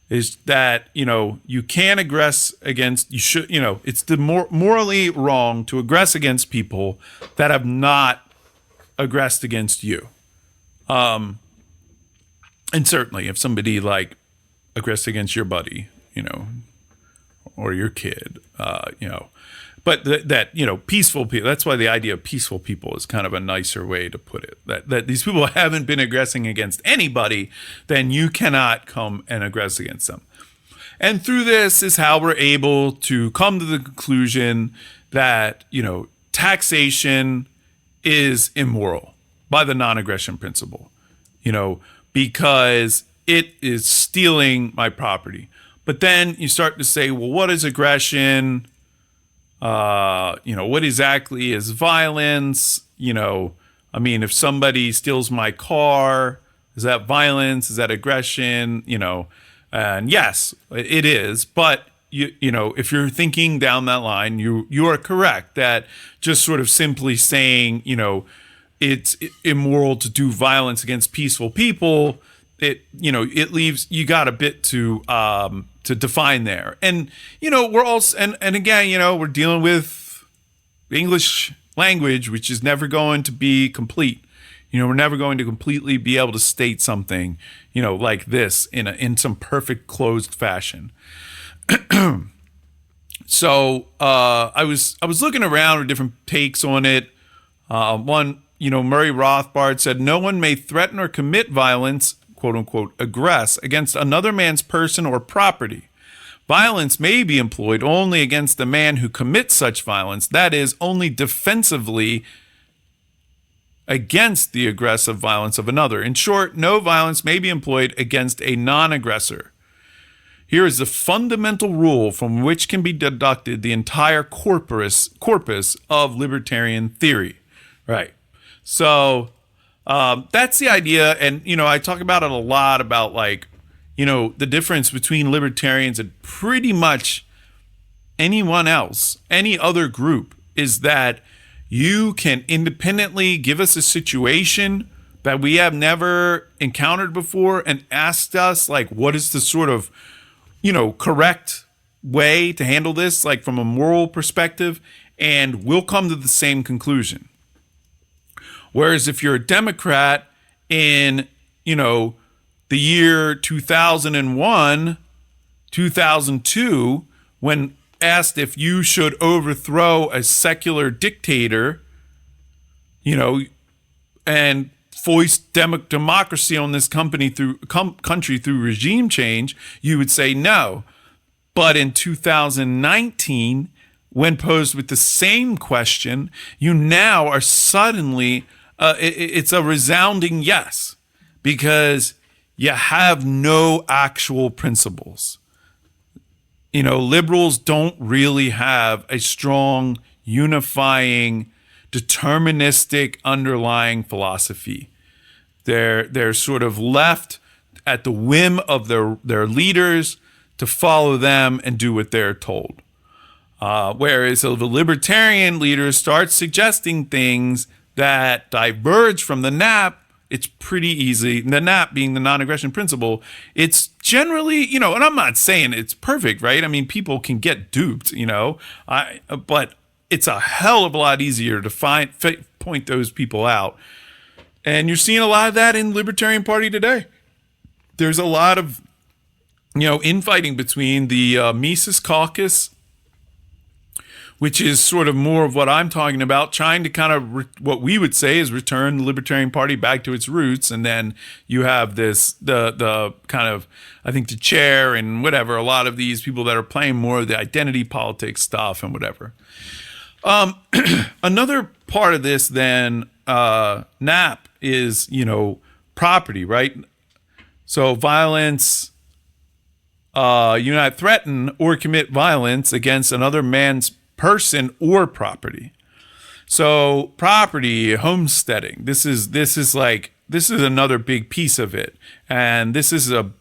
Is that, you can't aggress against, it's the morally wrong to aggress against people that have not aggressed against you. And certainly if somebody aggressed against your buddy, or your kid, but peaceful people, that's why the idea of peaceful people is kind of a nicer way to put it. That these people haven't been aggressing against anybody, then you cannot come and aggress against them. And through this is how we're able to come to the conclusion that, taxation is immoral by the non-aggression principle, because it is stealing my property. But then you start to say, well, what is aggression? What exactly is violence? If somebody steals my car, is that violence? Is that aggression? And yes, it is. But if you're thinking down that line, you are correct that just sort of simply saying, it's immoral to do violence against peaceful people. It leaves, you got a bit to define there. And, we're also, and again, we're dealing with the English language, which is never going to be complete. We're never going to completely be able to state something, like this in some perfect closed fashion. So, I was looking around at different takes on it. One, Murray Rothbard said, no one may threaten or commit violence, quote unquote, aggress against another man's person or property. Violence may be employed only against the man who commits such violence, that is, only defensively against the aggressive violence of another. In short, no violence may be employed against a non-aggressor. Here is the fundamental rule from which can be deducted the entire corpus of libertarian theory. Right. So that's the idea. And, I talk about it a lot about the difference between libertarians and pretty much anyone else, any other group, is that you can independently give us a situation that we have never encountered before and asked us, like, what is the sort of, correct way to handle this, like from a moral perspective, and we'll come to the same conclusion. Whereas if you're a Democrat in, the year 2001, 2002, when asked if you should overthrow a secular dictator, and foist democracy on this country through regime change, you would say no. But in 2019, when posed with the same question, you now are suddenly, it's a resounding yes, because you have no actual principles. Liberals don't really have a strong, unifying, deterministic underlying philosophy. They're sort of left at the whim of their leaders to follow them and do what they're told. Whereas if the libertarian leaders start suggesting things that diverge from the NAP, it's pretty easy. The NAP being the non-aggression principle, it's generally, and I'm not saying it's perfect, right? I mean, people can get duped, but it's a hell of a lot easier to point those people out. And you're seeing a lot of that in the Libertarian Party today. There's a lot of, infighting between the Mises Caucus, which is sort of more of what I'm talking about, trying to kind of what we would say is return the Libertarian Party back to its roots. And then you have the kind of, I think, the chair and whatever, a lot of these people that are playing more of the identity politics stuff and whatever. Another part of this then, NAP is, property, right? So violence, you not threaten or commit violence against another man's person or property. So property, homesteading, this is another big piece of it. And this is a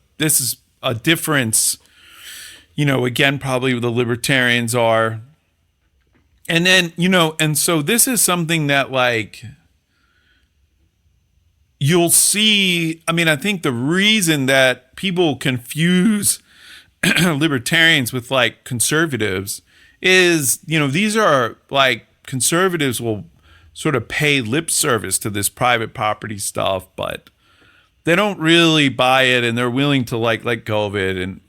difference, again, probably the libertarians are. And then, and so this is something that, like, you'll see. I mean, I think the reason that people confuse libertarians with, like, conservatives is, these are, like, conservatives will sort of pay lip service to this private property stuff, but they don't really buy it, and they're willing to, like, let go of it, and,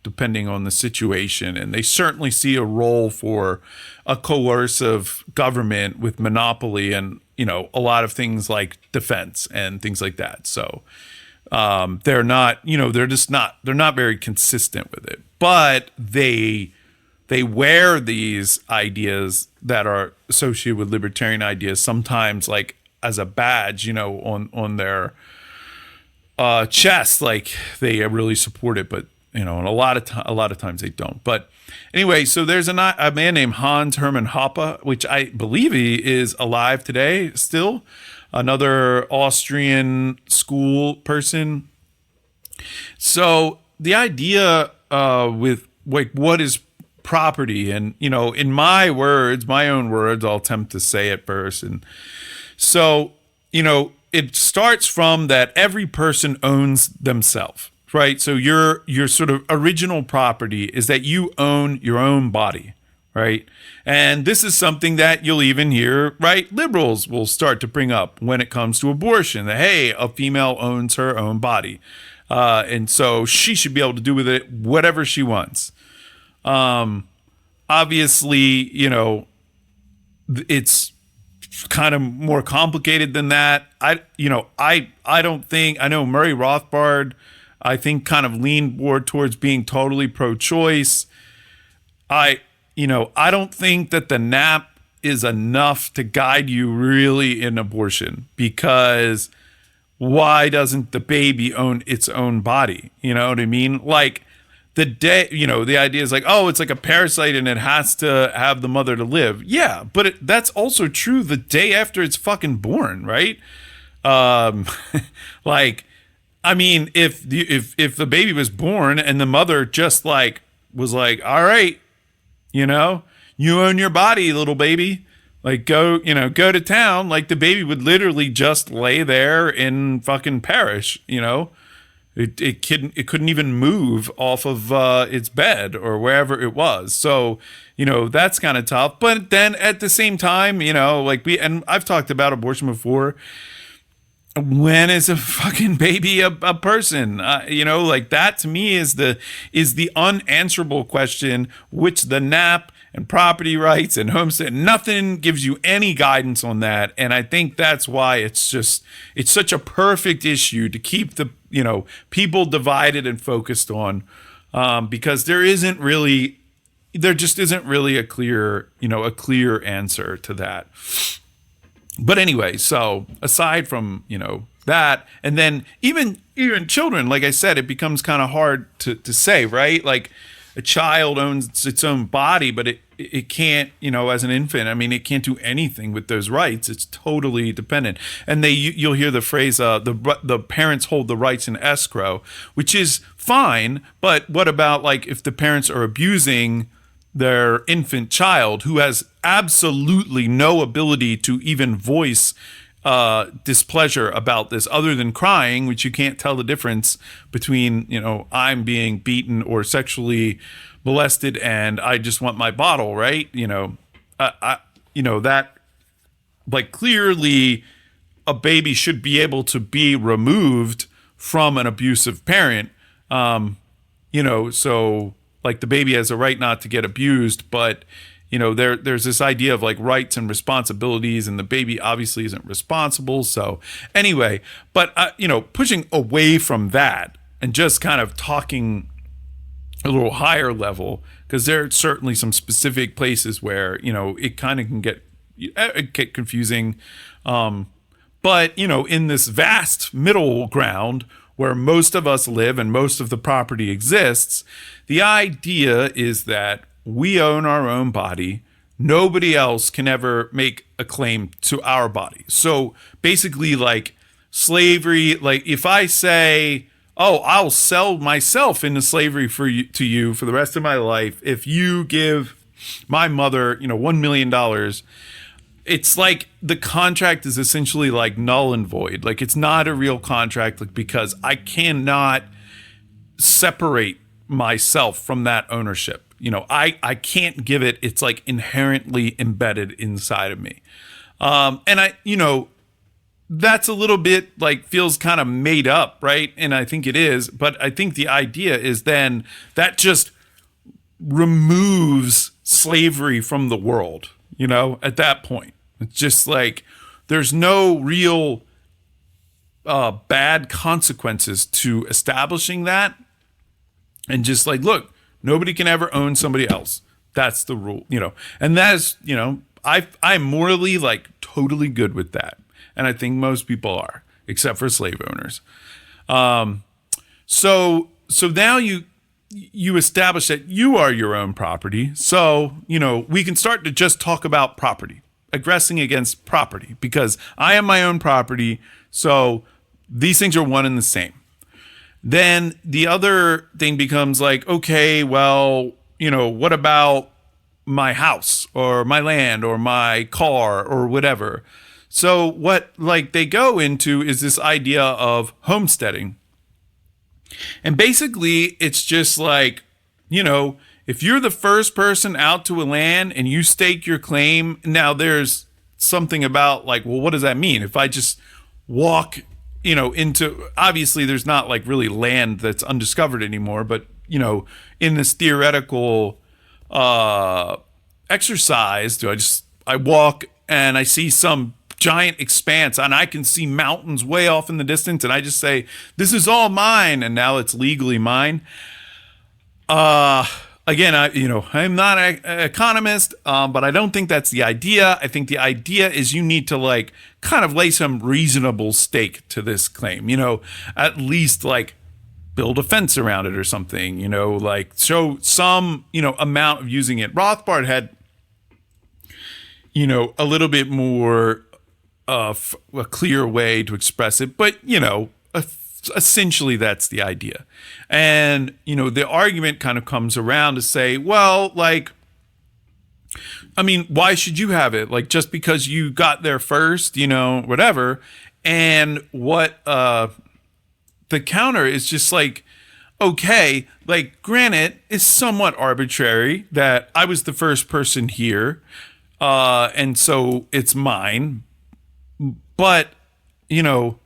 depending on the situation. And they certainly see a role for a coercive government with monopoly and, a lot of things like defense and things like that. So they're not, they're not very consistent with it, but they wear these ideas that are associated with libertarian ideas sometimes, like, as a badge, on their chest, like they really support it, but and a lot of times they don't. But anyway, so there's a man named Hans Hermann Hoppe, which I believe he is alive today still, another Austrian school person. So the idea with, like, what is property, and in my own words, I'll attempt to say it first. And so it starts from that every person owns themselves. Right. So your sort of original property is that you own your own body. Right. And this is something that you'll even hear, right, liberals will start to bring up when it comes to abortion, that, hey, a female owns her own body. And so she should be able to do with it whatever she wants. Obviously, it's kind of more complicated than that. I don't think, I know Murray Rothbard, I think, kind of leaned more towards being totally pro-choice. I don't think that the NAP is enough to guide you really in abortion, because why doesn't the baby own its own body? You know what I mean? Like, the day, the idea is like, oh, it's like a parasite and it has to have the mother to live. Yeah, but that's also true the day after it's fucking born, right? Like, I mean, if the baby was born and the mother just, like, was like, all right, You know, you own your body, little baby. Like, go to town. Like, the baby would literally just lay there and fucking perish, you know? It couldn't even move off of its bed or wherever it was. So, you know, that's kind of tough. But then at the same time, you know, like and I've talked about abortion before. When is a fucking baby a person? You know, like, that to me is the unanswerable question, which the NAP and property rights and homestead, nothing gives you any guidance on that. And I think that's why it's such a perfect issue to keep the, you know, people divided and focused on, because there just isn't really a clear answer to that. But anyway, so aside from, you know, that, and then even children, like I said, it becomes kind of hard to say, right? Like, a child owns its own body, but it can't, you know, as an infant, I mean, it can't do anything with those rights. It's totally dependent. And you'll hear the phrase, the parents hold the rights in escrow, which is fine. But what about, like, if the parents are abusing their infant child, who has absolutely no ability to even voice displeasure about this other than crying, which you can't tell the difference between, you know, I'm being beaten or sexually molested and I just want my bottle, right? You know, that, like, clearly a baby should be able to be removed from an abusive parent. You know, so, like, the baby has a right not to get abused, but, you know, there's this idea of, like, rights and responsibilities, and the baby obviously isn't responsible. So anyway, but, you know, pushing away from that and just kind of talking a little higher level, because there are certainly some specific places where, you know, it kind of can get confusing. But, you know, in this vast middle ground where most of us live and most of the property exists, the idea is that we own our own body. Nobody else can ever make a claim to our body. So basically, like, slavery, like, if I say, oh, I'll sell myself into slavery to you for the rest of my life if you give my mother, you know, $1 million, it's like the contract is essentially like null and void. Like, it's not a real contract, like, because I cannot separate myself from that ownership. You know, I can't give it. It's like inherently embedded inside of me. And I, you know, that's a little bit like feels kind of made up, right? And I think it is. But I think the idea is then that just removes slavery from the world, you know, at that point. It's just like there's no real bad consequences to establishing that. And just like, look, nobody can ever own somebody else. That's the rule, you know. And that is, you know, I'm morally, like, totally good with that. And I think most people are, except for slave owners. So now you establish that you are your own property. So, you know, we can start to just talk about property, aggressing against property, because I am my own property. So these things are one and the same. Then the other thing becomes like, okay, well, you know, what about my house or my land or my car or whatever? So what, like, they go into is this idea of homesteading. And basically it's just like, you know, if you're the first person out to a land and you stake your claim, now there's something about, like, well, what does that mean? If I just walk, you know, into, obviously there's not, like, really land that's undiscovered anymore, but, you know, in this theoretical exercise, I walk and I see some giant expanse and I can see mountains way off in the distance, and I just say, this is all mine, and now it's legally mine. Again, I'm not an economist, but I don't think that's the idea. I think the idea is you need to, like, kind of lay some reasonable stake to this claim, you know, at least, like, build a fence around it or something, you know, like, show some, you know, amount of using it. Rothbard had, you know, a little bit more of a clear way to express it, but, you know, essentially that's the idea. And, you know, the argument kind of comes around to say, well, like, I mean, why should you have it? Like, just because you got there first, you know, whatever. And what the counter is just like, okay, like, granted, it's somewhat arbitrary that I was the first person here, and so it's mine. But, you know,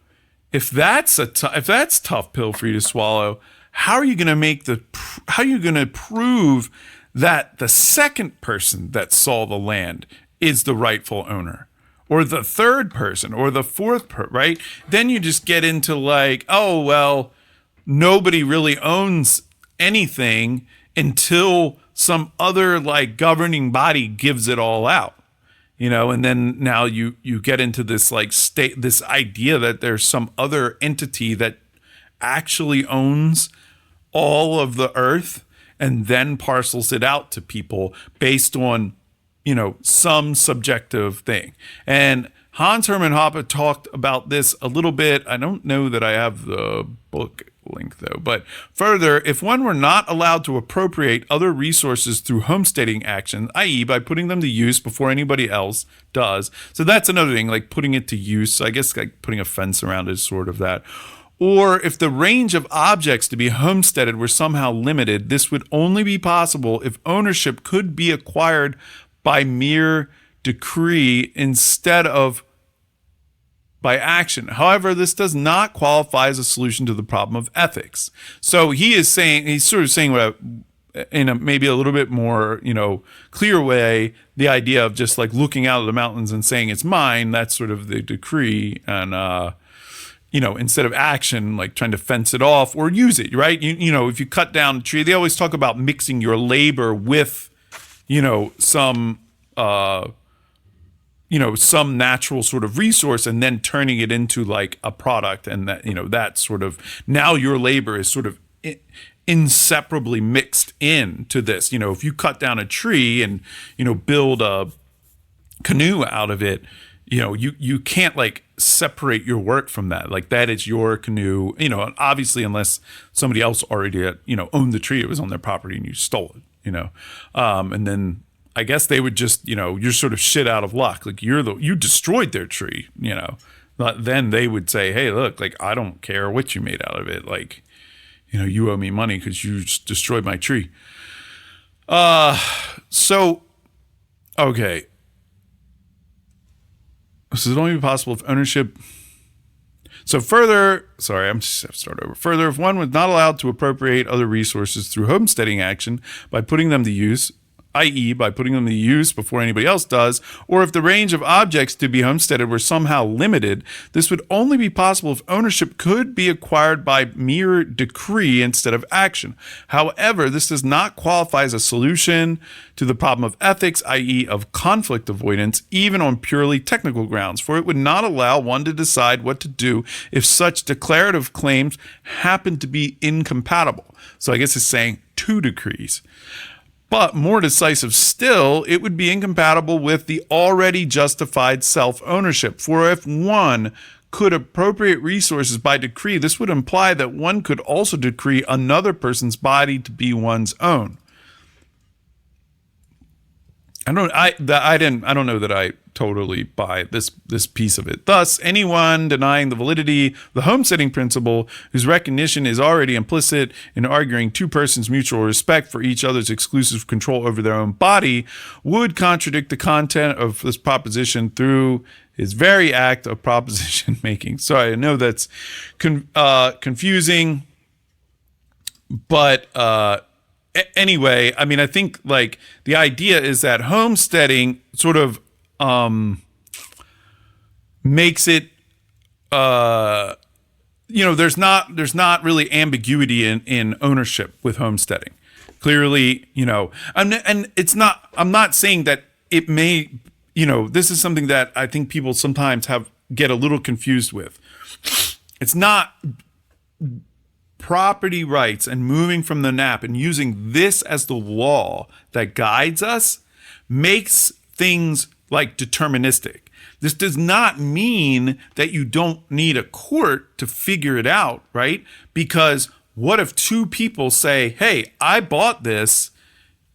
if that's if that's tough pill for you to swallow, how are you going to prove that the second person that saw the land is the rightful owner, or the third person, or the fourth right? Then you just get into like, oh, well, nobody really owns anything until some other like governing body gives it all out, you know? And then now you get into this like this idea that there's some other entity that actually owns all of the earth and then parcels it out to people based on, you know, some subjective thing. And Hans Hermann Hoppe talked about this a little bit. I don't know that I have the book link though, but further, if one were not allowed to appropriate other resources through homesteading action, i.e. by putting them to use before anybody else does. So that's another thing, like putting it to use. I guess like putting a fence around it is sort of that. Or if the range of objects to be homesteaded were somehow limited, this would only be possible if ownership could be acquired by mere decree instead of by action. However, this does not qualify as a solution to the problem of ethics. So he's sort of saying what in a maybe a little bit more, you know, clear way, the idea of just like looking out of the mountains and saying it's mine, that's sort of the decree. And, you know, instead of action, like trying to fence it off or use it, right? You know, if you cut down a tree, they always talk about mixing your labor with, you know, some natural sort of resource and then turning it into like a product. And that, you know, that sort of, now your labor is sort of inseparably mixed into this. You know, if you cut down a tree and, you know, build a canoe out of it, you know, you can't like separate your work from that. Like that is your canoe, you know, obviously unless somebody else already, you know, owned the tree, it was on their property and you stole it, you know. And then I guess they would just, you know, you're sort of shit out of luck. Like you destroyed their tree, you know. But then they would say, hey, look, like I don't care what you made out of it. Like, you know, you owe me money because you just destroyed my tree. So, okay. This is only possible if ownership. So further, I'm just have to start over. Further, if one was not allowed to appropriate other resources through homesteading action by putting them to use, i.e. by putting them to use before anybody else does, or if the range of objects to be homesteaded were somehow limited, this would only be possible if ownership could be acquired by mere decree instead of action. However, this does not qualify as a solution to the problem of ethics, i.e. of conflict avoidance, even on purely technical grounds, for it would not allow one to decide what to do if such declarative claims happen to be incompatible. So I guess it's saying two decrees. But more decisive still, it would be incompatible with the already justified self-ownership. For if one could appropriate resources by decree, this would imply that one could also decree another person's body to be one's own. I don't know that I totally buy this piece of it. Thus, anyone denying the validity of the homesteading principle, whose recognition is already implicit in arguing two persons' mutual respect for each other's exclusive control over their own body, would contradict the content of this proposition through his very act of proposition making. Sorry, I know that's confusing, but anyway, I mean, I think like the idea is that homesteading sort of makes it, you know, there's not really ambiguity in ownership with homesteading. Clearly, you know, I'm not saying that it may, you know, this is something that I think people sometimes get a little confused with. It's not property rights and moving from the NAP and using this as the law that guides us makes things like deterministic. This does not mean that you don't need a court to figure it out, right? Because what if two people say, hey, I bought this,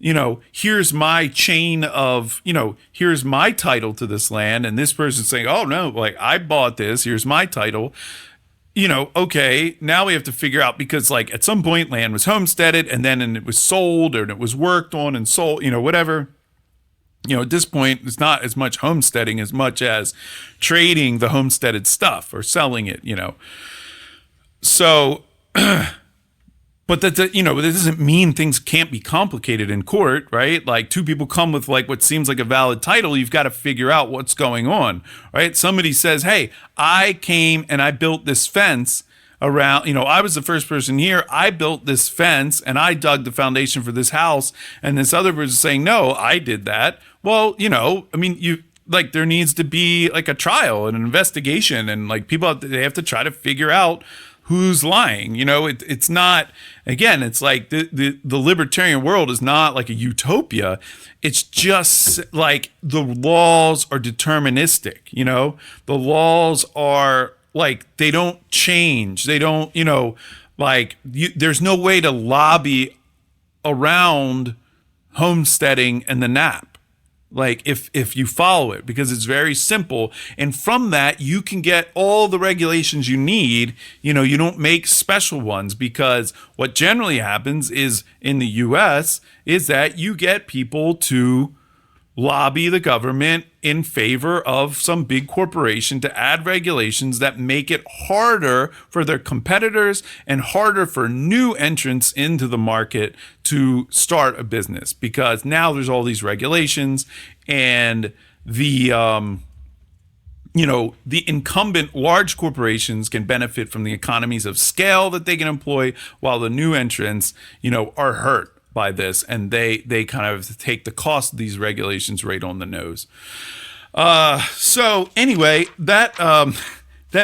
here's my chain of, here's my title to this land. And this person's saying, oh, no, like I bought this. Here's my title. Okay, now we have to figure out, because like at some point land was homesteaded and it was sold, or it was worked on and sold, whatever. At this point, it's not as much homesteading as much as trading the homesteaded stuff or selling it, So, but that doesn't mean things can't be complicated in court, right? Like two people come with like what seems like a valid title. You've got to figure out what's going on, right? Somebody says, hey, I came and I built this fence around, I was the first person here. I built this fence and I dug the foundation for this house. And this other person saying, no, I did that. Well, there needs to be like a trial and an investigation, and like they have to try to figure out who's lying. It's not, again, it's like the libertarian world is not like a utopia. It's just like the laws are deterministic, the laws are like, they don't change. They don't, there's no way to lobby around homesteading and the NAP. Like if you follow it, because it's very simple. And from that, you can get all the regulations you need. You don't make special ones, because what generally happens is in the US is that you get people to lobby the government in favor of some big corporation to add regulations that make it harder for their competitors and harder for new entrants into the market to start a business, because now there's all these regulations, and the incumbent large corporations can benefit from the economies of scale that they can employ, while the new entrants, are hurt by this, and they kind of take the cost of these regulations right on the nose. So anyway, that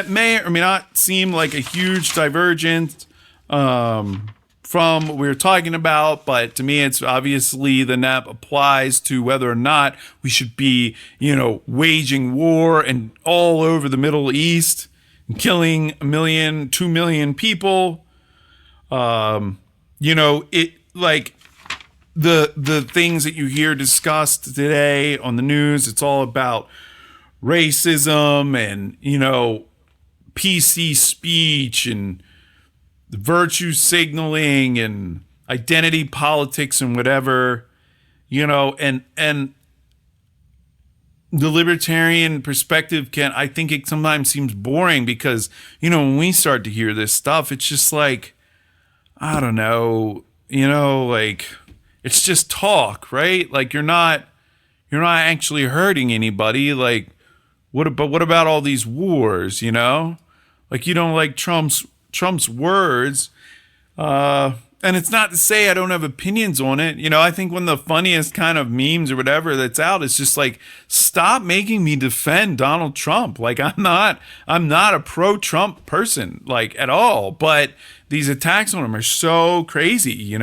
may or may not seem like a huge divergence from what we were talking about, but to me, it's obviously the NAP applies to whether or not we should be, waging war and all over the Middle East, and killing 1 million, 2 million people. It like the things that you hear discussed today on the news, it's all about racism and, PC speech and virtue signaling and identity politics and whatever, and the libertarian perspective I think it sometimes seems boring, because, when we start to hear this stuff, it's just like, I don't know, like, it's just talk, right? Like you're not actually hurting anybody. Like, what about all these wars, Like, you don't like Trump's words. And it's not to say I don't have opinions on it. I think one of the funniest kind of memes or whatever that's out is just like, stop making me defend Donald Trump. Like, I'm not a pro-Trump person, like, at all. But these attacks on him are so crazy,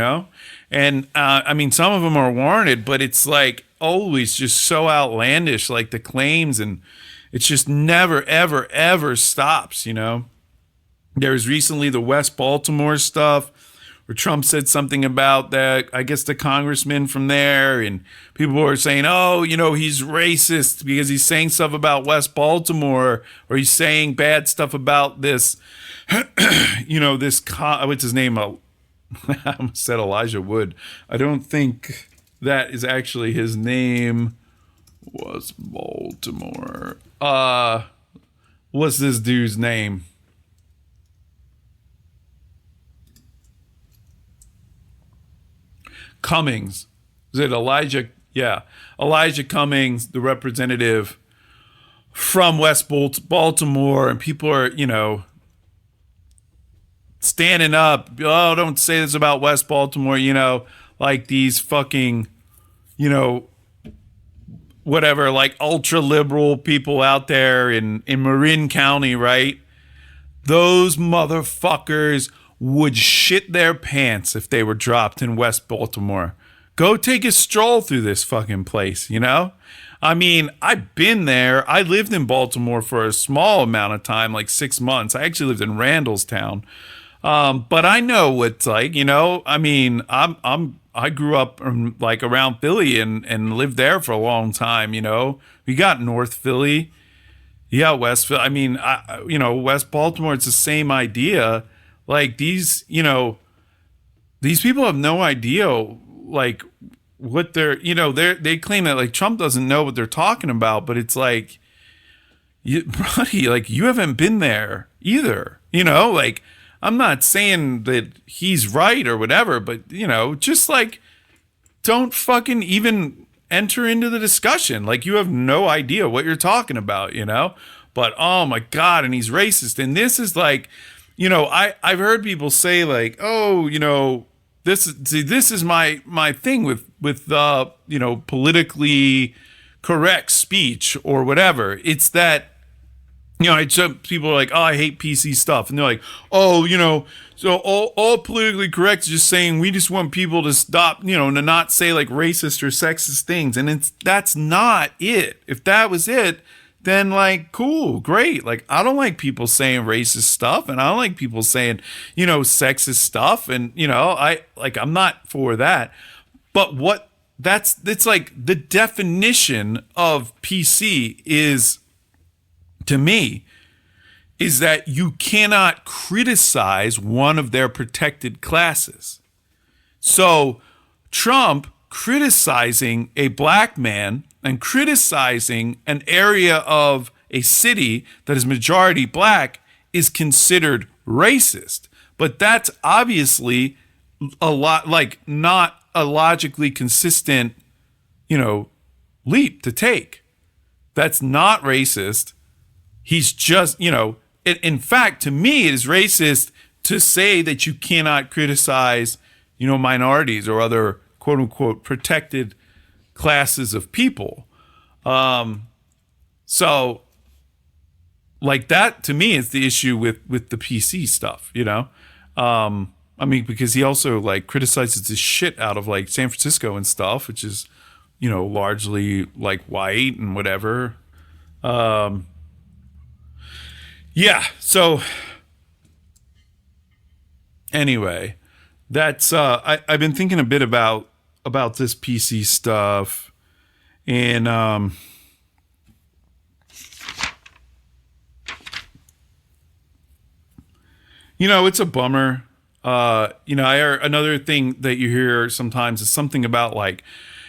And some of them are warranted, but it's like always just so outlandish, like the claims, and it's just never, ever, ever stops, There was recently the West Baltimore stuff where Trump said something about that, I guess the congressman from there, and people were saying, oh, he's racist because he's saying stuff about West Baltimore, or he's saying bad stuff about this, what's his name? I almost said Elijah Wood. I don't think that is actually his name. Was Baltimore. What's this dude's name? Cummings. Is it Elijah? Yeah. Elijah Cummings, the representative from West Baltimore, and people are, standing up. Oh, don't say this about West Baltimore, like these fucking, whatever, like ultra liberal people out there in Marin County, right? Those motherfuckers would shit their pants if they were dropped in West Baltimore. Go take a stroll through this fucking place, I've been there. I lived in Baltimore for a small amount of time, like 6 months. I actually lived in Randallstown. But I know what it's like, you know. I mean, I grew up like around Philly and lived there for a long time, you know. We got North Philly, yeah, West Philly. I mean, you know, West Baltimore. It's the same idea. Like these, you know, these people have no idea, like what they're, you know, they claim that like Trump doesn't know what they're talking about, but it's like, buddy, like you haven't been there either, you know. Like I'm not saying that he's right or whatever, but you know, just like don't fucking even enter into the discussion. Like you have no idea what you're talking about, you know. But oh my god, and he's racist, and this is like, you know, I've heard people say like, oh, you know, this is my thing with you know, politically correct speech or whatever. It's that, you know, people are like, oh, I hate PC stuff, and they're like, oh, you know, so all politically correct is just saying we just want people to stop, you know, to not say like racist or sexist things, and that's not it. If that was it, then like cool, great. Like I don't like people saying racist stuff, and I don't like people saying, you know, sexist stuff, and you know, I'm not for that. But it's like the definition of PC is, to me, is that you cannot criticize one of their protected classes. So Trump criticizing a black man and criticizing an area of a city that is majority black is considered racist. But that's obviously a lot, like not a logically consistent, you know, leap to take. That's not racist. He's just, you know, in fact, to me, it is racist to say that you cannot criticize, you know, minorities or other quote unquote protected classes of people. So like that to me is the issue with the PC stuff, you know. I mean, because he also like criticizes the shit out of like San Francisco and stuff, which is, you know, largely like white and whatever. Yeah, so anyway, that's I've been thinking a bit about this PC stuff, and you know, it's a bummer. You know, another thing that you hear sometimes is something about like,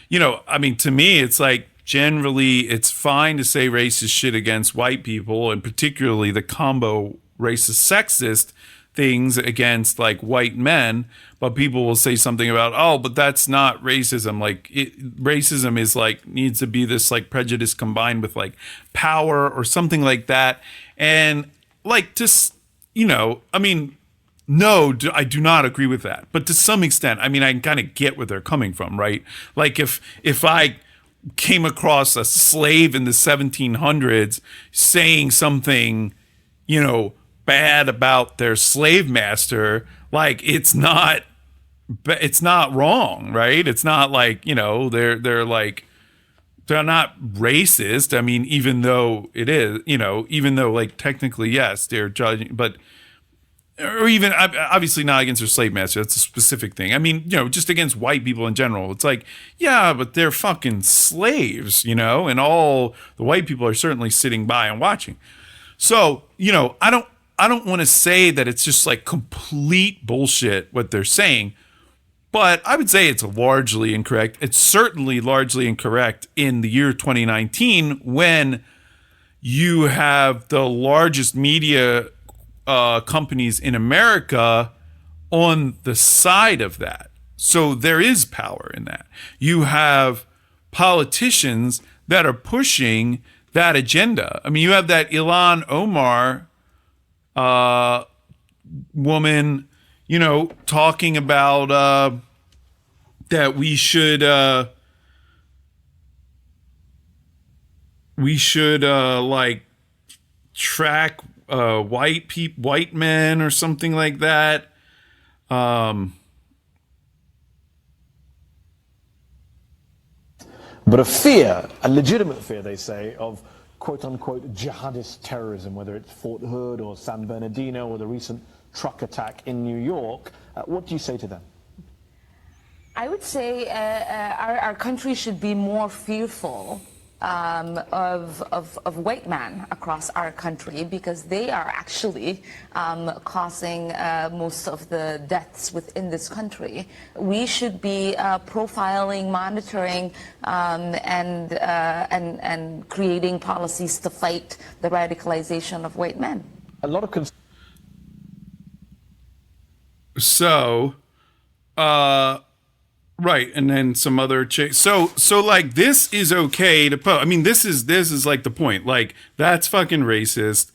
you know, I mean, to me, it's like generally it's fine to say racist shit against white people, and particularly the combo racist sexist things against like white men, but people will say something about, oh, but that's not racism. Like racism is like needs to be this like prejudice combined with like power or something like that. And like just, you know, I mean, no, I do not agree with that. But to some extent, I mean, I can kind of get where they're coming from, right? Like if I came across a slave in the 1700s saying something, you know, bad about their slave master, like it's not wrong, right? It's not like, you know, they're not racist. I mean, even though it is, you know, even though like technically, yes, they're judging, but or even obviously not against their slave master. That's a specific thing. I mean, you know, just against white people in general. It's like, yeah, but they're fucking slaves, you know, and all the white people are certainly sitting by and watching. So, you know, I don't want to say that it's just like complete bullshit what they're saying, but I would say it's largely incorrect. It's certainly largely incorrect in the year 2019 when you have the largest media companies in America on the side of that. So there is power in that. You have politicians that are pushing that agenda. I mean, you have that Ilhan Omar woman, you know, talking about that we should like track white men or something like that. But a fear, a legitimate fear, they say, of quote-unquote jihadist terrorism, whether it's Fort Hood or San Bernardino or the recent truck attack in New York. What do you say to them? I would say our country should be more fearful of white men across our country, because they are actually causing most of the deaths within this country. We should be profiling, monitoring, and creating policies to fight the radicalization of white men. A lot of So, right, and then some other so like, this is okay to post. I mean, this is like the point. Like, that's fucking racist.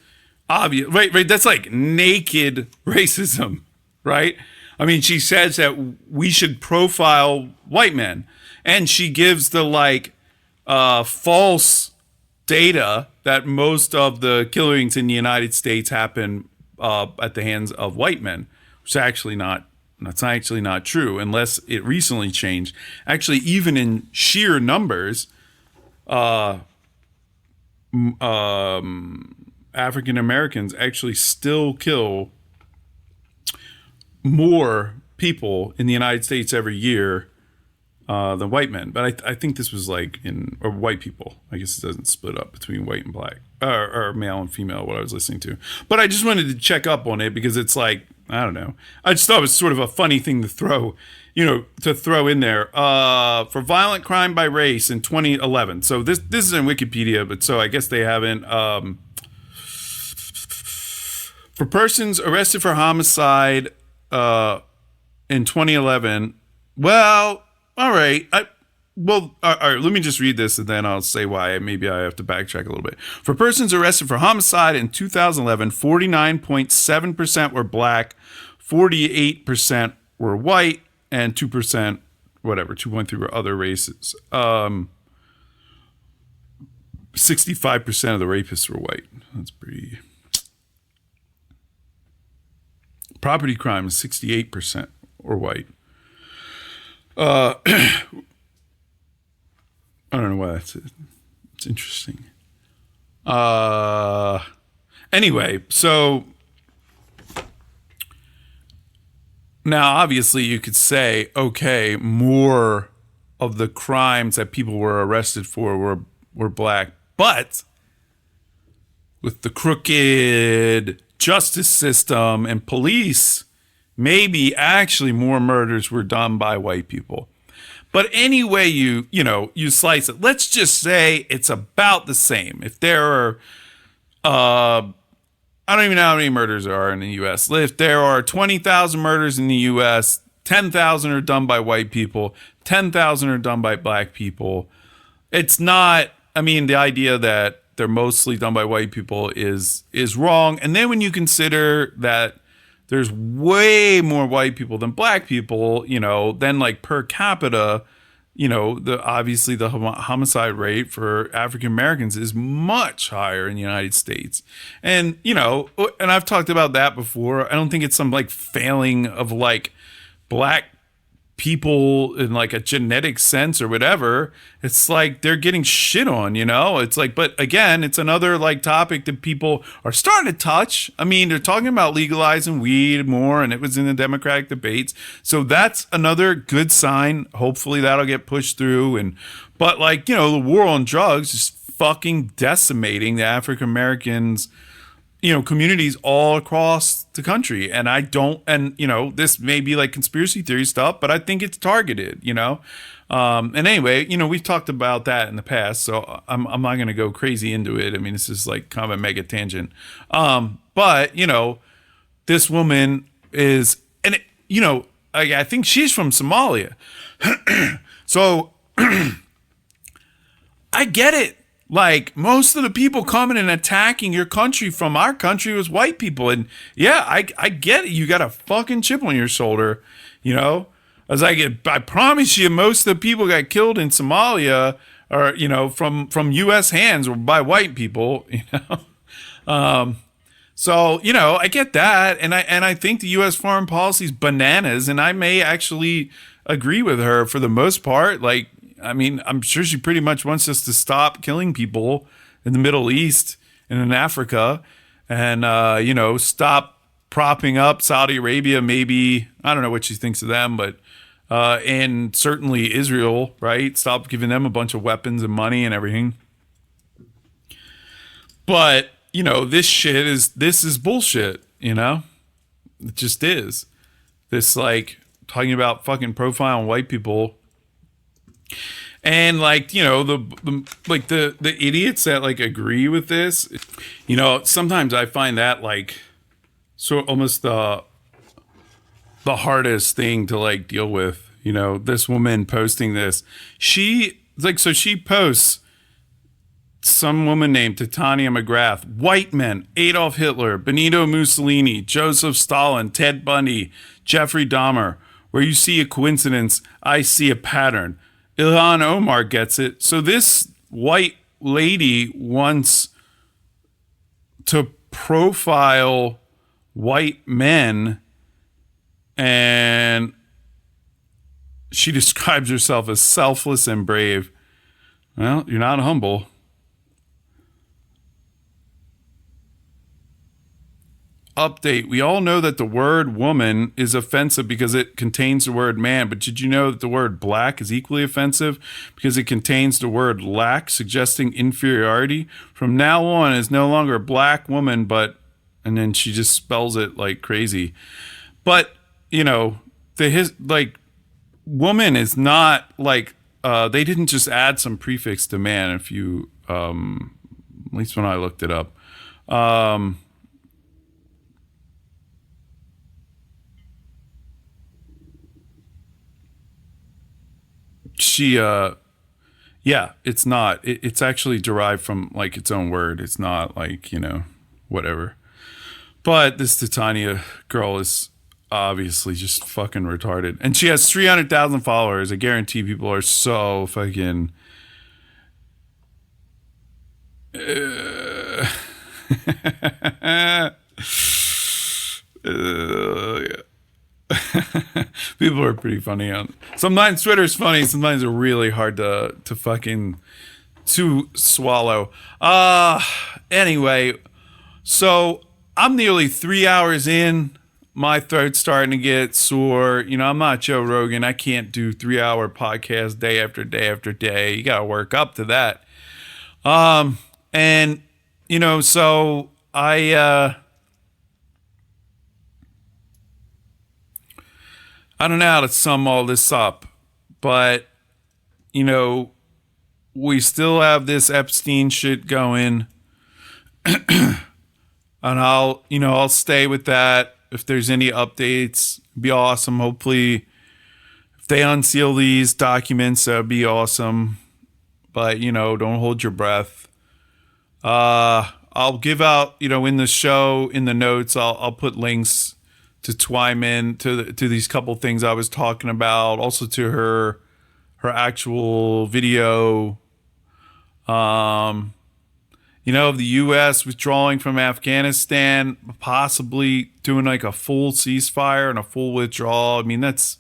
Obvious, right. That's like naked racism, right? I mean, she says that we should profile white men, and she gives the like false data that most of the killings in the United States happen at the hands of white men. It's actually not. That's actually not true, unless it recently changed. Actually, even in sheer numbers, African Americans actually still kill more people in the United States every year than white men. But I think this was like or white people. I guess it doesn't split up between white and black, or male and female, what I was listening to. But I just wanted to check up on it, because it's like, I don't know. I just thought it was sort of a funny thing to throw in there. For violent crime by race in 2011. So this is in Wikipedia, but so I guess they haven't. For persons arrested for homicide in 2011. Well, all right. All right, let me just read this, and then I'll say why. Maybe I have to backtrack a little bit. For persons arrested for homicide in 2011, 49.7% were black, 48% were white, and 2%, whatever, 2.3 were other races. 65% of the rapists were white. That's pretty. Property crime is 68% were white. I don't know why it's interesting. Anyway, so now obviously you could say, okay, more of the crimes that people were arrested for were black, but with the crooked justice system and police, maybe actually more murders were done by white people. But anyway, you slice it. Let's just say it's about the same. If there are, I don't even know how many murders there are in the U.S. If there are 20,000 murders in the U.S., 10,000 are done by white people, 10,000 are done by black people. It's not. I mean, the idea that they're mostly done by white people is wrong. And then when you consider that there's way more white people than black people, then like per capita, obviously the homicide rate for African Americans is much higher in the United States. And, and I've talked about that before. I don't think it's some like failing of like black people in like a genetic sense or whatever. It's like they're getting shit on, it's like, but again, it's another like topic that people are starting to touch. I mean, they're talking about legalizing weed more, and it was in the Democratic debates. So that's another good sign. Hopefully that'll get pushed through. But like, the war on drugs is fucking decimating the African Americans, communities all across the country. And this may be like conspiracy theory stuff, but I think it's targeted, and anyway, we've talked about that in the past, so I'm not going to go crazy into it. I mean, this is like kind of a mega tangent. But, this woman is, and I think she's from Somalia. So I get it. Like, most of the people coming and attacking your country from our country was white people. And yeah, I get it. You got a fucking chip on your shoulder, I was like, I promise you, most of the people got killed in Somalia are, from U.S. hands or by white people, So, I get that. And I think the U.S. foreign policy is bananas. And I may actually agree with her for the most part. Like, I mean, I'm sure she pretty much wants us to stop killing people in the Middle East and in Africa and, stop propping up Saudi Arabia, maybe. I don't know what she thinks of them, but and certainly Israel, right? Stop giving them a bunch of weapons and money and everything. But, you know, this is bullshit, you know? It just is. This, like, talking about fucking profiling white people. And, like, you know, the idiots that, like, agree with this, you know, sometimes I find that, like, so almost the hardest thing to, like, deal with. You know, this woman posting this. She posts some woman named Titania McGrath, white men, Adolf Hitler, Benito Mussolini, Joseph Stalin, Ted Bundy, Jeffrey Dahmer. Where you see a coincidence, I see a pattern. Ilhan Omar gets it. So this white lady wants to profile white men, and she describes herself as selfless and brave. Well, you're not humble. Update. We all know that the word woman is offensive because it contains the word man, but did you know that the word black is equally offensive because it contains the word lack, suggesting inferiority? From now on, it's no longer a black woman, but, and then she just spells it like crazy. But, you know, woman is not like, they didn't just add some prefix to man, if you, at least when I looked it up. Yeah, it's not. It's actually derived from, like, its own word. It's not like, you know, whatever. But this Titania girl is obviously just fucking retarded. And she has 300,000 followers. I guarantee people are so fucking... People are pretty funny on. Sometimes Twitter's funny. Sometimes they're really hard to fucking to swallow. Anyway, so I'm nearly 3 hours in. My throat's starting to get sore. You know, I'm not Joe Rogan. I can't do 3-hour podcasts day after day after day. You gotta work up to that. And you know, so I don't know how to sum all this up, but, you know, we still have this Epstein shit going. And I'll stay with that. If there's any updates, it'd be awesome. Hopefully, if they unseal these documents, that'd be awesome. But, you know, don't hold your breath. I'll give out, you know, in the show, in the notes, I'll put links to Twyman, to these couple things I was talking about, also to her actual video. You know, of the U.S. withdrawing from Afghanistan, possibly doing like a full ceasefire and a full withdrawal. I mean, that's,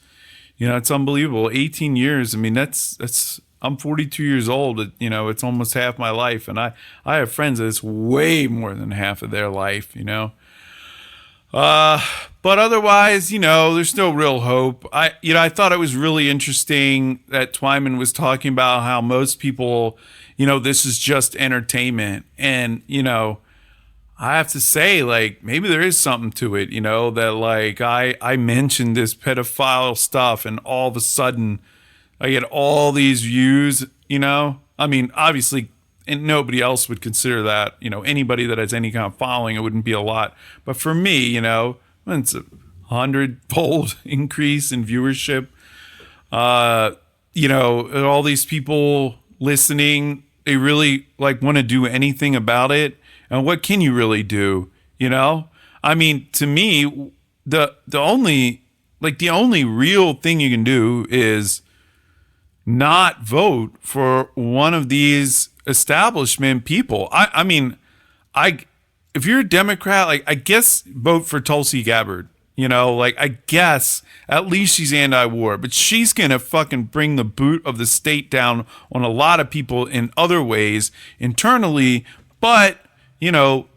you know, it's unbelievable. 18 years. I mean, that's. I'm 42 years old. You know, it's almost half my life, and I have friends that it's way more than half of their life. You know. But otherwise, you know, there's no real hope. I thought it was really interesting that Twyman was talking about how most people, you know, this is just entertainment. And, you know, I have to say, like, maybe there is something to it, you know, that, like, I mentioned this pedophile stuff and all of a sudden I get all these views, you know. I mean, obviously, and nobody else would consider that, you know, anybody that has any kind of following, it wouldn't be a lot. But for me, you know, it's a 100-fold increase in viewership. You know, all these people listening, they really, like, want to do anything about it. And what can you really do, you know? I mean, to me, the only real thing you can do is not vote for one of these establishment people. I mean, if you're a Democrat, like, I guess vote for Tulsi Gabbard. You know, like, I guess at least she's anti-war, but she's gonna fucking bring the boot of the state down on a lot of people in other ways internally. But, you know,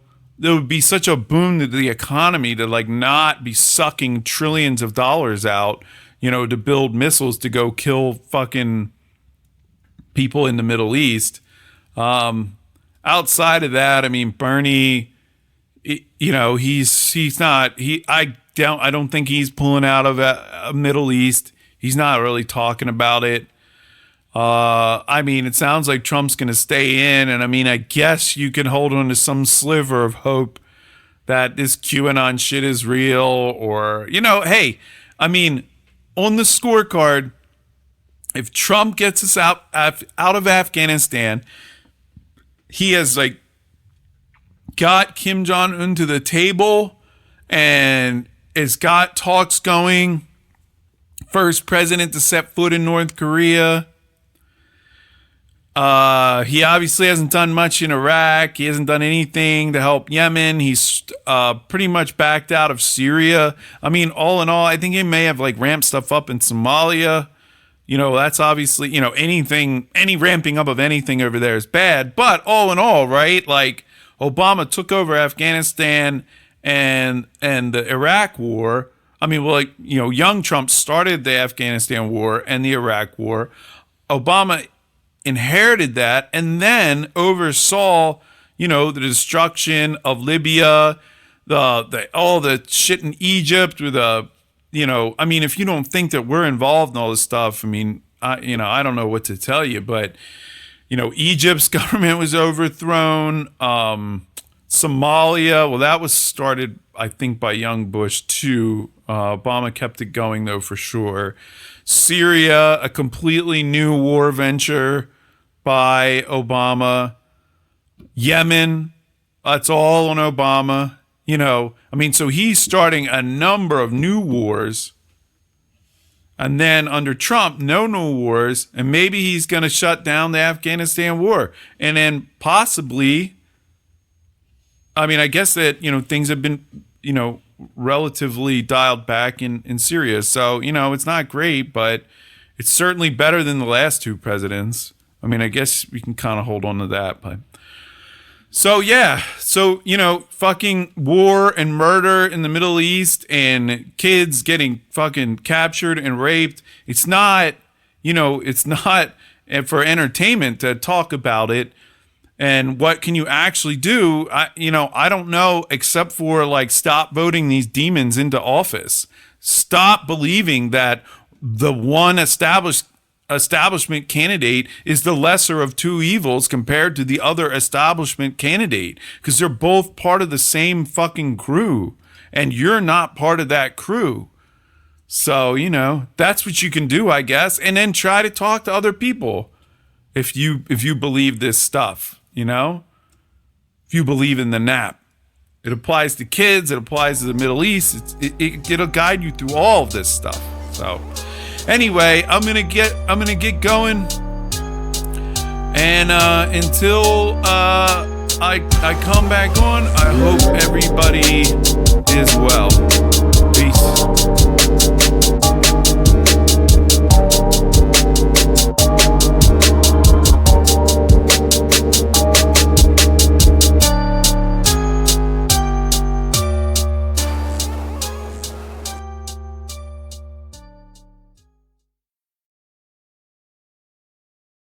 it would be such a boon to the economy to like not be sucking trillions of dollars out, you know, to build missiles to go kill fucking people in the Middle East. Outside of that, I mean, Bernie, you know, he's not, I don't think he's pulling out of a Middle East. He's not really talking about it. I mean, it sounds like Trump's going to stay in, and I mean, I guess you can hold on to some sliver of hope that this QAnon shit is real, or, you know, hey, I mean, on the scorecard, if Trump gets us out of Afghanistan, he has like got Kim Jong-un to the table and has got talks going. First president to set foot in North Korea. He obviously hasn't done much in Iraq. He hasn't done anything to help Yemen. He's pretty much backed out of Syria. I mean, all in all, I think he may have like ramped stuff up in Somalia. You know, that's obviously, you know, any ramping up of anything over there is bad. But all in all, right, like Obama took over Afghanistan and the Iraq war. I mean, well, like, you know, young Trump started the Afghanistan war and the Iraq war. Obama inherited that and then oversaw, you know, the destruction of Libya, the all the shit in Egypt with you know, I mean, if you don't think that we're involved in all this stuff, I mean, I don't know what to tell you, but, you know, Egypt's government was overthrown. Somalia, well, that was started, I think, by young Bush too. Obama kept it going though, for sure. Syria, a completely new war venture by Obama. Yemen, that's all on Obama. You know, I mean, so he's starting a number of new wars. And then under Trump, no new wars. And maybe he's going to shut down the Afghanistan war. And then possibly, I mean, I guess that, you know, things have been, you know, relatively dialed back in Syria. So, you know, it's not great, but it's certainly better than the last two presidents. I mean, I guess we can kind of hold on to that, but so yeah, so, you know, fucking war and murder in the Middle East and kids getting fucking captured and raped. It's not, you know, it's not for entertainment to talk about it. And what can you actually do? I don't know, except for like stop voting these demons into office. Stop believing that the one establishment candidate is the lesser of two evils compared to the other establishment candidate, because they're both part of the same fucking crew, and you're not part of that crew. So, you know, that's what you can do, I guess, and then try to talk to other people if you believe this stuff, you know, if you believe in the nap. It applies to kids, it applies to the Middle East. It'll guide you through all of this stuff. So anyway, I'm gonna get going, and until I come back on, I hope everybody is well.